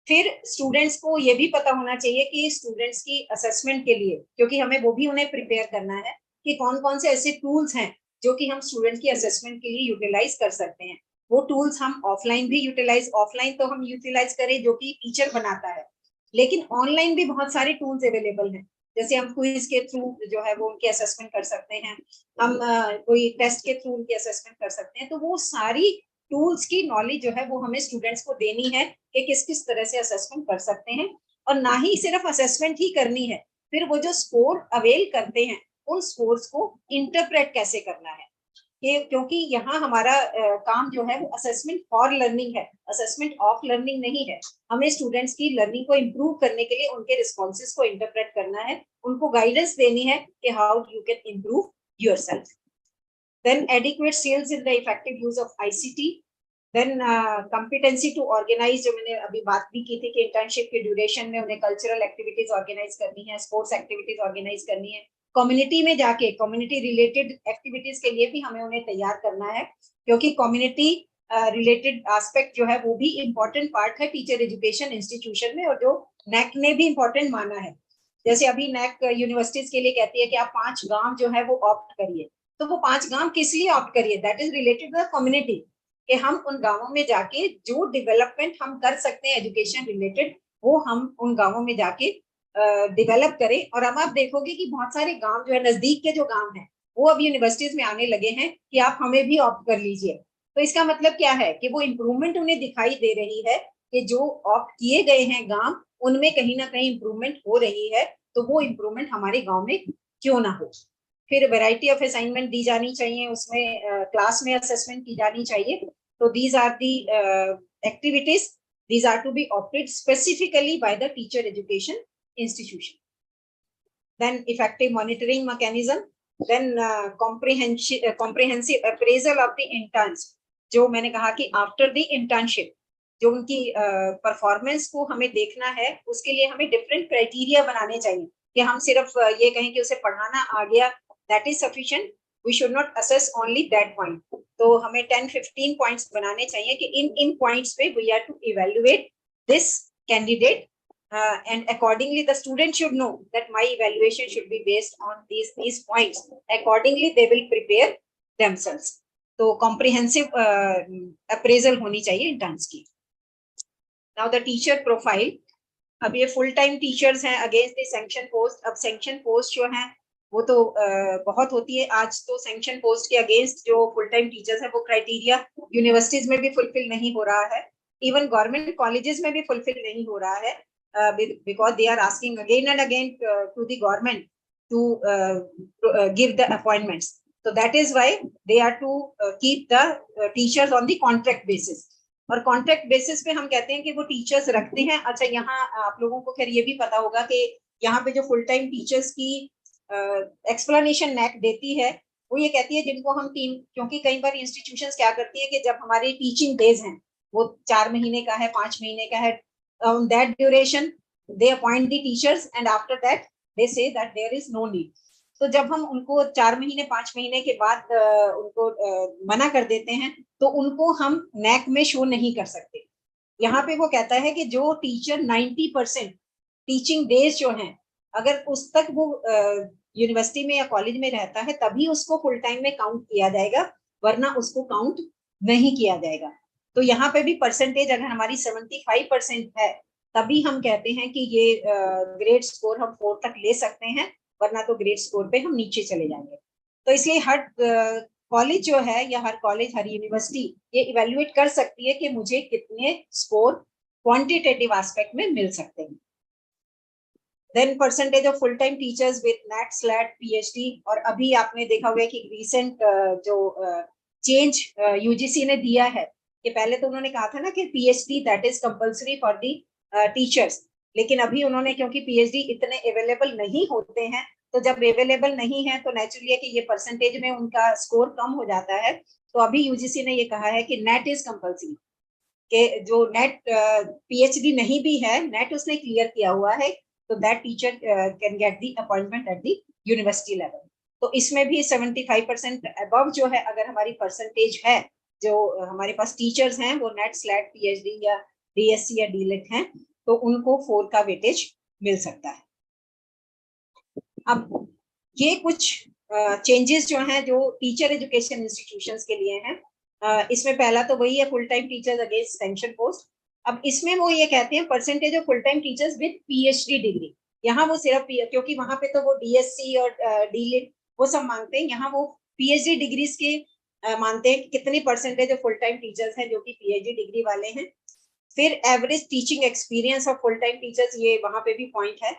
फिर स्टूडेंट्स को ये भी पता होना चाहिए कि स्टूडेंट्स की असेसमेंट के लिए, क्योंकि हमें वो भी उन्हें प्रिपेयर करना है कि कौन कौन से ऐसे टूल्स हैं जो कि हम स्टूडेंट की असेसमेंट के लिए यूटिलाइज कर सकते हैं। वो टूल्स हम ऑफलाइन भी ऑफलाइन तो हम यूटिलाइज करें जो कि टीचर बनाता है, लेकिन ऑनलाइन भी बहुत सारे टूल्स अवेलेबल हैं। जैसे हम क्विज के थ्रू जो है वो उनकी असेसमेंट कर सकते हैं, हम कोई टेस्ट के थ्रू उनकी असेसमेंट कर सकते हैं। तो वो सारी टूल्स की नॉलेज जो है वो हमें स्टूडेंट्स को देनी है कि किस किस तरह से असेसमेंट कर सकते हैं, और ना ही सिर्फ असेसमेंट ही करनी है, फिर वो जो स्कोर अवेल करते हैं उन स्कोर्स को इंटरप्रेट कैसे करना है। क्योंकि यहाँ हमारा काम जो है वो असेसमेंट फॉर लर्निंग है, असेसमेंट ऑफ लर्निंग नहीं है। हमें स्टूडेंट्स की लर्निंग को इम्प्रूव करने के लिए उनके रिस्पॉन्सेज को इंटरप्रेट करना है, उनको गाइडेंस देनी है कि how you can improve yourself. Then adequate skills in the effective use of ICT. Then competency to organize, जो मैंने अभी बात भी की थी कि इंटर्नशिप के ड्यूरेशन में उन्हें कल्चरल एक्टिविटीज ऑर्गेनाइज करनी है, स्पोर्ट्स एक्टिविटीज ऑर्गेनाइज करनी है, कम्युनिटी में जाके कम्युनिटी रिलेटेड एक्टिविटीज के लिए भी हमें उन्हें तैयार करना है, क्योंकि कम्युनिटी रिलेटेड एस्पेक्ट जो है वो भी इम्पोर्टेंट पार्ट है टीचर एजुकेशन इंस्टीट्यूशन में, और जो NAC ने भी इम्पोर्टेंट माना है। जैसे अभी NAC यूनिवर्सिटीज के लिए कहती है कि आप 5 गांव जो है वो ऑप्ट करिए, तो वो 5 गांव किस लिए ऑप्ट करिए, that is related to the community, कि हम उन गांवों में जाके जो डेवलपमेंट हम कर सकते हैं एजुकेशन रिलेटेड वो हम उन गांवों में जाके डेवलप करें। और अब आप देखोगे कि बहुत सारे गांव जो है नजदीक के जो गांव हैं वो अब यूनिवर्सिटीज में आने लगे हैं कि आप हमें भी ऑप्ट कर लीजिए। तो इसका मतलब क्या है कि वो इम्प्रूवमेंट उन्हें दिखाई दे रही है कि जो ऑप्ट किए गए हैं गांव उनमें कहीं ना कहीं इम्प्रूवमेंट हो रही है, तो वो इम्प्रूवमेंट हमारे गांव में क्यों ना हो। फिर वैरायटी ऑफ असाइनमेंट दी जानी चाहिए, उसमें क्लास में असेसमेंट की जानी चाहिए। तो these are the activities, these are to be opted specifically by the teacher education institution. Then effective monitoring mechanism, then comprehensive appraisal of the interns, जो मैंने कहा कि after the internship जो उनकी परफॉर्मेंस को हमें देखना है, उसके लिए हमें डिफरेंट क्राइटेरिया बनाने चाहिए कि हम सिर्फ ये कहें कि उसे पढ़ाना आ गया that is sufficient, we should not assess only that point. तो हमें 10-15 points बनाने चाहिए कि इन points पे we are to evaluate this candidate, and accordingly the student should know that my evaluation should be based on these points. Accordingly they will prepare themselves. तो comprehensive appraisal होनी चाहिए interns की. Now the teacher profile, अब ये full time teachers हैं against the sanction post. अब sanction post जो है वो तो बहुत होती है, आज तो सैंक्शन पोस्ट के अगेंस्ट जो फुल टाइम टीचर्स है वो क्राइटेरिया यूनिवर्सिटीज में भी फुलफिल नहीं हो रहा है, इवन गवर्नमेंट कॉलेजेस में भी फुलफिल नहीं हो रहा है, because they are asking again and again to the government to give the appointments. तो that is why they are to keep the teachers on the contract basis. और contract basis पे हम कहते हैं कि वो टीचर्स रखते हैं। अच्छा, यहाँ आप लोगों को खैर ये भी पता होगा कि यहाँ पे जो फुल टाइम टीचर्स की एक्सप्लेनेशन नैक देती है वो ये कहती है जिनको हम टीम, क्योंकि कई बार इंस्टीट्यूशंस क्या करती है कि जब हमारे टीचिंग डेज हैं वो 4 महीने का है, 5 महीने का है, on that duration they appoint the teachers and after that they say that there is no need. तो जब हम उनको 4 महीने 5 महीने के बाद उनको मना कर देते हैं तो उनको हम नैक में शो नहीं कर सकते। यहाँ पे वो कहता है कि जो टीचर 90% टीचिंग डेज जो हैं अगर उस तक वो यूनिवर्सिटी में या कॉलेज में रहता है तभी उसको फुल टाइम में काउंट किया जाएगा, वरना उसको काउंट नहीं किया जाएगा। तो यहाँ पे भी परसेंटेज अगर हमारी 75% है तभी हम कहते हैं कि ये ग्रेड स्कोर हम 4 तक ले सकते हैं, वरना तो ग्रेड स्कोर पे हम नीचे चले जाएंगे। तो इसलिए हर कॉलेज जो है या हर कॉलेज हर यूनिवर्सिटी ये इवेल्युएट कर सकती है कि मुझे कितने स्कोर क्वांटिटेटिव एस्पेक्ट में मिल सकते हैं। Then percentage of full time teachers with NET SLET PhD, और अभी आपने देखा होगा कि रिसेंट जो चेंज यूजीसी ने दिया है कि पहले तो उन्होंने कहा था ना कि PhD that is compulsory for the teachers, लेकिन अभी उन्होंने क्योंकि पीएचडी इतने अवेलेबल नहीं होते हैं तो जब अवेलेबल नहीं है तो नेचुरली है कि ये परसेंटेज में उनका स्कोर कम हो जाता है। तो अभी यूजीसी ने ये कहा है कि नेट इज कंपल्सरी, कि जो नेट पीएचडी नहीं भी है नेट उसने क्लियर किया हुआ है तो that teacher can get the appointment at the university level. तो इसमें भी 75% अबव जो है अगर हमारी परसेंटेज है, जो हमारे पास टीचर्स हैं वो नेट स्लैट पीएचडी या डीएससी या डीलिट हैं, तो उनको 4 का वेटेज मिल सकता है। अब ये कुछ चेंजेस जो हैं जो टीचर एजुकेशन इंस्टीट्यूशंस के लिए हैं। इसमें पहला तो वही है full time teachers against sanction post. अब इसमें वो ये कहते हैं percentage of full time teachers with PhD degree. यहाँ वो सिर्फ क्योंकि वहां पे तो वो डीएससी और डीलिट वो सब मांगते हैं, यहाँ वो पीएचडी डिग्रीज के मानते हैं कितनी percentage of full time teachers हैं जो कि पीएचडी डिग्री वाले हैं। फिर average teaching experience of full time teachers, ये वहां पे भी पॉइंट है।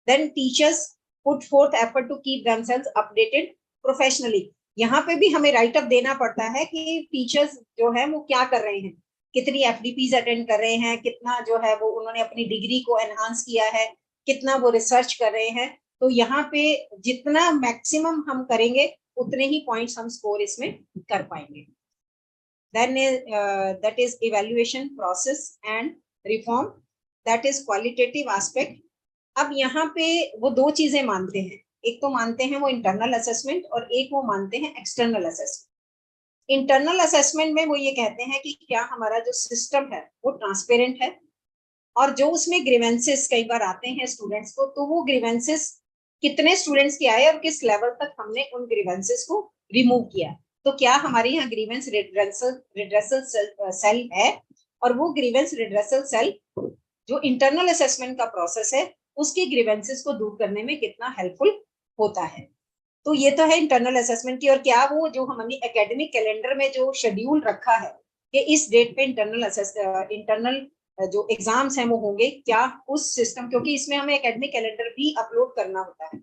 Then teachers put forth effort to keep themselves updated professionally, यहाँ पे भी हमें राइट अप देना पड़ता है कि टीचर्स जो है वो क्या कर रहे हैं, कितनी एफडीपीज अटेंड कर रहे हैं, कितना जो है वो उन्होंने अपनी डिग्री को एनहांस किया है, कितना वो रिसर्च कर रहे हैं। तो यहाँ पे जितना मैक्सिमम हम करेंगे उतने ही पॉइंट्स हम स्कोर इसमें कर पाएंगे। Then that is evaluation process and reform, that is qualitative aspect. अब यहाँ पे वो 2 चीजें मानते हैं, एक तो मानते हैं वो इंटरनल असेसमेंट और एक वो मानते हैं एक्सटर्नल असेसमेंट। इंटरनल असेसमेंट में वो ये कहते हैं कि क्या हमारा जो सिस्टम है वो ट्रांसपेरेंट है, और जो उसमें ग्रीवेंसेस कई बार आते हैं स्टूडेंट्स को, तो वो ग्रीवेंसेस कितने स्टूडेंट्स के आए और किस लेवल तक हमने उन ग्रीवेंसेस को रिमूव किया। तो क्या हमारे यहाँ ग्रीवेंस रिड्रेसल सेल है, और वो ग्रीवेंस रिड्रेसल सेल जो इंटरनल असेसमेंट का प्रोसेस है उसके ग्रीवेंसेस को दूर करने में कितना हेल्पफुल होता है। तो ये तो है इंटरनल असेसमेंट की। और क्या वो जो हमने एकेडमिक कैलेंडर में जो शेड्यूल रखा है कि इस डेट पे इंटरनल जो एग्जाम्स हैं वो होंगे, क्या उस सिस्टम, क्योंकि इसमें हमें एकेडमिक कैलेंडर भी अपलोड करना होता है,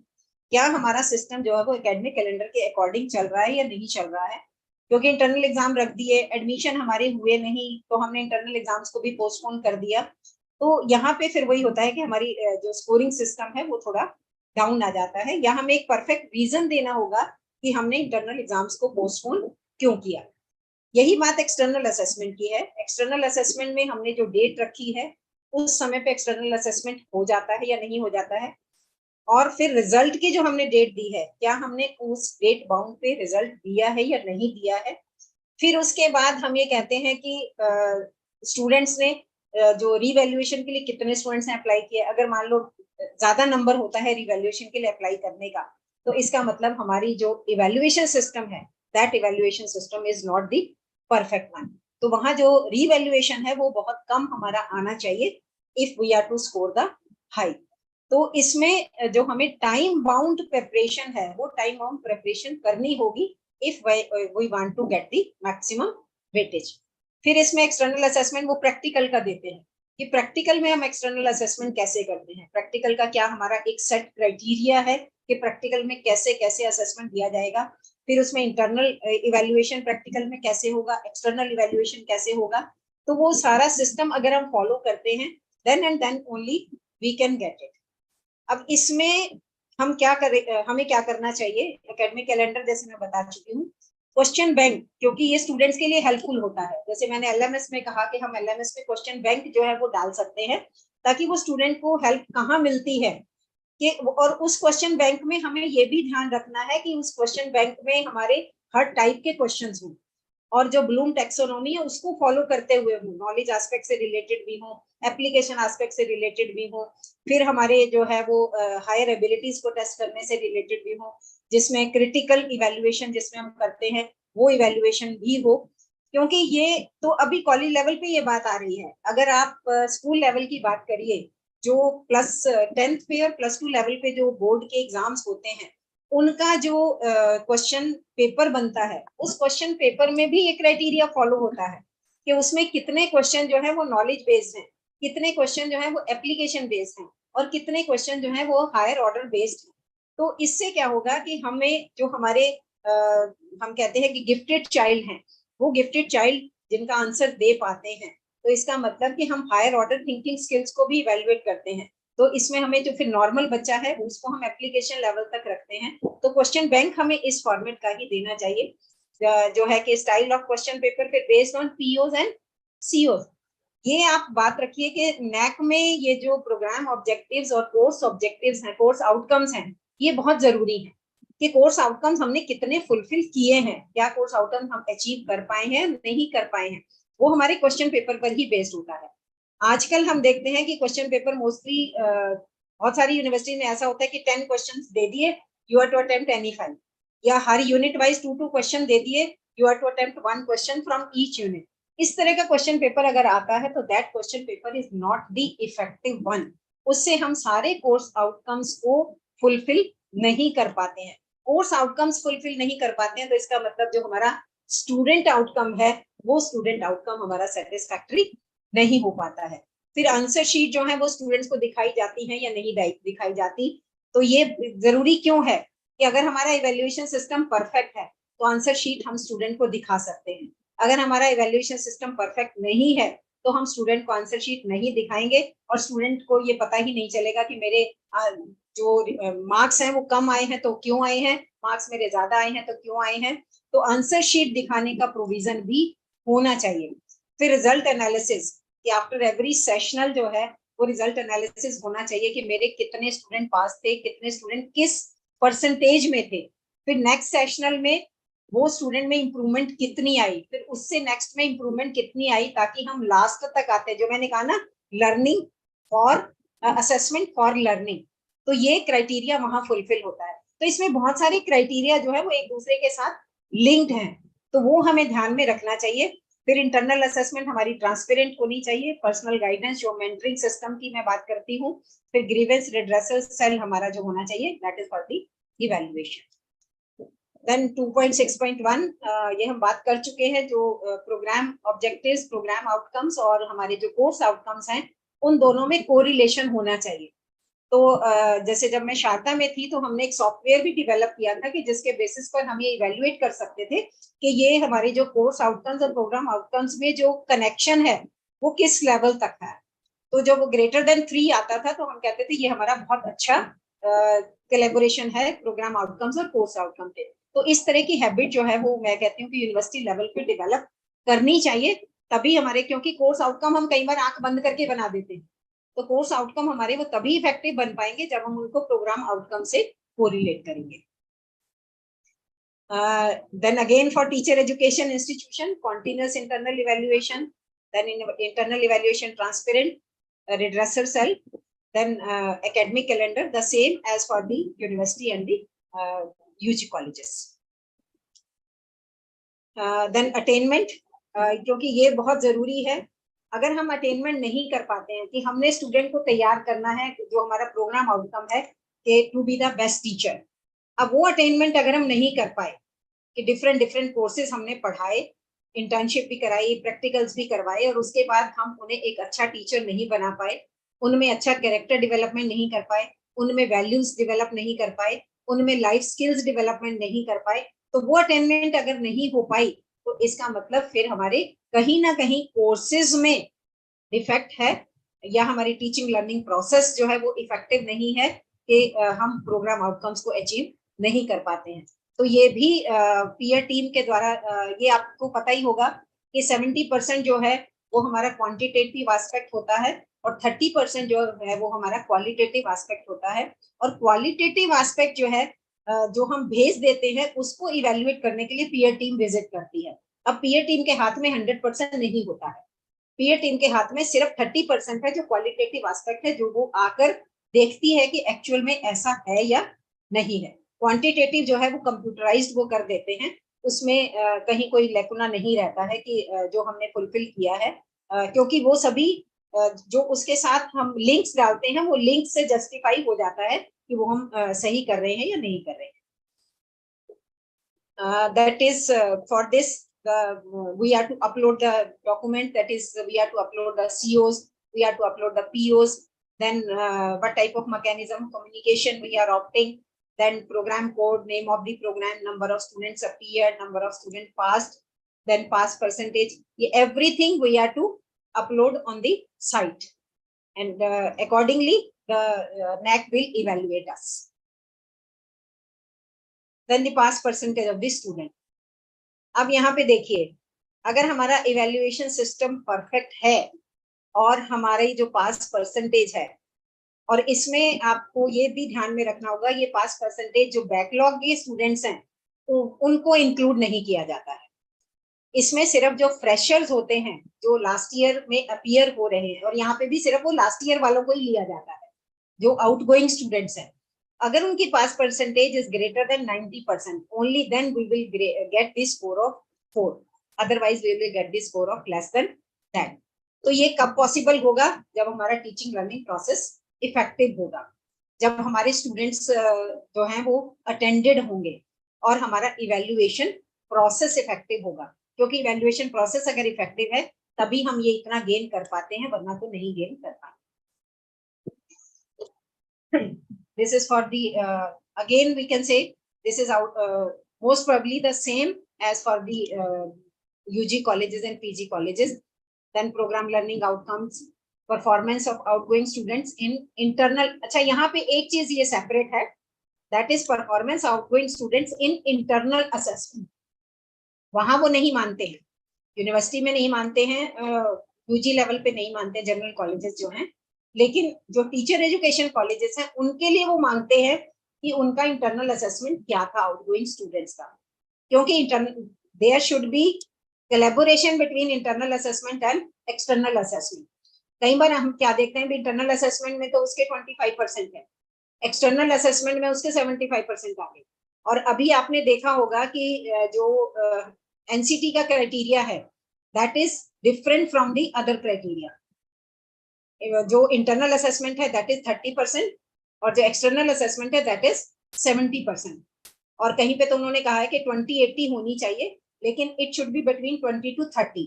क्या हमारा सिस्टम जो है वो एकेडमिक कैलेंडर के अकॉर्डिंग चल रहा है या नहीं चल रहा है। क्योंकि इंटरनल एग्जाम रख दिए, एडमिशन हमारे हुए नहीं, तो हमने इंटरनल एग्जाम्स को भी पोस्टपोन कर दिया। तो यहाँ पे फिर वही होता है कि हमारी जो स्कोरिंग सिस्टम है वो थोड़ा डाउन आ जाता है, या हमें एक परफेक्ट रीजन देना होगा कि हमने इंटरनल एग्जाम्स को पोस्टपोन क्यों किया। यही बात एक्सटर्नल असेसमेंट की है। एक्सटर्नल असेसमेंट में हमने जो डेट रखी है उस समय पे एक्सटर्नल असेसमेंट हो जाता है या नहीं हो जाता है, और फिर रिजल्ट की जो हमने डेट दी है क्या हमने उस डेट बाउंड पे रिजल्ट दिया है या नहीं दिया है। फिर उसके बाद हम ये कहते हैं कि स्टूडेंट्स ने जो रिवैल्यूएशन के लिए कितने स्टूडेंट्स ने अप्लाई किया। अगर मान लो ज्यादा नंबर होता है रिवैल्यूएशन के लिए अप्लाई करने का, तो इसका मतलब हमारी जो इवैल्यूएशन सिस्टम है that evaluation system is not the perfect one. तो वहां जो रिवैल्यूएशन है वो बहुत कम हमारा आना चाहिए if we are to score the high. तो इसमें जो हमें टाइम बाउंड प्रिपरेशन है वो टाइम बाउंड प्रिपरेशन करनी होगी if we want to get the maximum weightage. फिर इसमें एक्सटर्नल असेसमेंट वो प्रैक्टिकल का देते हैं कि प्रैक्टिकल में हम एक्सटर्नल असेसमेंट कैसे करते हैं, प्रैक्टिकल का क्या हमारा एक सेट क्राइटेरिया है कि प्रैक्टिकल में कैसे कैसे असेसमेंट दिया जाएगा। फिर उसमें इंटरनल इवैल्यूएशन प्रैक्टिकल में कैसे होगा, एक्सटर्नल इवैल्यूएशन कैसे होगा। तो वो सारा सिस्टम अगर हम फॉलो करते हैं then and then only we can get it. अब इसमें हमें क्या करना चाहिए। एकेडमिक कैलेंडर जैसे मैं बता चुकी हूँ। क्वेश्चन बैंक, क्योंकि ये स्टूडेंट्स के लिए हेल्पफुल होता है। जैसे मैंने एलएमएस में कहा कि हम एलएमएस में क्वेश्चन बैंक जो है वो डाल सकते हैं, ताकि वो स्टूडेंट को हेल्प कहाँ मिलती है कि, और उस क्वेश्चन बैंक में हमें ये भी ध्यान रखना है कि उस क्वेश्चन बैंक में हमारे हर टाइप के क्वेश्चंस हों, और जो ब्लूम टैक्सोनॉमी है उसको फॉलो करते हुए हो, नॉलेज एस्पेक्ट से रिलेटेड भी हो, एप्लीकेशन एस्पेक्ट से रिलेटेड भी हो, फिर हमारे जो है वो हायर एबिलिटीज को टेस्ट करने से रिलेटेड भी हो, जिसमें क्रिटिकल इवेल्युएशन जिसमें हम करते हैं वो इवेल्युएशन भी हो। क्योंकि ये तो अभी कॉलेज लेवल पे ये बात आ रही है। अगर आप स्कूल लेवल की बात करिए, जो +10th पे और +2 लेवल पे जो बोर्ड के एग्जाम्स होते हैं, उनका जो क्वेश्चन पेपर बनता है, उस क्वेश्चन पेपर में भी ये क्राइटेरिया फॉलो होता है कि उसमें कितने क्वेश्चन जो है वो नॉलेज बेस्ड हैं, कितने क्वेश्चन जो है वो एप्लीकेशन बेस्ड हैं, और कितने क्वेश्चन जो है वो हायर ऑर्डर बेस्ड हैं। तो इससे क्या होगा कि हमें जो हमारे हम कहते हैं कि गिफ्टेड चाइल्ड हैं, वो गिफ्टेड चाइल्ड जिनका आंसर दे पाते हैं, तो इसका मतलब कि हम हायर ऑर्डर थिंकिंग स्किल्स को भी इवेल्युएट करते हैं। तो इसमें हमें जो फिर नॉर्मल बच्चा है उसको हम एप्लीकेशन लेवल तक रखते हैं। तो क्वेश्चन बैंक हमें इस फॉर्मेट का ही देना चाहिए, जो है कि स्टाइल ऑफ क्वेश्चन पेपर फिर based on POs and COs. ये आप बात रखिए कि नैक में ये जो प्रोग्राम ऑब्जेक्टिव्स और कोर्स ऑब्जेक्टिव्स हैं, कोर्स आउटकम्स हैं, ये बहुत जरूरी है कि कोर्स आउटकम्स हमने कितने फुलफिल किए हैं, क्या कोर्स आउटकम्स हम अचीव कर पाए हैं, नहीं कर पाए हैं, वो हमारे क्वेश्चन पेपर पर ही बेस्ड होता है। आजकल हम देखते हैं कि क्वेश्चन पेपर मोस्टली बहुत सारी यूनिवर्सिटी में ऐसा होता है कि 10 क्वेश्चंस दे दिए, you are to attempt any 5, या हर यूनिट वाइज 2 क्वेश्चन दे दिए, you are to attempt 1 question from each unit. इस तरह का क्वेश्चन पेपर अगर आता है तो that question paper is not the effective one. उससे हम सारे कोर्स आउटकम्स को फुलफिल नहीं कर पाते हैं। कोर्स आउटकम्स फुलफिल नहीं कर पाते हैं तो इसका मतलब जो हमारा स्टूडेंट आउटकम है, वो स्टूडेंट आउटकम हमारा सेटिस्फैक्टरी नहीं हो पाता है। फिर आंसर शीट जो है वो स्टूडेंट्स को दिखाई जाती है या नहीं दिखाई जाती। तो ये जरूरी क्यों है कि अगर हमारा इवेल्युएशन सिस्टम परफेक्ट है तो आंसर शीट हम स्टूडेंट को दिखा सकते हैं। अगर हमारा इवेल्युएशन सिस्टम परफेक्ट नहीं है तो हम स्टूडेंट को आंसर शीट नहीं दिखाएंगे, और स्टूडेंट को ये पता ही नहीं चलेगा कि मेरे जो मार्क्स हैं वो कम आए हैं तो क्यों आए हैं, मार्क्स मेरे ज्यादा आए हैं तो क्यों आए हैं। तो आंसर शीट दिखाने का प्रोविजन भी होना चाहिए। फिर रिजल्ट एनालिसिस, कि आफ्टर एवरी सेशनल जो है वो रिजल्ट एनालिसिस होना चाहिए कि मेरे कितने स्टूडेंट पास थे, कितने स्टूडेंट किस परसेंटेज में थे, फिर नेक्स्ट सेशनल में वो स्टूडेंट में इंप्रूवमेंट कितनी आई, फिर उससे नेक्स्ट में इंप्रूवमेंट कितनी आई, ताकि हम लास्ट तक आते हैं। जो मैंने कहा ना, learning for assessment for learning, तो ये क्राइटेरिया वहां फुलफिल होता है। तो इसमें बहुत सारे क्राइटेरिया जो है वो एक दूसरे के साथ लिंक्ड हैं, तो वो हमें ध्यान में रखना चाहिए। फिर इंटरनल असेसमेंट हमारी ट्रांसपेरेंट होनी चाहिए, पर्सनल गाइडेंस जो मेंटरिंग सिस्टम की मैं बात करती हूँ। फिर ग्रीवेंस रिड्रेसल सेल हमारा जो होना चाहिए, that is for the evaluation. Then 2.6.1 ये हम बात कर चुके हैं, जो प्रोग्राम ऑब्जेक्टिव्स, प्रोग्राम आउटकम्स और हमारे जो कोर्स आउटकम्स हैं, उन दोनों में कोरिलेशन होना चाहिए। तो जैसे जब मैं शारदा में थी तो हमने एक सॉफ्टवेयर भी डेवलप किया था कि जिसके बेसिस पर हम ये इवेल्युएट कर सकते थे कि ये हमारे जो कोर्स आउटकम्स और प्रोग्राम आउटकम्स में जो कनेक्शन है वो किस लेवल तक है। तो जब वो ग्रेटर देन 3 आता था तो हम कहते थे ये हमारा बहुत अच्छा कोलैबोरेशन है प्रोग्राम आउटकम्स और कोर्स आउटकम पे। तो इस तरह की हैबिट जो है वो मैं कहती हूँ कि यूनिवर्सिटी लेवल पे डेवलप करनी चाहिए, तभी हमारे, क्योंकि कोर्स आउटकम हम कई बार आंख बंद करके बना देते हैं, तो कोर्स आउटकम हमारे वो तभी इफेक्टिव बन पाएंगे जब हम उनको प्रोग्राम आउटकम से कोरिलेट करेंगे। Then again for teacher education institution, continuous internal evaluation, then internal evaluation transparent, redressal cell, then academic calendar, the same as for the university and the UG colleges. Then attainment, क्योंकि ये बहुत जरूरी है। अगर हम attainment नहीं कर पाते हैं कि हमने स्टूडेंट को तैयार करना है, जो हमारा प्रोग्राम आउटकम है कि to be the best teacher, अब वो अटेनमेंट अगर हम नहीं कर पाए कि डिफरेंट कोर्सेज हमने पढ़ाए, इंटर्नशिप भी कराई, प्रैक्टिकल्स भी करवाए, और उसके बाद हम उन्हें एक अच्छा टीचर नहीं बना पाए, उनमें अच्छा कैरेक्टर डेवलपमेंट नहीं कर पाए, उनमें वैल्यूज डेवलप नहीं कर पाए, उनमें लाइफ स्किल्स डेवलपमेंट नहीं कर पाए, तो वो अटेनमेंट अगर नहीं हो पाई तो इसका मतलब फिर हमारे कहीं ना कहीं कोर्सेज में डिफेक्ट है, या हमारी टीचिंग लर्निंग प्रोसेस जो है वो इफेक्टिव नहीं है, कि हम प्रोग्राम आउटकम्स को अचीव नहीं कर पाते हैं। तो ये भी पीयर टीम के द्वारा ये आपको पता ही होगा कि 70% जो है वो हमारा क्वांटिटेटिव एस्पेक्ट होता है और 30% जो है वो हमारा क्वालिटेटिव एस्पेक्ट होता है। और क्वालिटेटिव एस्पेक्ट जो है जो हम भेज देते हैं उसको इवेल्युएट करने के लिए पीयर टीम विजिट करती है। अब पीयर टीम के हाथ में 100% नहीं होता है, पीयर टीम के हाथ में सिर्फ 30% है जो क्वालिटेटिव एस्पेक्ट है, जो वो आकर देखती है कि एक्चुअल में ऐसा है या नहीं है। क्वांटिटेटिव जो है वो कंप्यूटराइज्ड वो कर देते हैं, उसमें कहीं कोई लेकुना नहीं रहता है कि जो हमने फुलफिल किया है, क्योंकि वो सभी जो उसके साथ हम लिंक्स डालते हैं वो लिंक से जस्टिफाई हो जाता है कि वो हम सही कर रहे हैं या नहीं कर रहे हैं। That is for this we have to upload the document, that is we have to upload the COs, we have to upload the POs, then what type of mechanism communication we are opting, then program code, name of the program, number of students appeared, number of students passed, then pass percentage, everything we have to upload on the site, and accordingly the NAC will evaluate us. Then the pass percentage of the student. अब यहाँ पे देखिए, अगर हमारा evaluation system perfect है और हमारी जो पास परसेंटेज है, और इसमें आपको ये भी ध्यान में रखना होगा, ये पास परसेंटेज जो बैकलॉग के स्टूडेंट्स हैं उनको इंक्लूड नहीं किया जाता है। इसमें सिर्फ जो फ्रेशर्स होते हैं जो लास्ट ईयर में अपीयर हो रहे हैं, और यहाँ पे भी सिर्फ वो लास्ट ईयर वालों को ही लिया जाता है जो आउटगोइंग स्टूडेंट्स हैं। अगर उनकी पास percentage is greater than 90%, only then we will get the score of 4, otherwise we will get the score of less than that. तो ये कब पॉसिबल होगा? जब हमारा टीचिंग लर्निंग प्रोसेस इफेक्टिव होगा, जब हमारे स्टूडेंट्स जो हैं वो अटेंडेड होंगे और हमारा इवेल्युएशन प्रोसेस इफेक्टिव होगा, क्योंकि इवेल्युएशन प्रोसेस अगर इफेक्टिव है तभी हम ये इतना गेन कर पाते हैं, वरना तो नहीं गेन कर पाते। This is for the again we can say this is out most probably the same as for the UG colleges and PG colleges. Then program learning outcomes, performance of outgoing students in internal. अच्छा, यहाँ पे एक चीज ये separate है, that is performance outgoing students in internal assessment. वहां वो नहीं मानते हैं, यूनिवर्सिटी में नहीं मानते हैं, यूजी लेवल पे नहीं मानते, जनरल कॉलेजेस जो हैं, लेकिन जो टीचर एजुकेशन कॉलेजेस हैं उनके लिए वो मांगते हैं कि उनका इंटरनल असेसमेंट क्या था आउटगोइंग स्टूडेंट्स का, क्योंकि there should be collaboration between internal assessment and external assessment. कई बार हम क्या देखते हैं, इंटरनल असेसमेंट में तो उसके 25% है, एक्सटर्नल असेसमेंट में उसके 75% आ गए। और अभी आपने देखा होगा कि जो एनसीटी का क्राइटेरिया है that is different from the other criteria. जो इंटरनल असेसमेंट है दैट इज 30% और जो एक्सटर्नल असेसमेंट है दैट इज 70%। और कहीं पे तो उन्होंने कहा है कि 20-80 होनी चाहिए, लेकिन it should be between 20 to 30।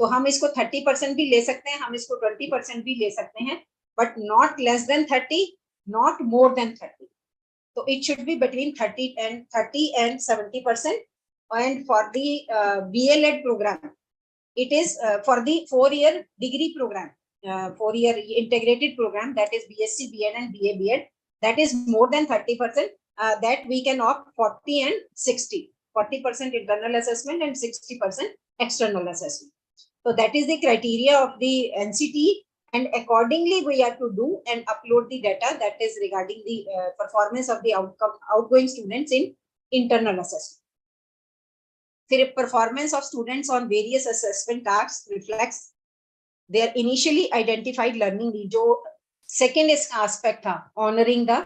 तो हम इसको 30% भी ले सकते हैं, हम इसको 20% भी ले सकते हैं, but not less than 30, not more than 30। तो it should be between 30 and 70%. And for the BLEd program, it is for the 4-year degree program, 4-year integrated program, that is BSc, BEd and BA, BEd, that is more than 30%, that we can opt 40 and 60, 40% internal assessment and 60% external assessment. So that is the criteria of the NCT, and accordingly we have to do and upload the data that is regarding the performance of the outgoing students in internal assessment. फिर performance of students on various assessment tasks reflects their initially identified learning need. जो second aspect था honoring the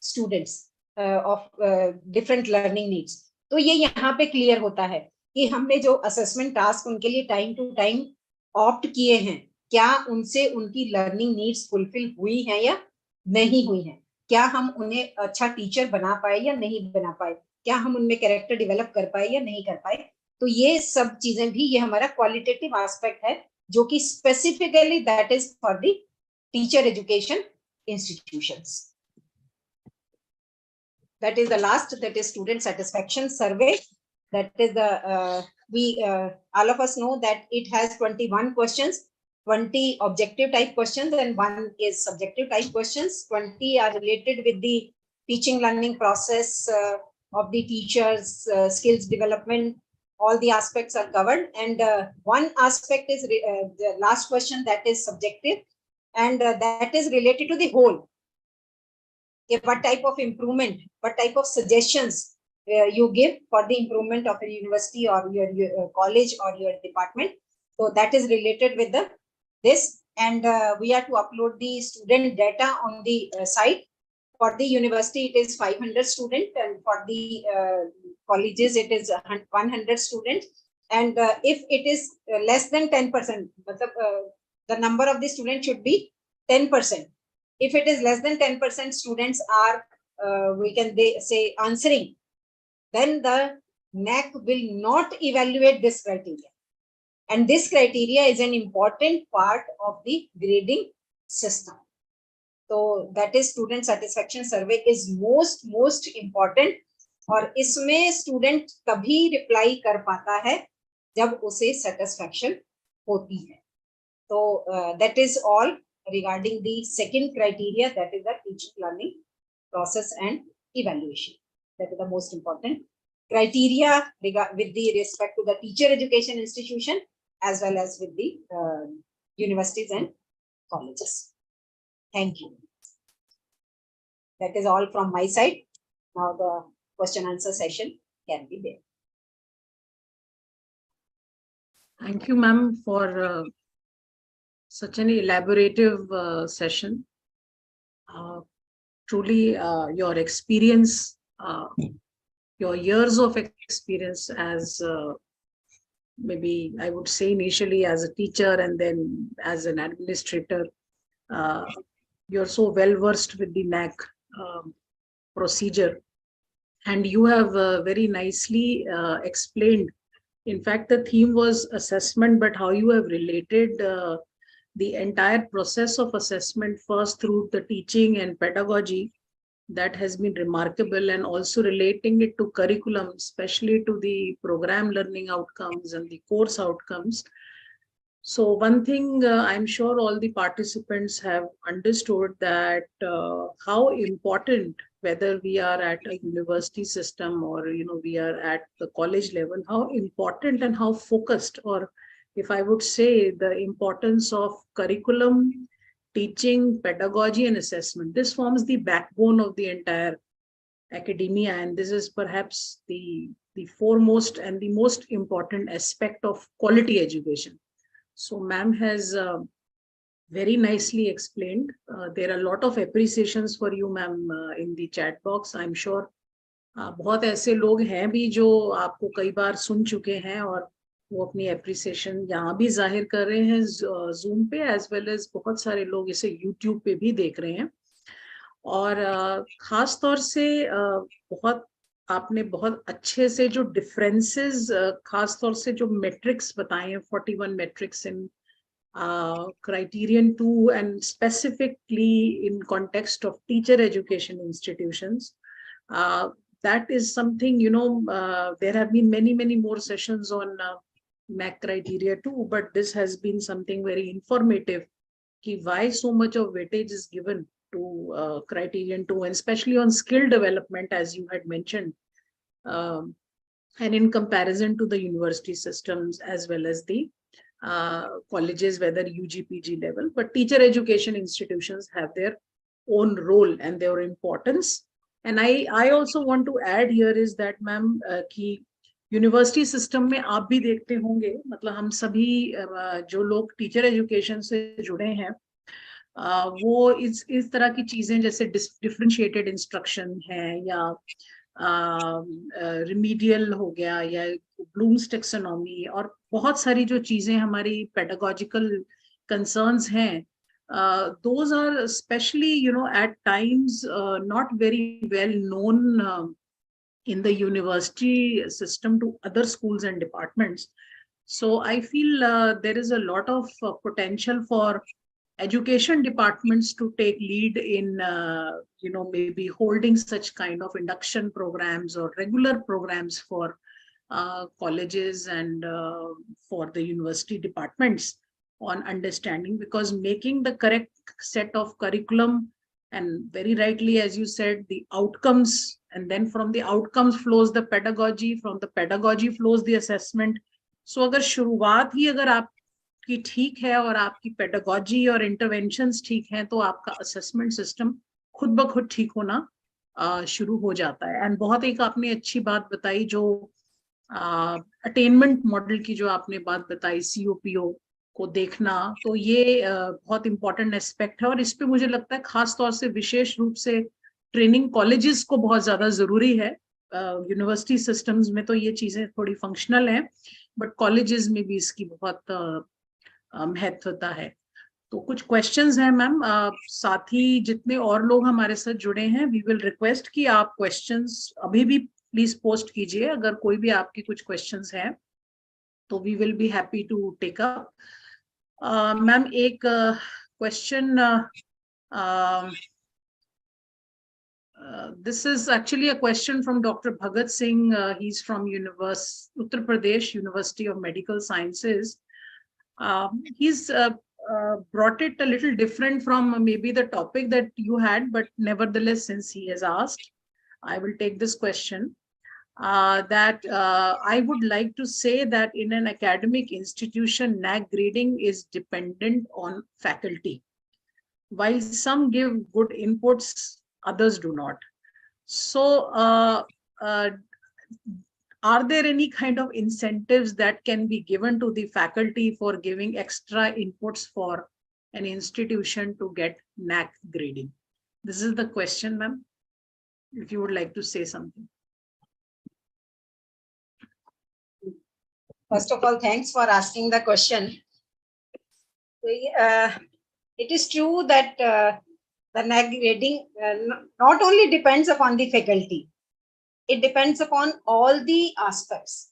students of different learning needs, तो ये यहाँ पे clear होता है कि हमने जो assessment task उनके लिए time to time opt किए हैं, क्या उनसे उनकी लर्निंग नीड्स फुलफिल हुई हैं या नहीं हुई हैं, क्या हम उन्हें अच्छा टीचर बना पाए या नहीं बना पाए, क्या हम उनमें कैरेक्टर डेवलप कर पाए या नहीं कर पाए। तो ये सब चीजें भी, ये हमारा क्वालिटेटिव एस्पेक्ट है जो कि specifically that is for the teacher education institutions. That is the last, that is student satisfaction survey. That is the we all of us know that it has 21 questions. 20 objective type questions and 1 is subjective type questions. 20 are related with the teaching learning process of the teachers, skills development, all the aspects are covered. And one aspect is the last question, that is subjective, and that is related to the whole. What type of improvement, what type of suggestions you give for the improvement of a university or your college or your department. So that is related with this, and we are to upload the student data on the site. For the university, it is 500 students, and for the colleges, it is 100 students. And if it is less than 10%, the number of the students should be 10%. If it is less than 10% students are, we can say, answering, then the NAC will not evaluate this criteria. And this criteria is an important part of the grading system. So that is student satisfaction survey is most important. और इसमें student तभी reply कर पाता है जब उसे satisfaction होती है. So that is all regarding the second criteria, that is the teaching learning process and evaluation. That is the most important criteria with the respect to the teacher education institution as well as with the universities and colleges. Thank you. That is all from my side. Now the question answer session can be there. Thank you, ma'am, for such an elaborative session. Truly, your experience, your years of experience as maybe I would say initially as a teacher and then as an administrator, you're so well versed with the NAC procedure, and you have very nicely explained. In fact, the theme was assessment, but how you have related the entire process of assessment first through the teaching and pedagogy, that has been remarkable, and also relating it to curriculum, especially to the program learning outcomes and the course outcomes. So one thing I'm sure all the participants have understood, that how important, whether we are at a university system or we are at the college level, how important and how focused, or if I would say the importance of curriculum, teaching, pedagogy and assessment. This forms the backbone of the entire academia, and this is perhaps the foremost and the most important aspect of quality education. So ma'am has very nicely explained. There are a lot of appreciations for you, ma'am, in the chat box. I'm sure बहुत ऐसे लोग हैं भी जो आपको कई बार सुन चुके हैं और वो अपनी एप्रिसिएशन यहाँ भी जाहिर कर रहे हैं जूम पे, एज वेल एज बहुत सारे लोग इसे यूट्यूब पे भी देख रहे हैं. और खास तौर से बहुत आपने बहुत अच्छे से जो डिफरेंसेस, खास तौर से जो मेट्रिक्स बताए हैं, 41 matrix in criterion 2 and specifically in context of teacher education institutions. That is something, there have been many more sessions on MAC criteria too, but this has been something very informative. Why so much of weightage is given to criterion 2, and especially on skill development, as you had mentioned, and in comparison to the university systems as well as the colleges, whether UG, PG level, but teacher education institutions have their own role and their importance. And I also want to add here is that, ma'am, कि university system में आप भी देखते होंगे, मतलब हम सभी जो लोग टीचर एजुकेशन से जुड़े हैं, वो इस तरह की चीजें जैसे डिफरेंशिएटेड इंस्ट्रक्शन है या रिमीडियल हो गया या ब्लूम्स टेक्सोनॉमी और बहुत सारी जो चीजें हमारी पेडागोजिकल कंसर्न्स हैं, those are especially at times not very well known in the university system to other schools and departments. So I feel there is a lot of potential for education departments to take lead in maybe holding such kind of induction programs or regular programs for colleges and for the university departments. on understanding, because making the correct set of curriculum, and very rightly, as you said, the outcomes, and then from the outcomes flows the pedagogy, from the pedagogy flows the assessment. So अगर शुरुआत ही अगर आपकी ठीक है और आपकी pedagogy और interventions ठीक हैं, तो आपका assessment system खुद ब खुद ठीक होना शुरू हो जाता है. एंड बहुत एक आपने अच्छी बात बताई, जो अटेनमेंट मॉडल की जो आपने बात बताई, COPO को देखना, तो ये बहुत इंपॉर्टेंट एस्पेक्ट है. और इस पे मुझे लगता है खास तौर से विशेष रूप से ट्रेनिंग कॉलेजेस को बहुत ज्यादा जरूरी है. यूनिवर्सिटी सिस्टम्स में तो ये चीजें थोड़ी फंक्शनल हैं, बट कॉलेजेस में भी इसकी बहुत महत्वता है. तो कुछ क्वेश्चंस हैं मैम. साथ ही जितने और लोग हमारे साथ जुड़े हैं, वी विल रिक्वेस्ट कि आप क्वेश्चंस अभी भी प्लीज पोस्ट कीजिए. अगर कोई भी आपकी कुछ क्वेश्चंस हैं तो we will be happy to take up. Ma'am एक question, this is actually a question from Dr. Bhagat Singh. He's from Uttar Pradesh University of Medical Sciences. He's brought it a little different from maybe the topic that you had, but nevertheless, since he has asked, I will take this question. That I would like to say that in an academic institution, NAC grading is dependent on faculty. While some give good inputs, others do not. So are there any kind of incentives that can be given to the faculty for giving extra inputs for an institution to get NAC grading? This is the question, ma'am. If you would like to say something. First of all, thanks for asking the question. It is true that the NAC grading not only depends upon the faculty, it depends upon all the aspects.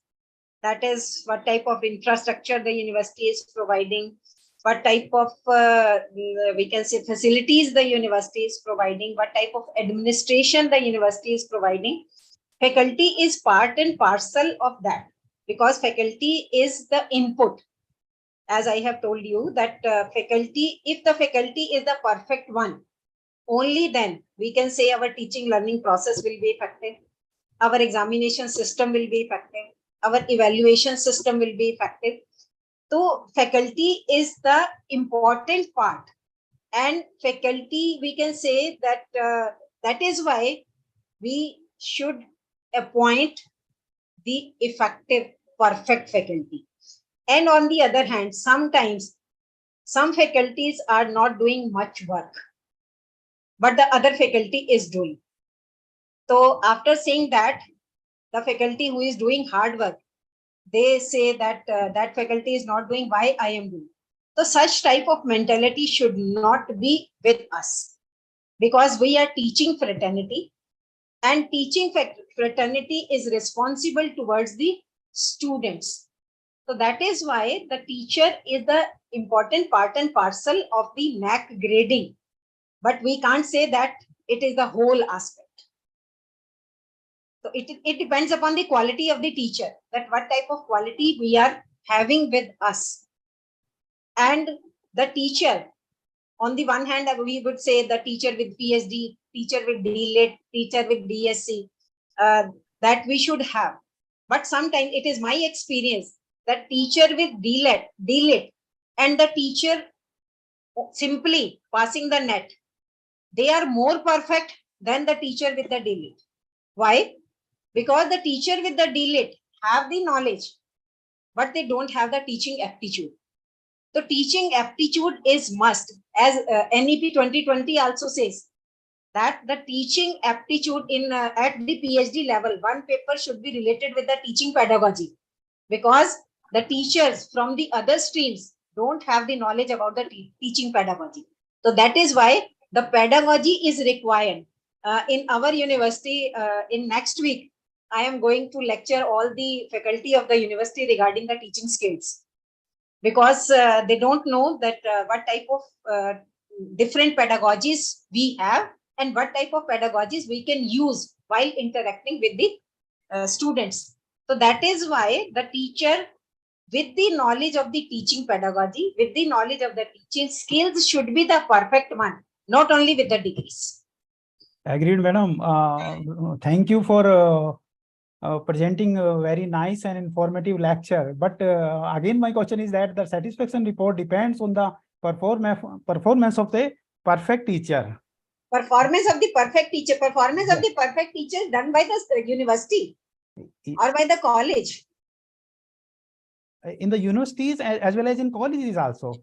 That is, what type of infrastructure the university is providing, what type of, we can say, facilities the university is providing, what type of administration the university is providing. Faculty is part and parcel of that, because faculty is the input. As I have told you that faculty, if the faculty is the perfect one, only then we can say our teaching learning process will be effective, our examination system will be effective, our evaluation system will be effective. So faculty is the important part, and faculty, we can say that that is why we should appoint the effective, perfect faculty. And on the other hand, sometimes some faculties are not doing much work, but the other faculty is doing. So after saying that, the faculty who is doing hard work, they say that that faculty is not doing, why I am doing. So such type of mentality should not be with us, because we are teaching fraternity, and teaching fraternity is responsible towards the students. So that is why the teacher is the important part and parcel of the NAC grading. But we can't say that it is the whole aspect. So it depends upon the quality of the teacher, that what type of quality we are having with us. And the teacher, on the one hand, we would say the teacher with PhD, teacher with DLET, teacher with DSc, that we should have. But sometimes it is my experience that teacher with DLET and the teacher simply passing the NET, they are more perfect than the teacher with the DLET. Why? Because the teacher with the DLET have the knowledge, but they don't have the teaching aptitude. So teaching aptitude is must, as NEP 2020 also says that the teaching aptitude in at the PhD level, one paper should be related with the teaching pedagogy, because the teachers from the other streams don't have the knowledge about the teaching pedagogy. So that is why the pedagogy is required. In our university, in next week, I am going to lecture all the faculty of the university regarding the teaching skills, because they don't know that what type of different pedagogies we have and what type of pedagogies we can use while interacting with the students. So that is why the teacher with the knowledge of the teaching pedagogy, with the knowledge of the teaching skills should be the perfect one, not only with the degrees. Agreed, madam. Thank you for presenting a very nice and informative lecture. But again, my question is that the satisfaction report depends on the performance of the perfect teacher. Performance of the perfect teacher. Performance of the perfect teacher is done by the university or by the college. In the universities as well as in colleges also.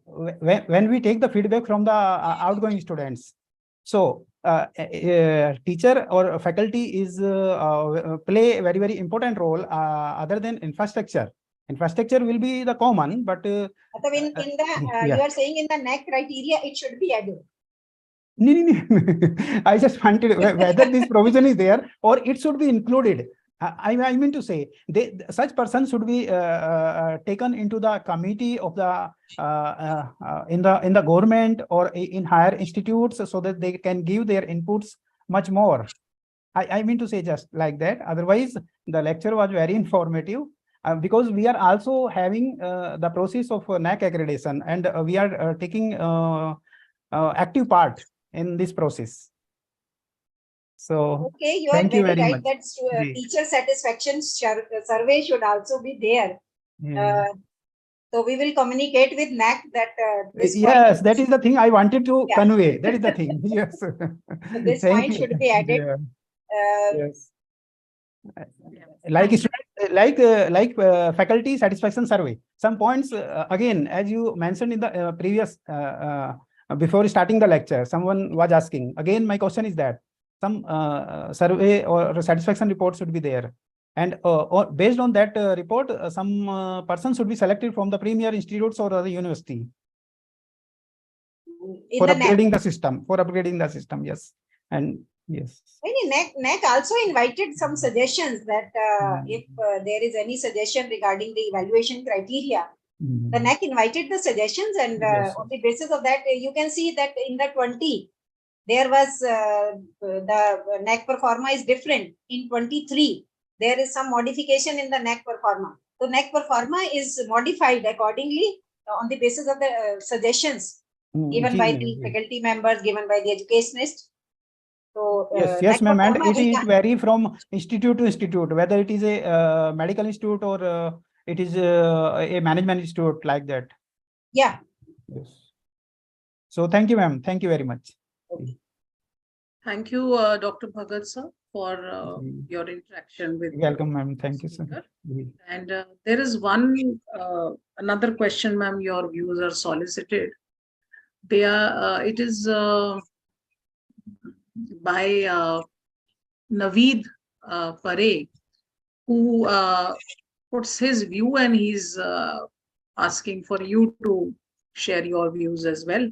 When we take the feedback from the outgoing students, so teacher or faculty is play a very important role other than infrastructure. Infrastructure will be the common, but in the yeah. You are saying in the NAC criteria it should be added. No. I just wanted whether this provision is there or it should be included. I mean to say, such persons should be taken into the committee of the in the government or in higher institutes, so that they can give their inputs much more. I mean to say just like that. Otherwise, the lecture was very informative because we are also having the process of NAC accreditation, and we are taking active part in this process. So okay, you are thank you very very right much. that teacher satisfaction survey should also be there. So we will communicate with NAC that this yes, point that is the thing I wanted to yeah. convey. That is the thing. Yes. So this Thank point you. should be added. Yeah. Yes. Like faculty satisfaction survey. Some points again, as you mentioned in the previous before starting the lecture, someone was asking. Again, my question is that some survey or satisfaction report should be there, and or based on that report, some person should be selected from the premier institutes or the university for upgrading the system. For upgrading the system, yes, and yes. NAC also invited some suggestions that if there is any suggestion regarding the evaluation criteria, the NAC invited the suggestions, and Yes. on the basis of that, you can see that in the 20, there was the NAC performa is different. In 23, there is some modification in the NAC performa. So NAC performa is modified accordingly on the basis of the suggestions given by the faculty members, given by the educationist. So yes, ma'am, and it vary from institute to institute, whether it is a medical institute or it is a management institute, like that. Yeah. Yes. So thank you, ma'am. Thank you very much. Okay. Thank you, Dr. Bhagat sir, for your interaction with. Welcome, ma'am. Thank you, sir. And there is one another question, ma'am. Your views are solicited. They are. It is by Naveed Pare, who puts his view, and he's asking for you to share your views as well.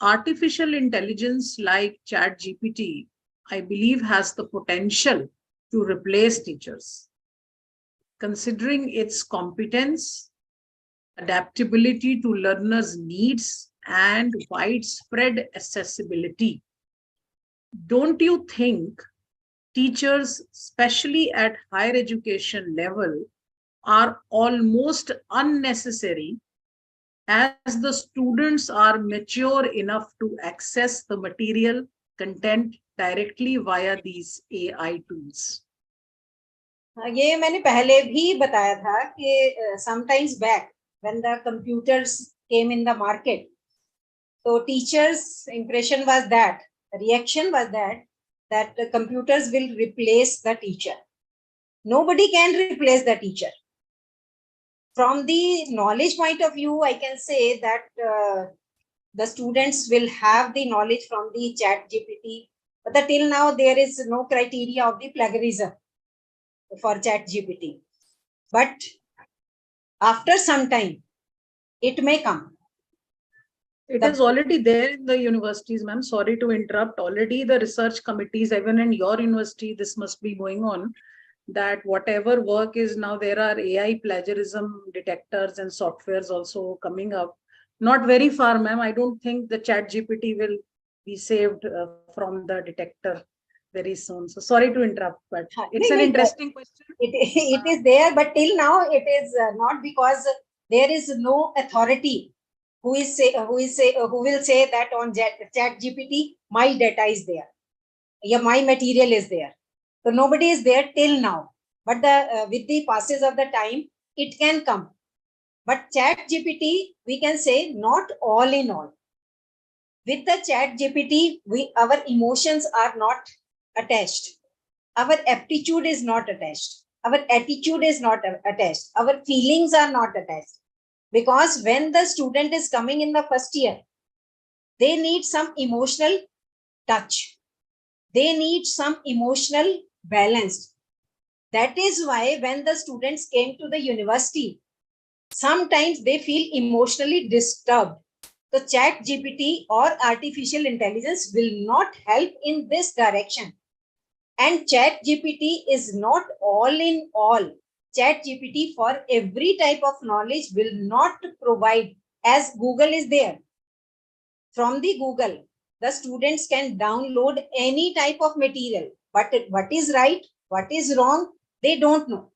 Artificial intelligence like ChatGPT, I believe, has the potential to replace teachers. Considering its competence, adaptability to learners' needs, and widespread accessibility, don't you think teachers, especially at higher education level, are almost unnecessary, as the students are mature enough to access the material content directly via these AI tools? ये मैंने पहले भी बताया था कि sometimes back when the computers came in the market, so teachers' impression was that, reaction was that the computers will replace the teacher. Nobody can replace the teacher. From the knowledge point of view, I can say that the students will have the knowledge from the ChatGPT, but till now there is no criteria of the plagiarism for ChatGPT. But after some time, it may come. It is already there in the universities, ma'am. Sorry to interrupt. Already the research committees, even in your university, this must be going on, that whatever work is now, there are AI plagiarism detectors and softwares also coming up. Not very far, ma'am. I don't think the ChatGPT will be saved from the detector very soon. So sorry to interrupt, but it's No, an no, interesting question. it is there, but till now it is not, because there is no authority who will say that on chat GPT my data is there, yeah, my material is there. So nobody is there till now, but with the passes of the time it can come. But chat GPT, we can say, not all in all. With the chat GPT, our emotions are not attached, our aptitude is not attached, our attitude is not attached, our feelings are not attached. Because when the student is coming in the first year, they need some emotional touch, they need some emotional balance. That is why when the students came to the university, sometimes they feel emotionally disturbed. So chat GPT or artificial intelligence will not help in this direction. And chat GPT is not all in all. Chat GPT for every type of knowledge will not provide, as Google is there. From the Google, the students can download any type of material, but what is right, what is wrong, they don't know.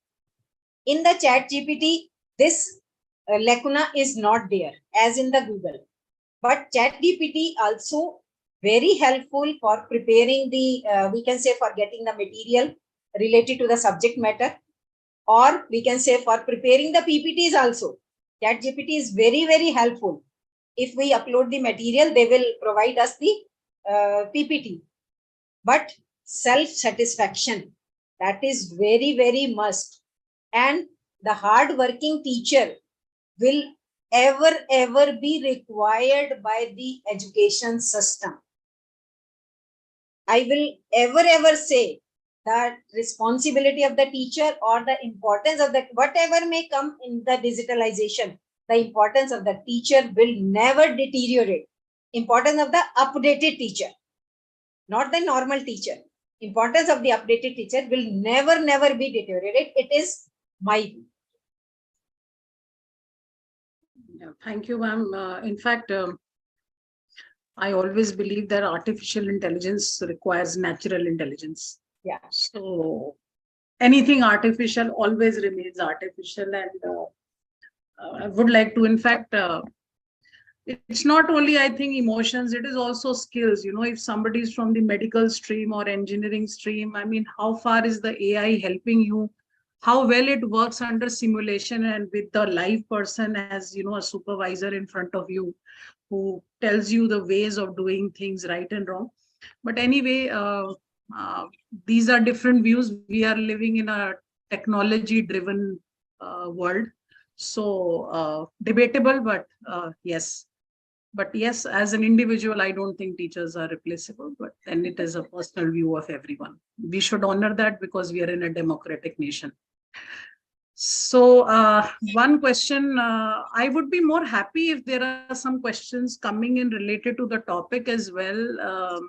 In the chat GPT, this lacuna is not there as in the Google. But chat GPT also very helpful for preparing the, we can say, for getting the material related to the subject matter, or we can say for preparing the PPTs also. Chat GPT is very, very helpful. If we upload the material, they will provide us the PPT. But self-satisfaction, that is very, very must. And the hard-working teacher will ever be required by the education system. I will ever say that responsibility of the teacher, or the importance of the, whatever may come in the digitalization, the importance of the teacher will never deteriorate. Importance of the updated teacher, not the normal teacher. Importance of the updated teacher will never be deteriorated. It is my view. Yeah, thank you, ma'am. In fact, I always believe that artificial intelligence requires natural intelligence. Yeah. So anything artificial always remains artificial. And I would like to, in fact, it's not only, I think, emotions, it is also skills. If somebody is from the medical stream or engineering stream, I mean, how far is the AI helping you? How well it works under simulation and with the live person as, a supervisor in front of you who tells you the ways of doing things right and wrong. But anyway, these are different views. We are living in a technology-driven world. So debatable, but yes. But yes, as an individual, I don't think teachers are replaceable, but then it is a personal view of everyone. We should honor that because we are in a democratic nation. So one question, I would be more happy if there are some questions coming in related to the topic as well,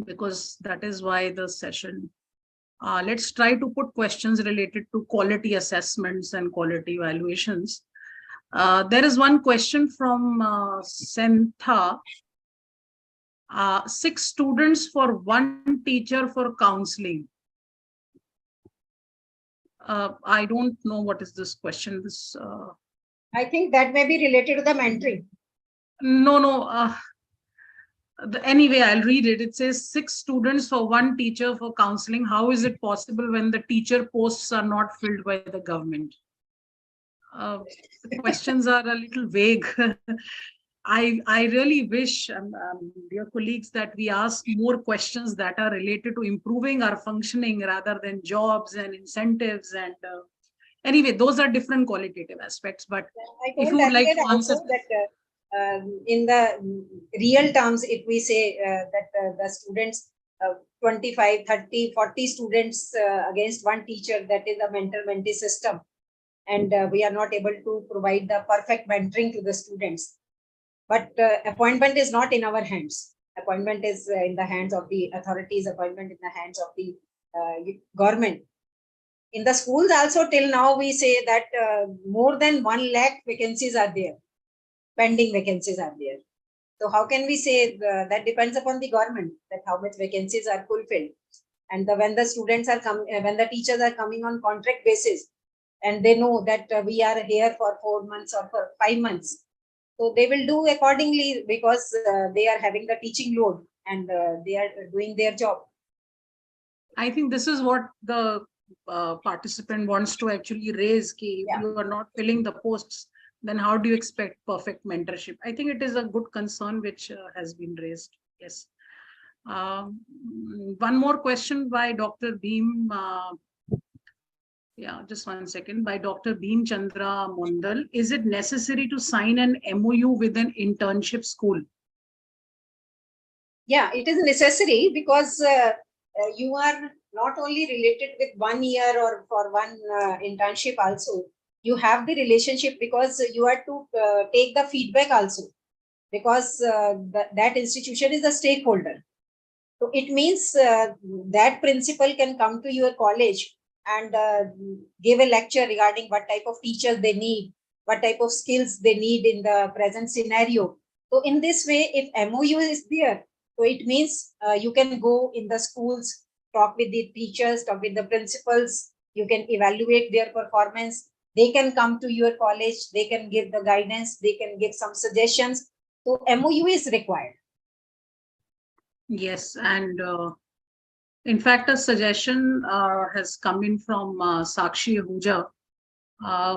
because that is why the session. Let's try to put questions related to quality assessments and quality evaluations. There is one question from Sentha. 6 students for 1 teacher for counseling. I don't know what is this question. This. I think that may be related to the mentoring. No. Anyway, I'll read it. It says 6 students for 1 teacher for counseling. How is it possible when the teacher posts are not filled by the government? The questions are a little vague. I really wish, dear colleagues, that we ask more questions that are related to improving our functioning rather than jobs and incentives. And anyway, those are different qualitative aspects. But if you would like to answer that, in the real terms, if we say that the students, 25, 30, 40 students against 1 teacher, that is a mentor-mentee system. And we are not able to provide the perfect mentoring to the students. But appointment is not in our hands. Appointment is in the hands of the authorities, appointment in the hands of the government. In the schools also, till now, we say that more than 1 lakh vacancies are there. Pending vacancies are there. So how can we say that depends upon the government, that how much vacancies are fulfilled. And when the students are coming, when the teachers are coming on contract basis, and they know that we are here for 4 months or for 5 months, so they will do accordingly, because they are having the teaching load, and they are doing their job. I think this is what the participant wants to actually raise. Ki if you are not filling the posts, then how do you expect perfect mentorship? I think it is a good concern which has been raised. Yes. One more question by Dr. Beam. Yeah, just 1 second. By Dr. Beam Chandra Mondal. Is it necessary to sign an MOU with an internship school? Yeah, it is necessary, because you are not only related with 1 year or for one internship also. You have the relationship, because you are to take the feedback also, because that institution is a stakeholder. So it means that principal can come to your college and give a lecture regarding what type of teachers they need, what type of skills they need in the present scenario. So in this way, if MOU is there, so it means you can go in the schools, talk with the teachers, talk with the principals, you can evaluate their performance. They can come to your college, they can give the guidance, they can give some suggestions. So MOU is required. Yes, and in fact, a suggestion has come in from Sakshi Ahuja,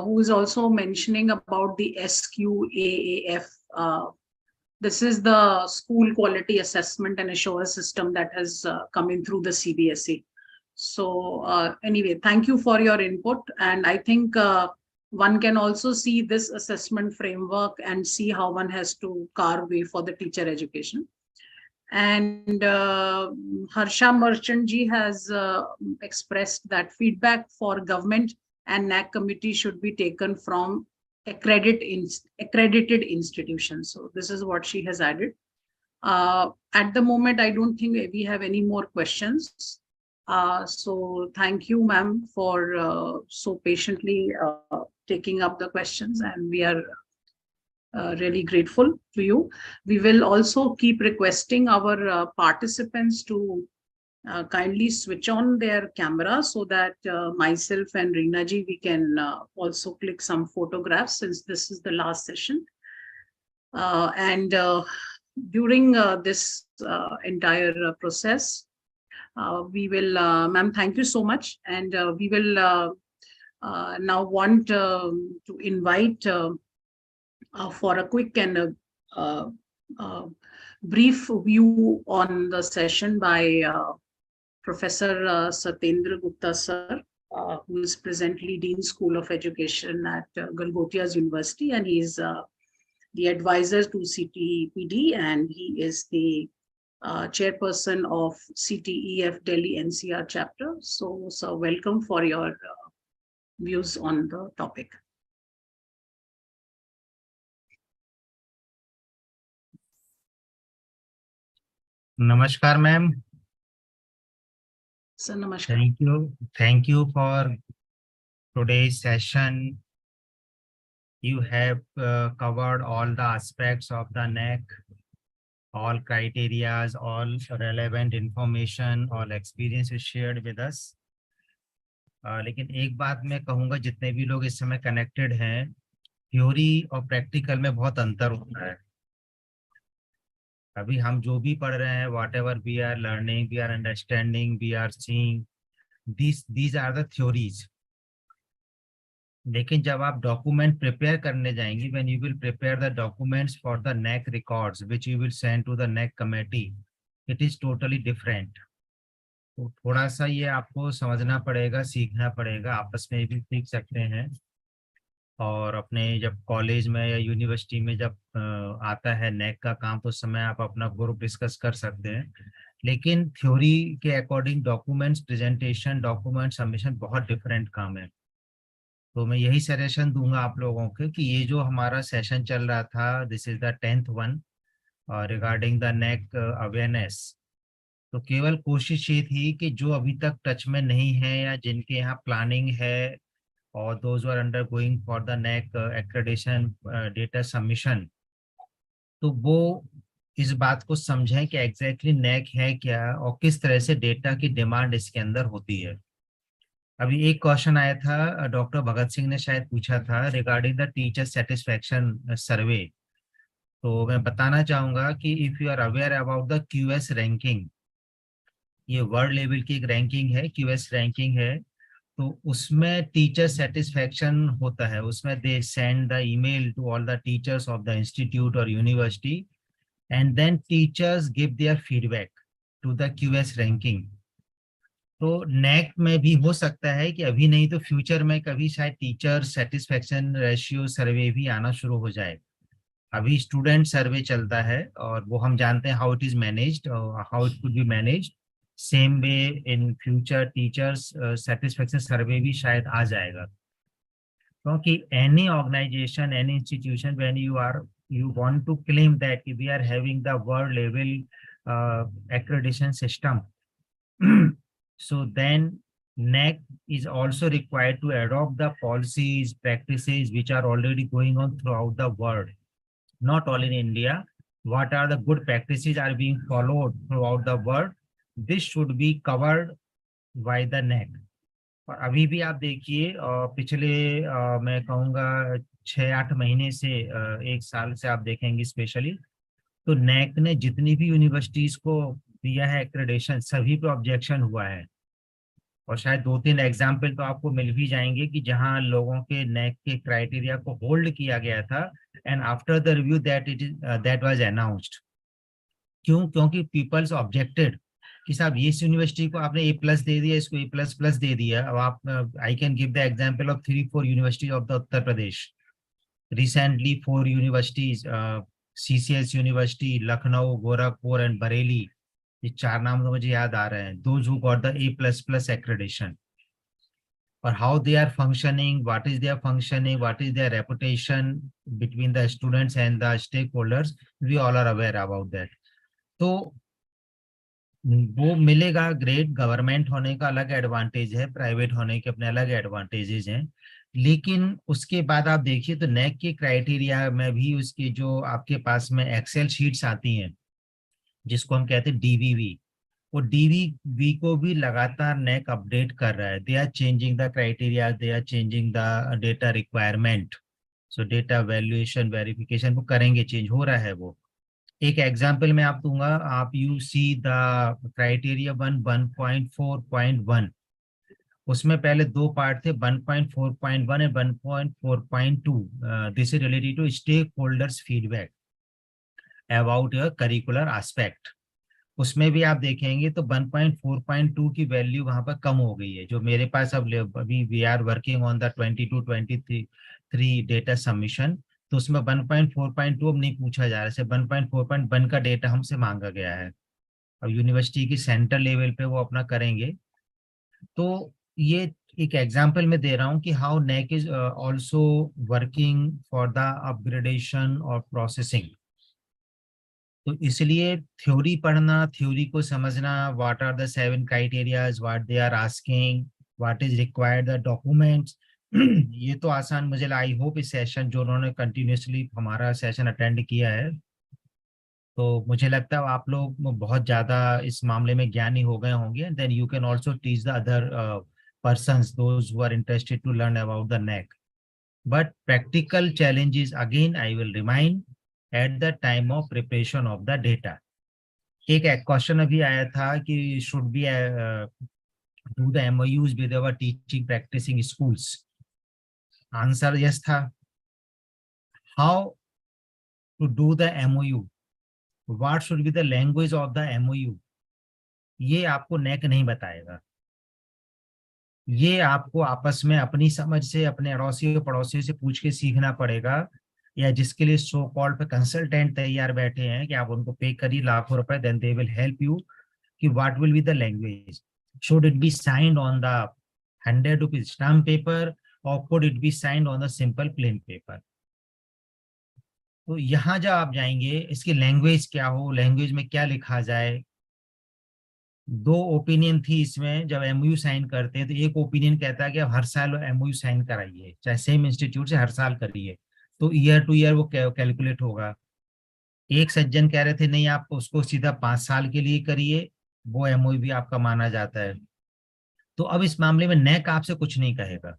who is also mentioning about the SQAAF. This is the School Quality Assessment and Assurance System that has come in through the CBSE. So anyway, thank you for your input. And I think one can also see this assessment framework and see how one has to carve way for the teacher education. And Harsha Merchant ji has expressed that feedback for government and NAC committee should be taken from accredited institutions. So this is what she has added. At the moment, I don't think we have any more questions. So thank you, ma'am, for so patiently taking up the questions, and we are really grateful to you. We will also keep requesting our participants to kindly switch on their camera, so that myself and Reena ji, we can also click some photographs, since this is the last session. And during this entire process, we will, ma'am, thank you so much. And we will now want to invite for a quick and brief view on the session by Professor Satyendra Gupta sir, who is presently Dean School of Education at Galgotias University, and he is the advisor to CTPD, and he is the chairperson of CTEF Delhi NCR chapter. So welcome for your views on the topic. Namaskar, ma'am. Sir, namaskar. Thank you for today's session. You have covered all the aspects of the NAC, all criteria, all relevant information, all experiences shared with us. लेकिन एक बात मैं कहूँगा, जितने भी लोग इस समय कनेक्टेड हैं, थ्योरी और प्रैक्टिकल में बहुत अंतर होता है. अभी हम जो भी पढ़ रहे हैं, whatever we are learning, we are understanding, we are seeing, these are the theories. लेकिन जब आप डॉक्यूमेंट प्रिपेयर करने जाएंगे, when you will prepare the documents for the NAC records which you will send to the NAC committee, it is totally different. तो थोड़ा सा ये आपको समझना पड़ेगा, सीखना पड़ेगा. आपस में भी सीख सकते हैं, और अपने जब कॉलेज में या यूनिवर्सिटी में जब आता है NAC का काम, तो उस समय आप अपना ग्रुप डिस्कस कर सकते हैं. लेकिन थ्योरी के according documents presentation, document submission बहुत डिफरेंट काम है. तो मैं यही सजेशन दूंगा आप लोगों के कि ये जो हमारा सेशन चल रहा था, this is the 10th one regarding the NAC awareness. तो केवल कोशिश ये थी कि जो अभी तक टच में नहीं है या जिनके यहाँ प्लानिंग है, और those who are undergoing for the NAC accreditation data submission, तो वो इस बात को समझें कि एग्जैक्टली नैक है क्या और किस तरह से डेटा की डिमांड इसके अंदर होती है। अभी एक क्वेश्चन आया था, डॉक्टर भगत सिंह ने शायद पूछा था regarding the teacher satisfaction survey. तो मैं बताना चाहूंगा कि if you are aware about the QS ranking, ये वर्ल्ड लेवल की एक रैंकिंग है, क्यूएस रैंकिंग है, तो उसमें टीचर सेटिस्फेक्शन होता है। उसमें they send the email to all the teachers of the institute और university and then teachers give their feedback to the QS ranking. तो नैक में भी हो सकता है कि अभी नहीं तो फ्यूचर में कभी शायद टीचर सेटिस्फेक्शन रेशियो सर्वे भी आना शुरू हो जाए। अभी स्टूडेंट सर्वे चलता है और वो हम जानते हैं how it is managed, how it could be managed. Same way in future teachers satisfaction survey भी शायद आ जाएगा, क्योंकि any organisation, any institution, when you want to claim that we are having the world level accreditation system, so then NAC is also required to adopt the policies, practices which are already going on throughout the world, not all in India. What are the good practices are being followed throughout the world? This should be covered by the NAC. और अभी भी आप देखिए पिछले मैं कहूँगा 6-8 महीने से 1 साल से आप देखेंगे स्पेशली, तो नैक ने जितनी भी यूनिवर्सिटीज को दिया है एक्रेडिटेशन, सभी पे ऑब्जेक्शन हुआ है। और शायद 2-3 एग्जाम्पल तो आपको मिल भी जाएंगे कि जहां लोगों के नैक के क्राइटेरिया को होल्ड किया गया था and after the review that was announced. क्यों? क्योंकि पीपल्स ऑब्जेक्टेड कि साहब इस यूनिवर्सिटी को आपने A+ दे दिया, इसको A++ दे दिया। अब आप I can give the example of 3-4 universities of the Uttar Pradesh. Recently 4 universities, CCS university, Lucknow, Gorakhpur and Bareilly, ये 4 नाम तो मुझे याद आ रहे हैं, those who got the A++ accreditation। और how they are functioning, what is their functioning, what is their reputation between the students and the stakeholders, we all are aware about that. तो वो मिलेगा। Great, government होने का अलग advantage है, private होने के अपने अलग एडवांटेजेस हैं, लेकिन उसके बाद आप देखिए तो नैक के क्राइटेरिया में भी उसकी जो आपके पास में एक्सेल शीट्स आती हैं जिसको हम कहते हैं डीवीवी, वो डीवीवी को भी लगातार नैक अपडेट कर रहा है। They are changing the criteria, they are changing the data requirement, so data valuation, verification वो करेंगे, चेंज हो रहा है वो। एक एग्जाम्पल मैं आप दूंगा, आप यू सी द क्राइटेरिया 1.4.1, उसमें पहले 2 पार्ट थे, 1.4.1 and 1.4.2। This is related to stakeholders feedback about your curricular aspect. उसमें भी आप देखेंगे तो 1.4.2 की वैल्यू वहां पर कम हो गई है। जो मेरे पास अब अभी we are working on the 22-23 data submission, तो उसमें 1.4.2 अब नहीं पूछा जा रहा है, सिर्फ 1.4.1 का डेटा हमसे मांगा गया है। अब यूनिवर्सिटी की सेंटर लेवल पे वो अपना करेंगे। तो ये एक एग्जांपल मैं दे रहा हूँ कि how NAAC is also working for the upgradation और प्रोसेसिंग। तो इसलिए थ्योरी पढ़ना, थ्योरी को समझना, what are the 7 criterias, what they are asking, what is required the documents, ये तो आसान। मुझे आई होप इस सेशन जो उन्होंने कंटिन्यूसली हमारा सेशन अटेंड किया है, तो मुझे लगता है आप लोग बहुत ज्यादा इस मामले में ज्ञानी हो गए होंगे। Then you can also teach the other persons, those who are interested to learn about the NAC. But practical challenges, again, I will remind, at the time of preparation of the data. एक question अभी आया था कि should be do the MOUs with our teaching practicing schools. Answer yes था। How to do the MOU? What should be the language of the MOU? ये आपको NAC नहीं बताएगा। ये आपको आपस में अपनी समझ से, अपने अड़ोसियों पड़ोसियों से पूछ के सीखना पड़ेगा, या जिसके लिए सो कॉल्ड पे कंसल्टेंट तैयार बैठे हैं कि आप उनको पे करिए लाखों रुपए, then they will help you कि what will be the language, should it be signed on the 100 rupees stamp paper और could it be signed on the simple plain paper. तो यहाँ जब आप जाएंगे, इसकी लैंग्वेज क्या हो, लैंग्वेज में क्या लिखा जाए। 2 ओपिनियन थी इसमें जब एमओयू साइन करते हैं। तो एक ओपिनियन कहता है कि आप हर साल एमओयू साइन कराइए, चाहे सेम इंस्टीट्यूट से हर साल करिए, तो ईयर टू ईयर वो कैलकुलेट होगा। एक सज्जन कह रहे थे नहीं आप उसको सीधा 5 साल के लिए करिए, वो एमओयू भी आपका माना जाता है। तो अब इस मामले में नेक आपसे कुछ नहीं कहेगा।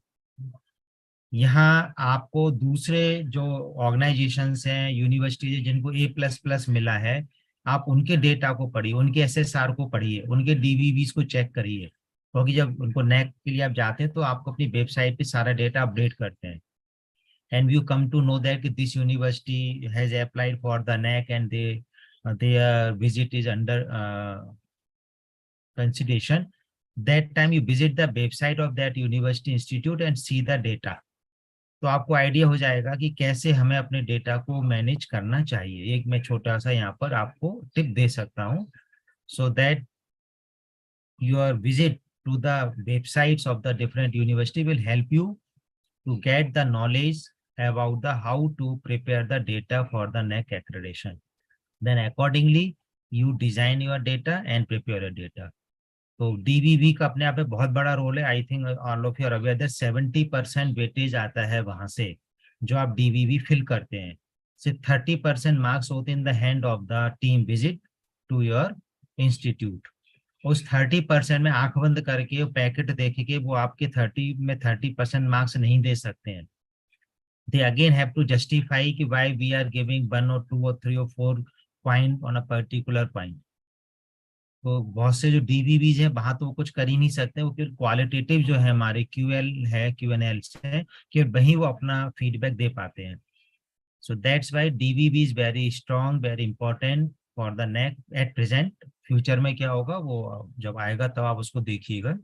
यहाँ आपको दूसरे जो ऑर्गेनाइजेशंस हैं, यूनिवर्सिटीज जिनको A++ मिला है, आप उनके डेटा को पढ़िए, उनके एसएसआर को पढ़िए, उनके डीवीवीज को चेक करिए, क्योंकि जब उनको नेक के लिए आप जाते हैं तो आपको अपनी वेबसाइट पे सारा डेटा अपडेट करते हैं। And you come to know that this university has applied for the NAC and their visit is under consideration. That time you visit the website of that university institute and see the data. तो आपको idea हो जाएगा कि कैसे हमें अपने data को manage करना चाहिए। एक मैं छोटा सा यहाँ पर आपको टिप दे सकता हूँ, so that your visit to the websites of the different university will help you to get the knowledge about the how to prepare the data for the NAC accreditation. Then accordingly you design your data and prepare your data. तो DVV का अपने आप में बहुत बड़ा role है। I think all of you are aware that 70% weightage आता है वहां से जो आप डीवीवी फिल करते हैं। सिर्फ 30% मार्क्स होते हैं in the hand of the team visit to your institute. उस 30% में आंख बंद करके पैकेट देख के वो आपके 30% मार्क्स नहीं दे सकते हैं। They again have to justify कि why we are giving 1 or 2 or 3 or 4 point on a particular point. तो बहुत से जो डीवीवीज हैं वहां तो वो कुछ कर ही नहीं सकते, वो फिर क्वालिटेटिव जो है हमारे क्यूएल है, क्यूएनएल है कि वहीं वो अपना फीडबैक दे पाते हैं। So that's why DVV is very strong, very important for the NAAC at present. Future में क्या होगा वो जब आएगा तब आप उसको देखिएगा।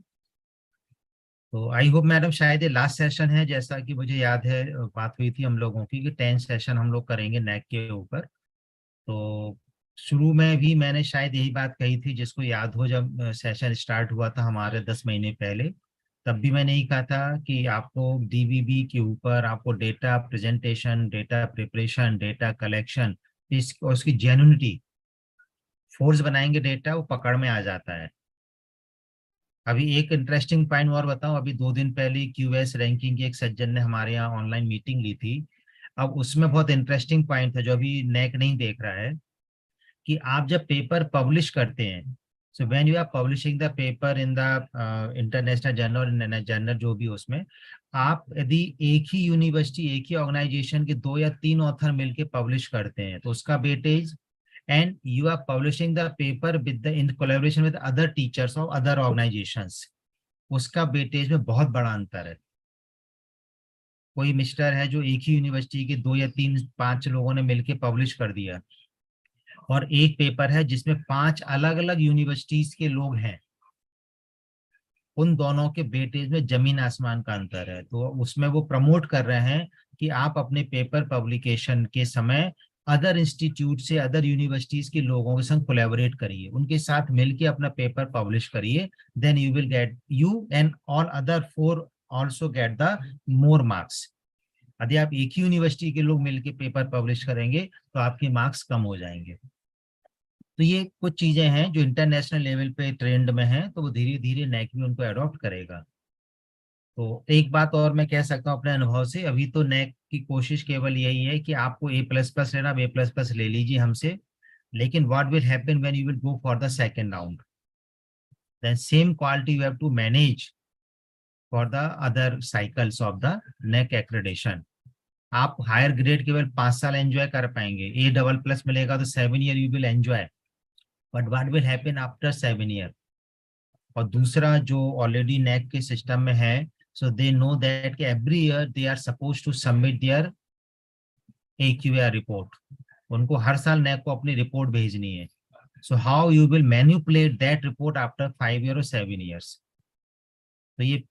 तो आई होप मैडम शायद ये लास्ट सेशन है, जैसा कि मुझे याद है बात हुई थी हम लोगों की कि 10 सेशन हम लोग करेंगे नेक के ऊपर। तो शुरू में भी मैंने शायद यही बात कही थी, जिसको याद हो, जब सेशन स्टार्ट हुआ था हमारे 10 महीने पहले, तब भी मैंने यही कहा था कि आपको डीवीबी के ऊपर आपको data presentation, data preparation, data collection, उसकी जेन्युइनिटी, फोर्स बनाएंगे डेटा, वो पकड़ में आ जाता है। अभी एक इंटरेस्टिंग पॉइंट और बताऊं, अभी 2 दिन पहले क्यूएस रैंकिंग की एक सज्जन ने हमारे यहाँ ऑनलाइन मीटिंग ली थी। अब उसमें बहुत इंटरेस्टिंग पॉइंट था जो अभी नेक नहीं देख रहा है, कि आप जब पेपर पब्लिश करते हैं, so when you are publishing the paper in the international journal, journal जो भी उसमें, आप यदि एक ही यूनिवर्सिटी, एक ही ऑर्गेनाइजेशन के 2 या 3 ऑथर मिलके पब्लिश करते हैं तो उसका weightage, and you are publishing the paper with the in collaboration with other teachers of other organizations, उसका वेटेज में बहुत बड़ा अंतर है। कोई मिस्टर है जो एक ही यूनिवर्सिटी के 2 या 3, 5 लोगों ने मिलके पब्लिश कर दिया, और एक पेपर है जिसमें 5 अलग अलग यूनिवर्सिटीज के लोग हैं, उन दोनों के वेटेज में जमीन आसमान का अंतर है। तो उसमें वो प्रमोट कर रहे हैं कि आप अपने पेपर पब्लिकेशन के समय अदर इंस्टीट्यूट से, अदर यूनिवर्सिटीज के लोगों के संग कोलैबोरेट करिए, उनके साथ मिलके अपना पेपर पब्लिश करिए, then you will get, you and all other 4 also get the more marks. यदि आप एक ही यूनिवर्सिटी के लोग मिलके पेपर पब्लिश करेंगे तो आपके मार्क्स कम हो जाएंगे। तो ये कुछ चीजें हैं जो इंटरनेशनल लेवल पे ट्रेंड में हैं, तो वो धीरे धीरे नेक भी उनको अडॉप्ट करेगा। तो एक बात और मैं कह सकता हूँ अपने अनुभव से, अभी तो नेक की कोशिश केवल यही है कि आपको A++ लेना, A++ ले लीजिए हमसे, लेकिन what will happen when you will go for the second round, then same quality you have to manage for the other cycles of the NAAC accreditation. आप हायर ग्रेड केवल 5 साल एंजॉय कर पाएंगे, A++ मिलेगा तो 7 year you will enjoy, but what will happen after 7 year. और दूसरा जो ऑलरेडी नेक के सिस्टम में है, so they know that every year they are supposed to submit their AQAR report, उनको हर साल नेक को अपनी रिपोर्ट भेजनी है। so how you will manipulate that report after 5 years or 7 years। तो ये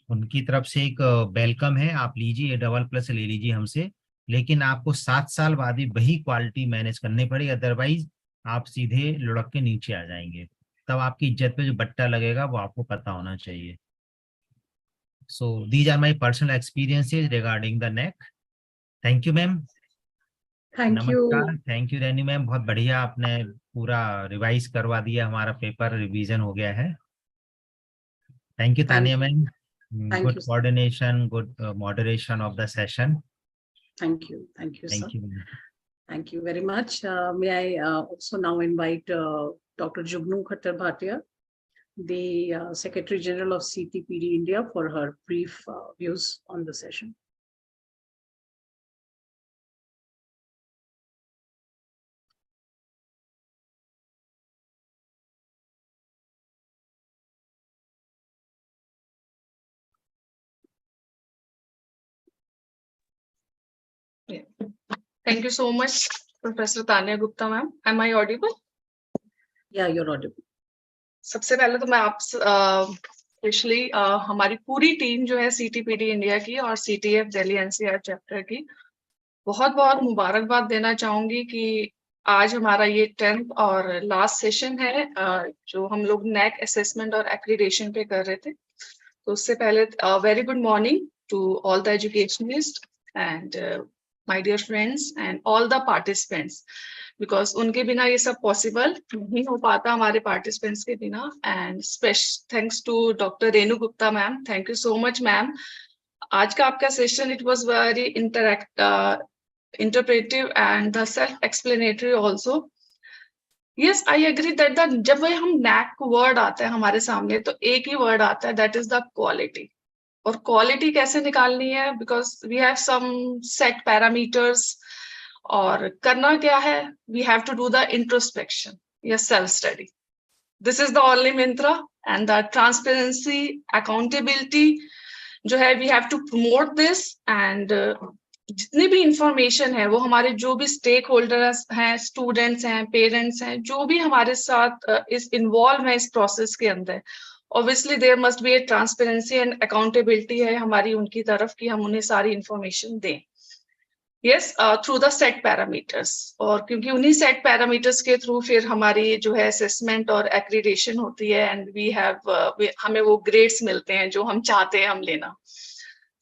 उनकी तरफ से एक वेलकम है, आप लीजिए, A++ ले लीजिए हमसे, लेकिन आपको 7 साल बाद ही वही क्वालिटी मैनेज करनी पड़ेगी, अदरवाइज आप सीधे लुढ़क के नीचे आ जाएंगे। तब आपकी इज्जत पे जो बट्टा लगेगा वो आपको पता होना चाहिए। So these are my personal experiences regarding the NEC. Thank you ma'am. Thank you. नमस्कार, थैंक यू रेनी मैम, बहुत बढ़िया, आपने पूरा रिवाइज करवा दिया, हमारा पेपर रिवीजन हो गया है। Thank you Tania ma'am, good coordination, good moderation of the session. Thank you. Thank you, sir. Thank you. Thank you very much. May I also now invite Dr. Jugnu Khattar Bhatia, the Secretary General of CTPD India, for her brief views on the session. Thank you so much, Professor Tanya Gupta, ma'am. Am I audible? Yeah, you're audible. सबसे पहले तो मैं आप specially हमारी पूरी team जो है CTPD India की और CTF दिल्ली NCR चैप्टर की बहुत बहुत मुबारकबाद देना चाहूंगी कि आज हमारा ये 10th और लास्ट सेशन है जो हम लोग NAC असेसमेंट और एक्रीडेशन पे कर रहे थे. तो उससे पहले very good morning to all the educationist and my dear friends and all the participants, because उनके बिना ये सब पॉसिबल नहीं हो पाता हमारे पार्टिसिपेंट्स के बिना. And special thanks to doctor Renu Gupta ma'am. Thank you so much ma'am. आज का आपका session it was very interpretive and the self explanatory also. Yes, I agree that जब हम NAC वर्ड आता है हमारे सामने तो एक ही वर्ड आता है, दैट इज द क्वालिटी. और क्वालिटी कैसे निकालनी है, because we have some set parameters. और करना क्या है, we have to do the introspection या self study. This is the only mantra. And the transparency, accountability जो है, we have to promote this. And जितनी भी इंफॉर्मेशन है वो हमारे जो भी स्टेक होल्डर्स हैं, स्टूडेंट्स हैं, पेरेंट्स हैं, जो भी हमारे साथ इस इन्वॉल्व है इस प्रोसेस के अंदर, obviously there must be a transparency and accountability है हमारी उनकी तरफ कि हम उन्हें सारी इंफॉर्मेशन दें. yes, through the set parameters. और क्योंकि उन्हीं set parameters के थ्रू फिर हमारी जो है असेसमेंट और एक्रीडेशन होती है एंड वी हैव हमें वो ग्रेड्स मिलते हैं जो हम चाहते हैं हम लेना.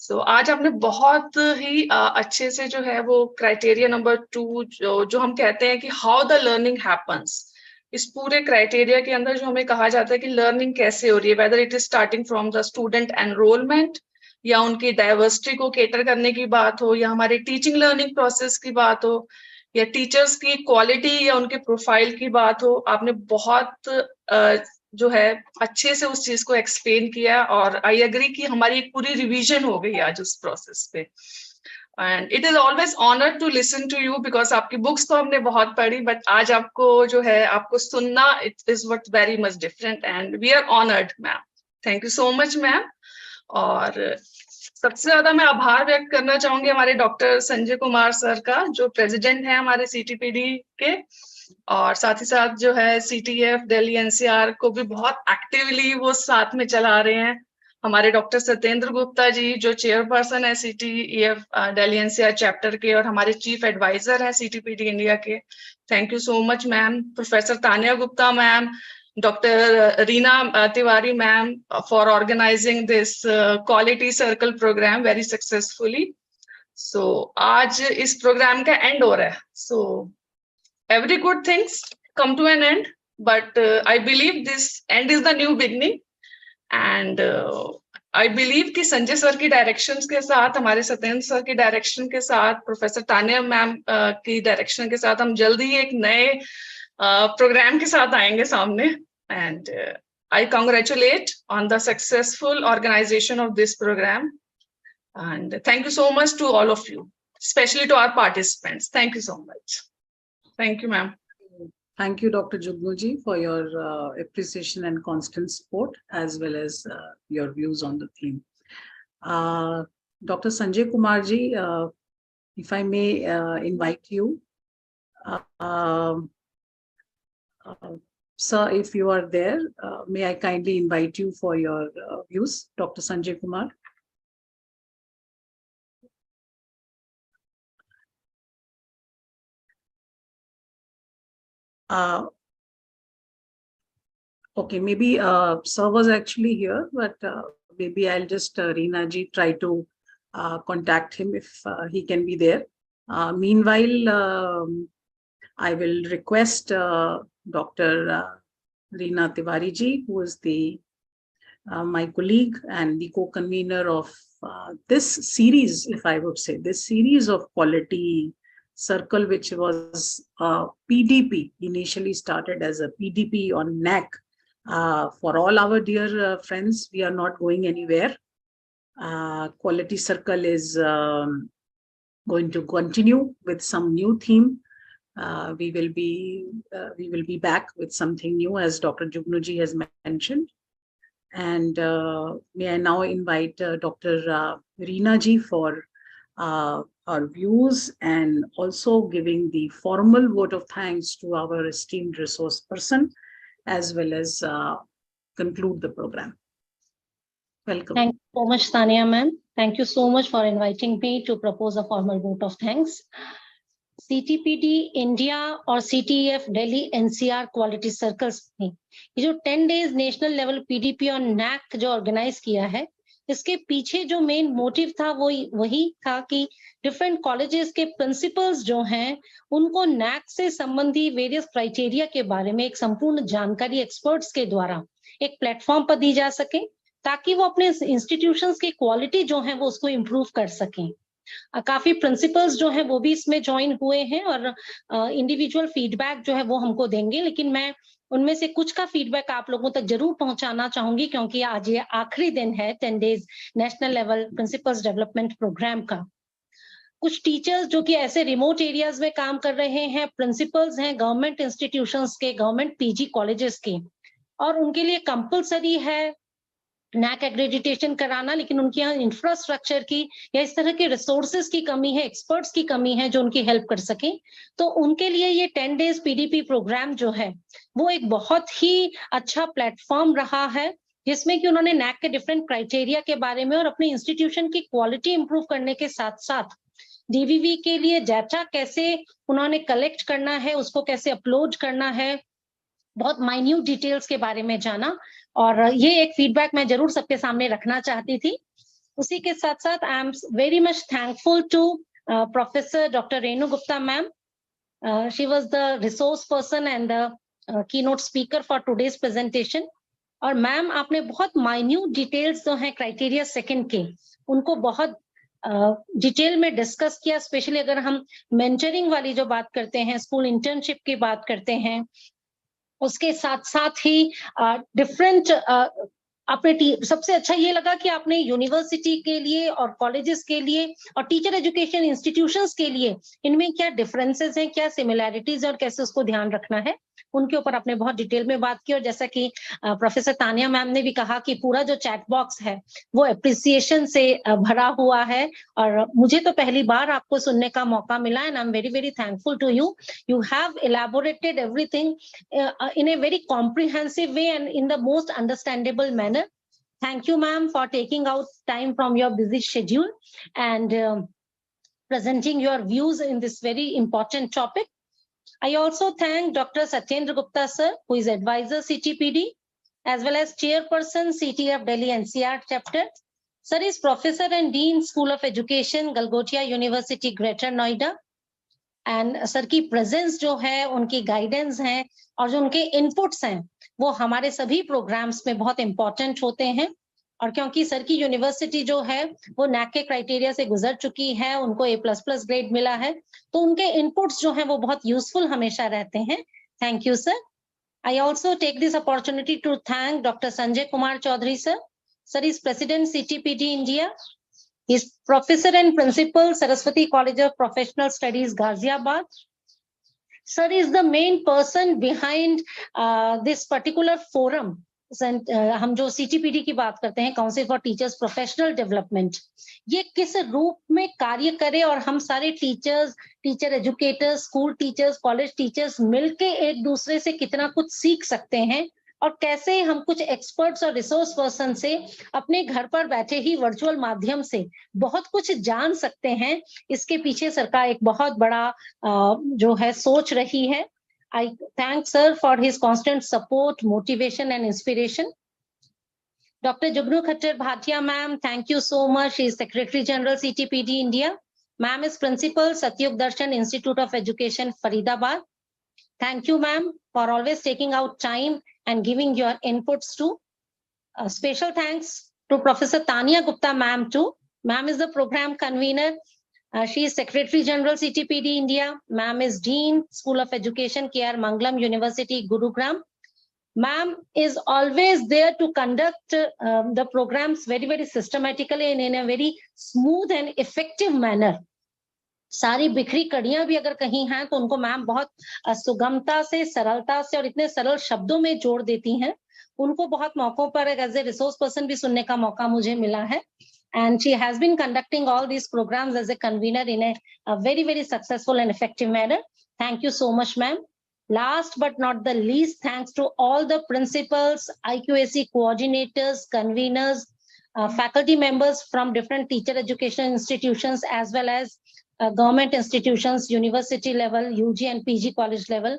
So, आज आपने बहुत ही अच्छे से जो है वो क्राइटेरिया नंबर 2 जो हम कहते हैं कि हाउ द लर्निंग हैपन्स, इस पूरे क्राइटेरिया के अंदर जो हमें कहा जाता है कि लर्निंग कैसे हो रही है, whether it is starting from the student enrolment या उनकी डाइवर्सिटी को केटर करने की बात हो, या हमारे टीचिंग लर्निंग प्रोसेस की बात हो, या टीचर्स की क्वालिटी या उनके प्रोफाइल की बात हो. आपने बहुत जो है अच्छे से उस चीज को एक्सप्लेन किया और आई एग्री कि हमारी एक पूरी रिवीजन हो गई आज उस प्रोसेस पे. And it is always honour to listen to you, because आपकी बुक्स तो हमने बहुत पढ़ी, बट आज आपको जो है आपको सुनना it is what very much different and we are honoured ma'am. Thank you so much ma'am. और सबसे ज्यादा मैं आभार व्यक्त करना चाहूंगी हमारे डॉक्टर संजय कुमार सर का, जो प्रेसिडेंट है हमारे CTPD के, और साथ ही साथ जो है CTF दिल्ली NCR को भी बहुत एक्टिवली वो साथ में चला रहे हैं. हमारे डॉक्टर सत्येंद्र गुप्ता जी जो चेयरपर्सन है CTF दिल्ली NCR चैप्टर के और हमारे चीफ एडवाइजर हैं CTPD इंडिया के. Thank you so much ma'am. Professor Tanya Gupta ma'am, doctor Reena Tiwari ma'am for organising this quality circle programme very successfully. So आज इस प्रोग्राम का एंड हो रहा है. सो every good things come to an end, but I believe this end is the new beginning. And I believe कि Sanjay sir की directions के साथ, हमारे सत्येंद्र सर की डायरेक्शन के साथ, प्रोफेसर तान्या मैम की डायरेक्शन के साथ हम जल्दी ही एक नए प्रोग्राम के साथ आएंगे सामने. And I congratulate on the successful organization of this program. And thank you so much to all of you, especially to our participants. Thank you so much. Thank you, ma'am. Thank you, Dr. Jugnuji, for your appreciation and constant support, as well as your views on the theme. Dr. Sanjay Kumar ji, if I may invite you. Sir, if you are there, may I kindly invite you for your views, Dr. Sanjay Kumar? Okay, maybe sir was actually here, but maybe I'll just Reena ji try to contact him if he can be there. Meanwhile, I will request Dr. Reena Tiwari ji, who is the my colleague and the co-convener of this series, if I would say, this series of quality circle, which was PDP, initially started as a PDP on NAC. For all our dear friends, we are not going anywhere. Quality circle is going to continue with some new theme. We will be back with something new, as Dr. Jugnuji has mentioned. And may I now invite Dr. Reena ji for our views, and also giving the formal vote of thanks to our esteemed resource person, as well as conclude the program. Welcome. Thank you so much, Tania ma'am. Thank you so much for inviting me to propose a formal vote of thanks. CTPD India और CTF Delhi NCR quality circles में ये जो 10 days national level PDP और NAC जो organise किया है, इसके पीछे जो मेन मोटिव था वो वही था कि डिफरेंट कॉलेजेस के प्रिंसिपल्स जो हैं उनको NAC से संबंधी वेरियस क्राइटेरिया के बारे में एक संपूर्ण जानकारी एक्सपर्ट्स के द्वारा एक प्लेटफॉर्म पर दी जा सके, ताकि वो अपने इंस्टीट्यूशंस की क्वालिटी जो है वो उसको इम्प्रूव कर सकें। काफी प्रिंसिपल्स जो है वो भी इसमें ज्वाइन हुए हैं और इंडिविजुअल फीडबैक जो है वो हमको देंगे, लेकिन मैं उनमें से कुछ का फीडबैक आप लोगों तक जरूर पहुंचाना चाहूंगी, क्योंकि आज ये आखिरी दिन है 10 days national level principals development programme का। कुछ टीचर्स जो कि ऐसे रिमोट एरियाज में काम कर रहे हैं, प्रिंसिपल्स हैं गवर्नमेंट इंस्टीट्यूशंस के, गवर्नमेंट पीजी कॉलेजेस के, और उनके लिए कंपलसरी है NAC एक्रेडिटेशन कराना, लेकिन उनके यहाँ इंफ्रास्ट्रक्चर की या इस तरह के रिसोर्सेज की कमी है, एक्सपर्ट्स की कमी है जो उनकी हेल्प कर सके। तो उनके लिए ये 10 डेज PDP प्रोग्राम जो है वो एक बहुत ही अच्छा प्लेटफॉर्म रहा है, जिसमें कि उन्होंने NAC के डिफरेंट क्राइटेरिया के बारे में और अपने इंस्टीट्यूशन की क्वालिटी इंप्रूव करने के साथ साथ DVV के लिए डाटा कैसे उन्होंने कलेक्ट करना है, उसको कैसे अपलोड करना है, बहुत माइन्यूट डिटेल्स के बारे में जाना, और ये एक फीडबैक मैं जरूर सबके सामने रखना चाहती थी। उसी के साथ साथ I am very much thankful to professor doctor Renu Gupta ma'am. She was the resource person and the keynote speaker for today's presentation. और मैम आपने बहुत माइन्यूट डिटेल्स जो हैं क्राइटेरिया सेकंड के, उनको बहुत डिटेल में डिस्कस किया। स्पेशली अगर हम मेंटरिंग वाली जो बात करते हैं, स्कूल इंटर्नशिप की बात करते हैं, उसके साथ साथ ही डिफरेंट आपने सबसे अच्छा ये लगा कि आपने यूनिवर्सिटी के लिए और कॉलेजेस के लिए और टीचर एजुकेशन इंस्टीट्यूशंस के लिए इनमें क्या डिफरेंसेस हैं, क्या सिमिलैरिटीज और कैसे उसको ध्यान रखना है, उनके ऊपर आपने बहुत डिटेल में बात की। और जैसा कि प्रोफेसर तानिया मैम ने भी कहा कि पूरा जो चैट बॉक्स है वो एप्रिसिएशन से भरा हुआ है, और मुझे तो पहली बार आपको सुनने का मौका मिला, and I am very very thankful to you. You have elaborated everything in a very comprehensive way and in the most understandable manner. Thank you, ma'am, for taking out time from your busy schedule and presenting your views in this very important topic. I also thank Dr. Satyendra Gupta, sir, who is advisor CTPD, as well as chairperson CTF Delhi NCR chapter. Sir is professor and dean School of Education, Galgotia University, Greater Noida. And sir की presence जो है, उनकी guidance है और जो उनके inputs हैं वो हमारे सभी प्रोग्राम्स में बहुत इंपॉर्टेंट होते हैं। और क्योंकि सर की यूनिवर्सिटी जो है वो NAC के क्राइटेरिया से गुजर चुकी है, उनको A++ ग्रेड मिला है, तो उनके इनपुट्स जो हैं वो बहुत यूजफुल हमेशा रहते हैं। Thank you sir. I also take this opportunity to thank doctor Sanjay Kumar Chaudhary sir. Sir is president CTPD India. He's professor and principal, Saraswati College of Professional Studies, Ghaziabad. Sir is the main person behind this particular forum. हम जो CTPD की बात करते हैं, council for teachers professional development, ये किस रूप में कार्य करे और हम सारे teachers, teacher educators, school teachers, college teachers मिलके एक दूसरे से कितना कुछ सीख सकते हैं, और कैसे हम कुछ एक्सपर्ट्स और रिसोर्स पर्सन से अपने घर पर बैठे ही वर्चुअल माध्यम से बहुत कुछ जान सकते हैं, इसके पीछे सरकार एक बहुत बड़ा जो है सोच रही है. I thank sir for his constant support, motivation and inspiration. Dr. Jugnu Khattar Bhatia ma'am, thank you so much. She is Secretary General CTPD India. Ma'am is Principal, Satyug Darshan Institute of Education, Faridabad. Thank you, ma'am, for always taking out time and giving your inputs too. Special thanks to Professor Tania Gupta ma'am too. Ma'am is the program convener She is Secretary General CTPD India. Ma'am is Dean, School of Education, KR Mangalam University, Gurugram. Ma'am is always there to conduct the programs very, very systematically and in a very smooth and effective manner. सारी बिखरी कड़ियां भी अगर कहीं हैं तो उनको ma'am बहुत सुगमता से, सरलता से और इतने सरल शब्दों में जोड़ देती हैं. उनको बहुत मौकों पर एज ए रिसोर्स पर्सन भी सुनने का मौका मुझे मिला है. And she has been conducting all these programs as a convener in a very, very successful and effective manner. Thank you so much, ma'am. Last but not the least, thanks to all the principals, IQAC coordinators, conveners, faculty members from different teacher education institutions, as well as government institutions, university level, UG and PG college level.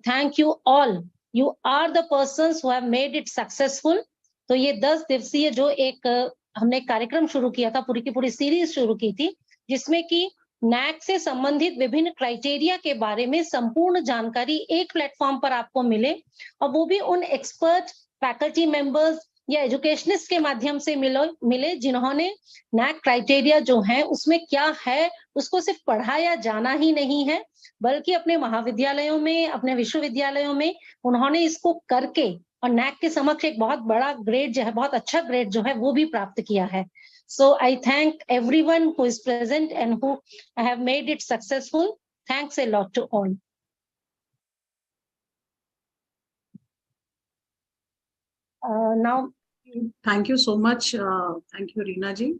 Thank you all. You are the persons who have made it successful. तो ये 10 दिवसीय जो एक हमने कार्यक्रम शुरू किया था, पूरी की पूरी सीरीज शुरू की थी, जिसमें कि नैक से संबंधित विभिन्न क्राइटेरिया के बारे में संपूर्ण जानकारी एक प्लेटफॉर्म पर आपको मिले, और वो भी उन एक्सपर्ट फैकल्टी मेंबर्स या एजुकेशनिस्ट के माध्यम से मिले जिन्होंने नैक क्राइटेरिया जो है उसमें क्या है उसको सिर्फ पढ़ाया जाना ही नहीं है, बल्कि अपने महाविद्यालयों में, अपने विश्वविद्यालयों में उन्होंने इसको करके और नैक के समक्ष एक बहुत बड़ा ग्रेड जो है, बहुत अच्छा ग्रेड जो है वो भी प्राप्त किया है. So I thank everyone who is present and who have made it successful. Thanks a lot to all. Now, Thank you so much. Thank you, Reena ji.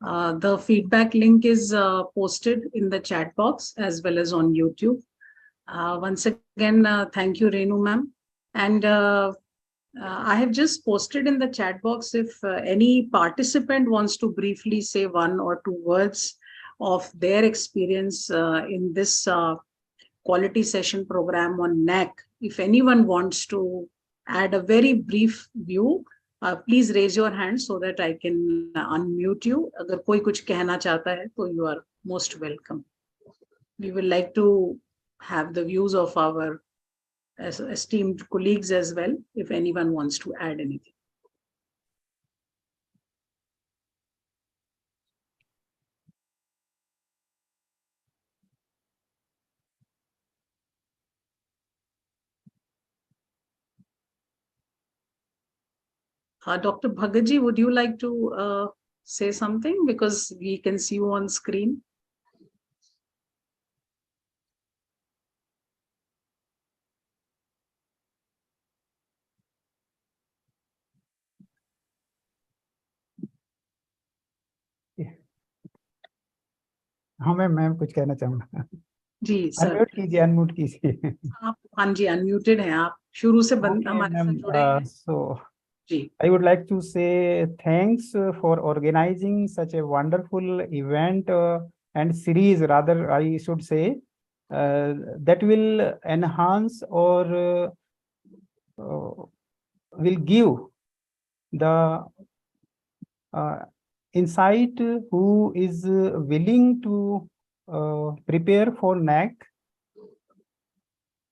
The feedback link is posted in the chat box as well as on YouTube. Once again, thank you, Renu ma'am. And I have just posted in the chat box if any participant wants to briefly say 1 or 2 words of their experience in this quality session program on NAC. If anyone wants to add a very brief view, please raise your hand so that I can unmute you. Agar koi kuch kehna chahta hai, to you are most welcome. We would like to have the views of our esteemed colleagues as well, if anyone wants to add anything. Dr. Bhagatji, would you like to say something? Because we can see you on screen. हाँ ma'am कुछ कहना चाहूंगा. जी sir. Unmute कीजिए. आप हाँ जी unmuted हैं आप. शुरू से बंद हमारे साथ जुड़े हैं. So ji. I would like to say thanks for organizing such a wonderful event and series, rather I should say, that will enhance or will give the insight who is willing to prepare for NAC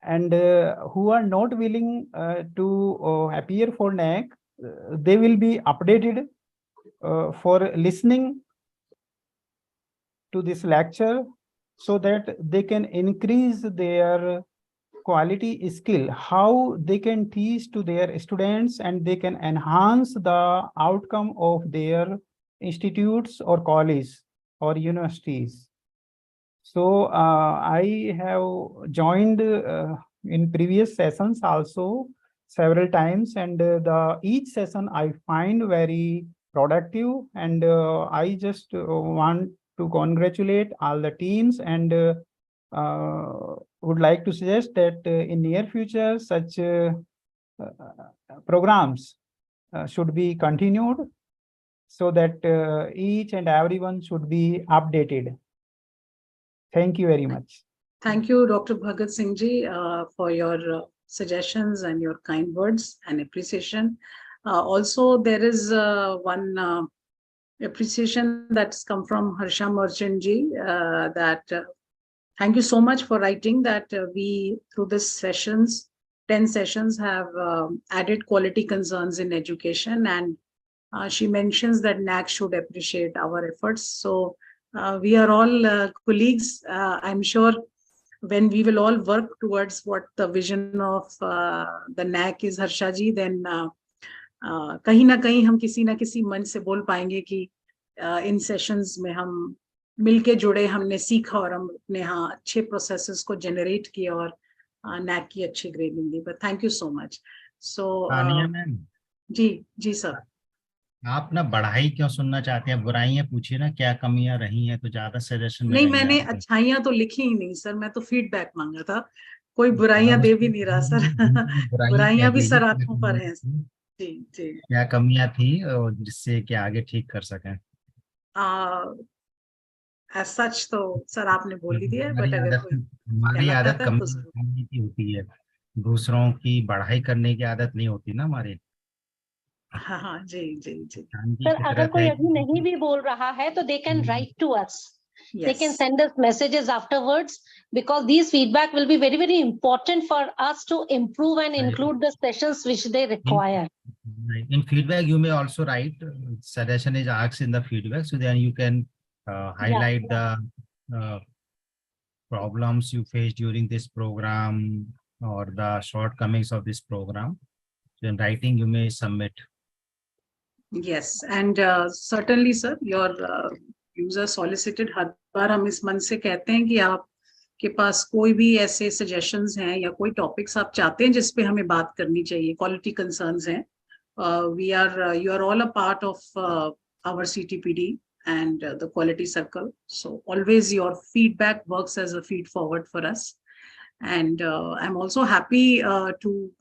and who are not willing to appear for NAC. They will be updated for listening to this lecture so that they can increase their quality skill, how they can teach to their students and they can enhance the outcome of their institutes or colleges or universities. So I have joined in previous sessions also several times, and each session I find very productive, and I just want to congratulate all the teams and would like to suggest that in near future such programs should be continued so that each and everyone should be updated. Thank you very much. Thank you, Dr. Bhagat Singh ji, for your suggestions and your kind words and appreciation. Also, there is one appreciation that's come from Harsha Merchant ji, that thank you so much for writing that we, through this sessions, 10 sessions, have added quality concerns in education, and she mentions that NAC should appreciate our efforts. So We are all colleagues. I'm sure when we will all work towards what the vision of the NAC is, Harsha ji, then कहीं ना कहीं हम किसी ना किसी मंच से बोल पाएंगे कि इन सेशंस में हम मिलके जुड़े, हमने सीखा और हम अपने यहाँ अच्छे प्रोसेसेस को जनरेट किए और NAC की अच्छी ग्रेडिंग दी. But thank you so much. So Tania ma'am, जी सर. आप ना बढ़ाई क्यों सुनना चाहते हैं? बुराइयां पूछिए ना, क्या कमियां रही हैं, तो ज्यादा सजेशन नहीं, मिलेंगे मैंने आपको। अच्छाइयां तो लिखी ही नहीं सर, मैं तो फीडबैक मांगा था. कोई बुराइयां दे भी नहीं रहा सर. बुराइयां कह बुराइयां भी दीजिए, सर क्या आंखों पर कमियां हैं. थी, जी जी. क्या कमियां थी और जिससे कि आगे ठीक कर सकें। एज सच तो सर आपने बोल ही दिया है, बट अगर कोई हमारी कहना आदत चाहता है तो कमियां जरूर. ढूंढने की होती है, दूसरों की बढ़ाई करने की आदत नहीं होती ना हमारी। हाँ हाँ जी जी जी. इंसान की सर अगर फितरत कोई है अभी नहीं कि भी बोल रहा है तो they can write to us. They can Yes. send us messages afterwards, because these feedback will be very, very important for us to improve and include the sessions which they require. in feedback you may also write suggestion is asked in the feedback, so then you can highlight the problems you face during this program or the shortcomings of this program. So in writing you may submit. Yes, and certainly sir, your views are solicited. हर बार हम इस मन से कहते हैं कि आपके पास कोई भी ऐसे suggestions हैं या कोई topics आप चाहते हैं जिस पे हमें बात करनी चाहिए, quality concerns हैं. You are all a part of our CTPD and the quality circle. So always your feedback works as a feed forward for us. And I'm also happy to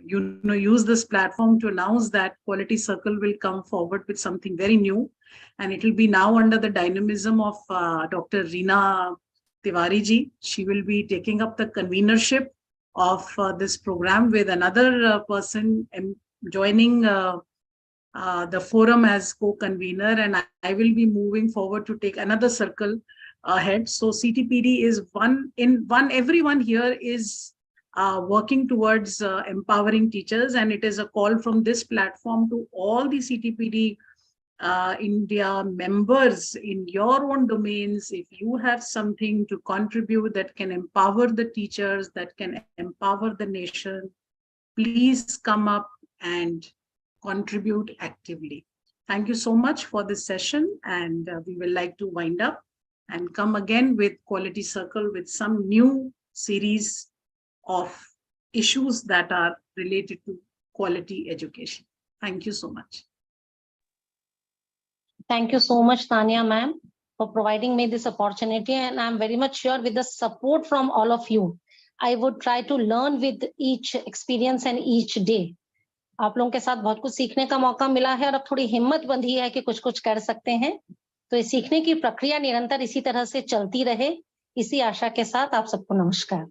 use this platform to announce that Quality Circle will come forward with something very new, and it will be now under the dynamism of Dr. Reena Tiwari ji. She will be taking up the convenership of this program with another person joining the forum as co-convener, and I will be moving forward to take another circle ahead. So CTPD is everyone here is working towards empowering teachers, and it is a call from this platform to all the CTPD India members in your own domains. If you have something to contribute that can empower the teachers, that can empower the nation, please come up and contribute actively. Thank you so much for this session, and we will like to wind up and come again with Quality Circle with some new series of issues that are related to quality education. Thank you so much. Thank you so much, Tanya ma'am, for providing me this opportunity, and I'm very much sure with the support from all of you, I would try to learn with each experience and each day. आप लोगों के साथ बहुत कुछ सीखने का मौका मिला है और अब थोड़ी हिम्मत बंधी है कि कुछ कुछ कर सकते हैं. तो इस सीखने की प्रक्रिया निरंतर इसी तरह से चलती रहे, इसी आशा के साथ आप सबको नमस्कार.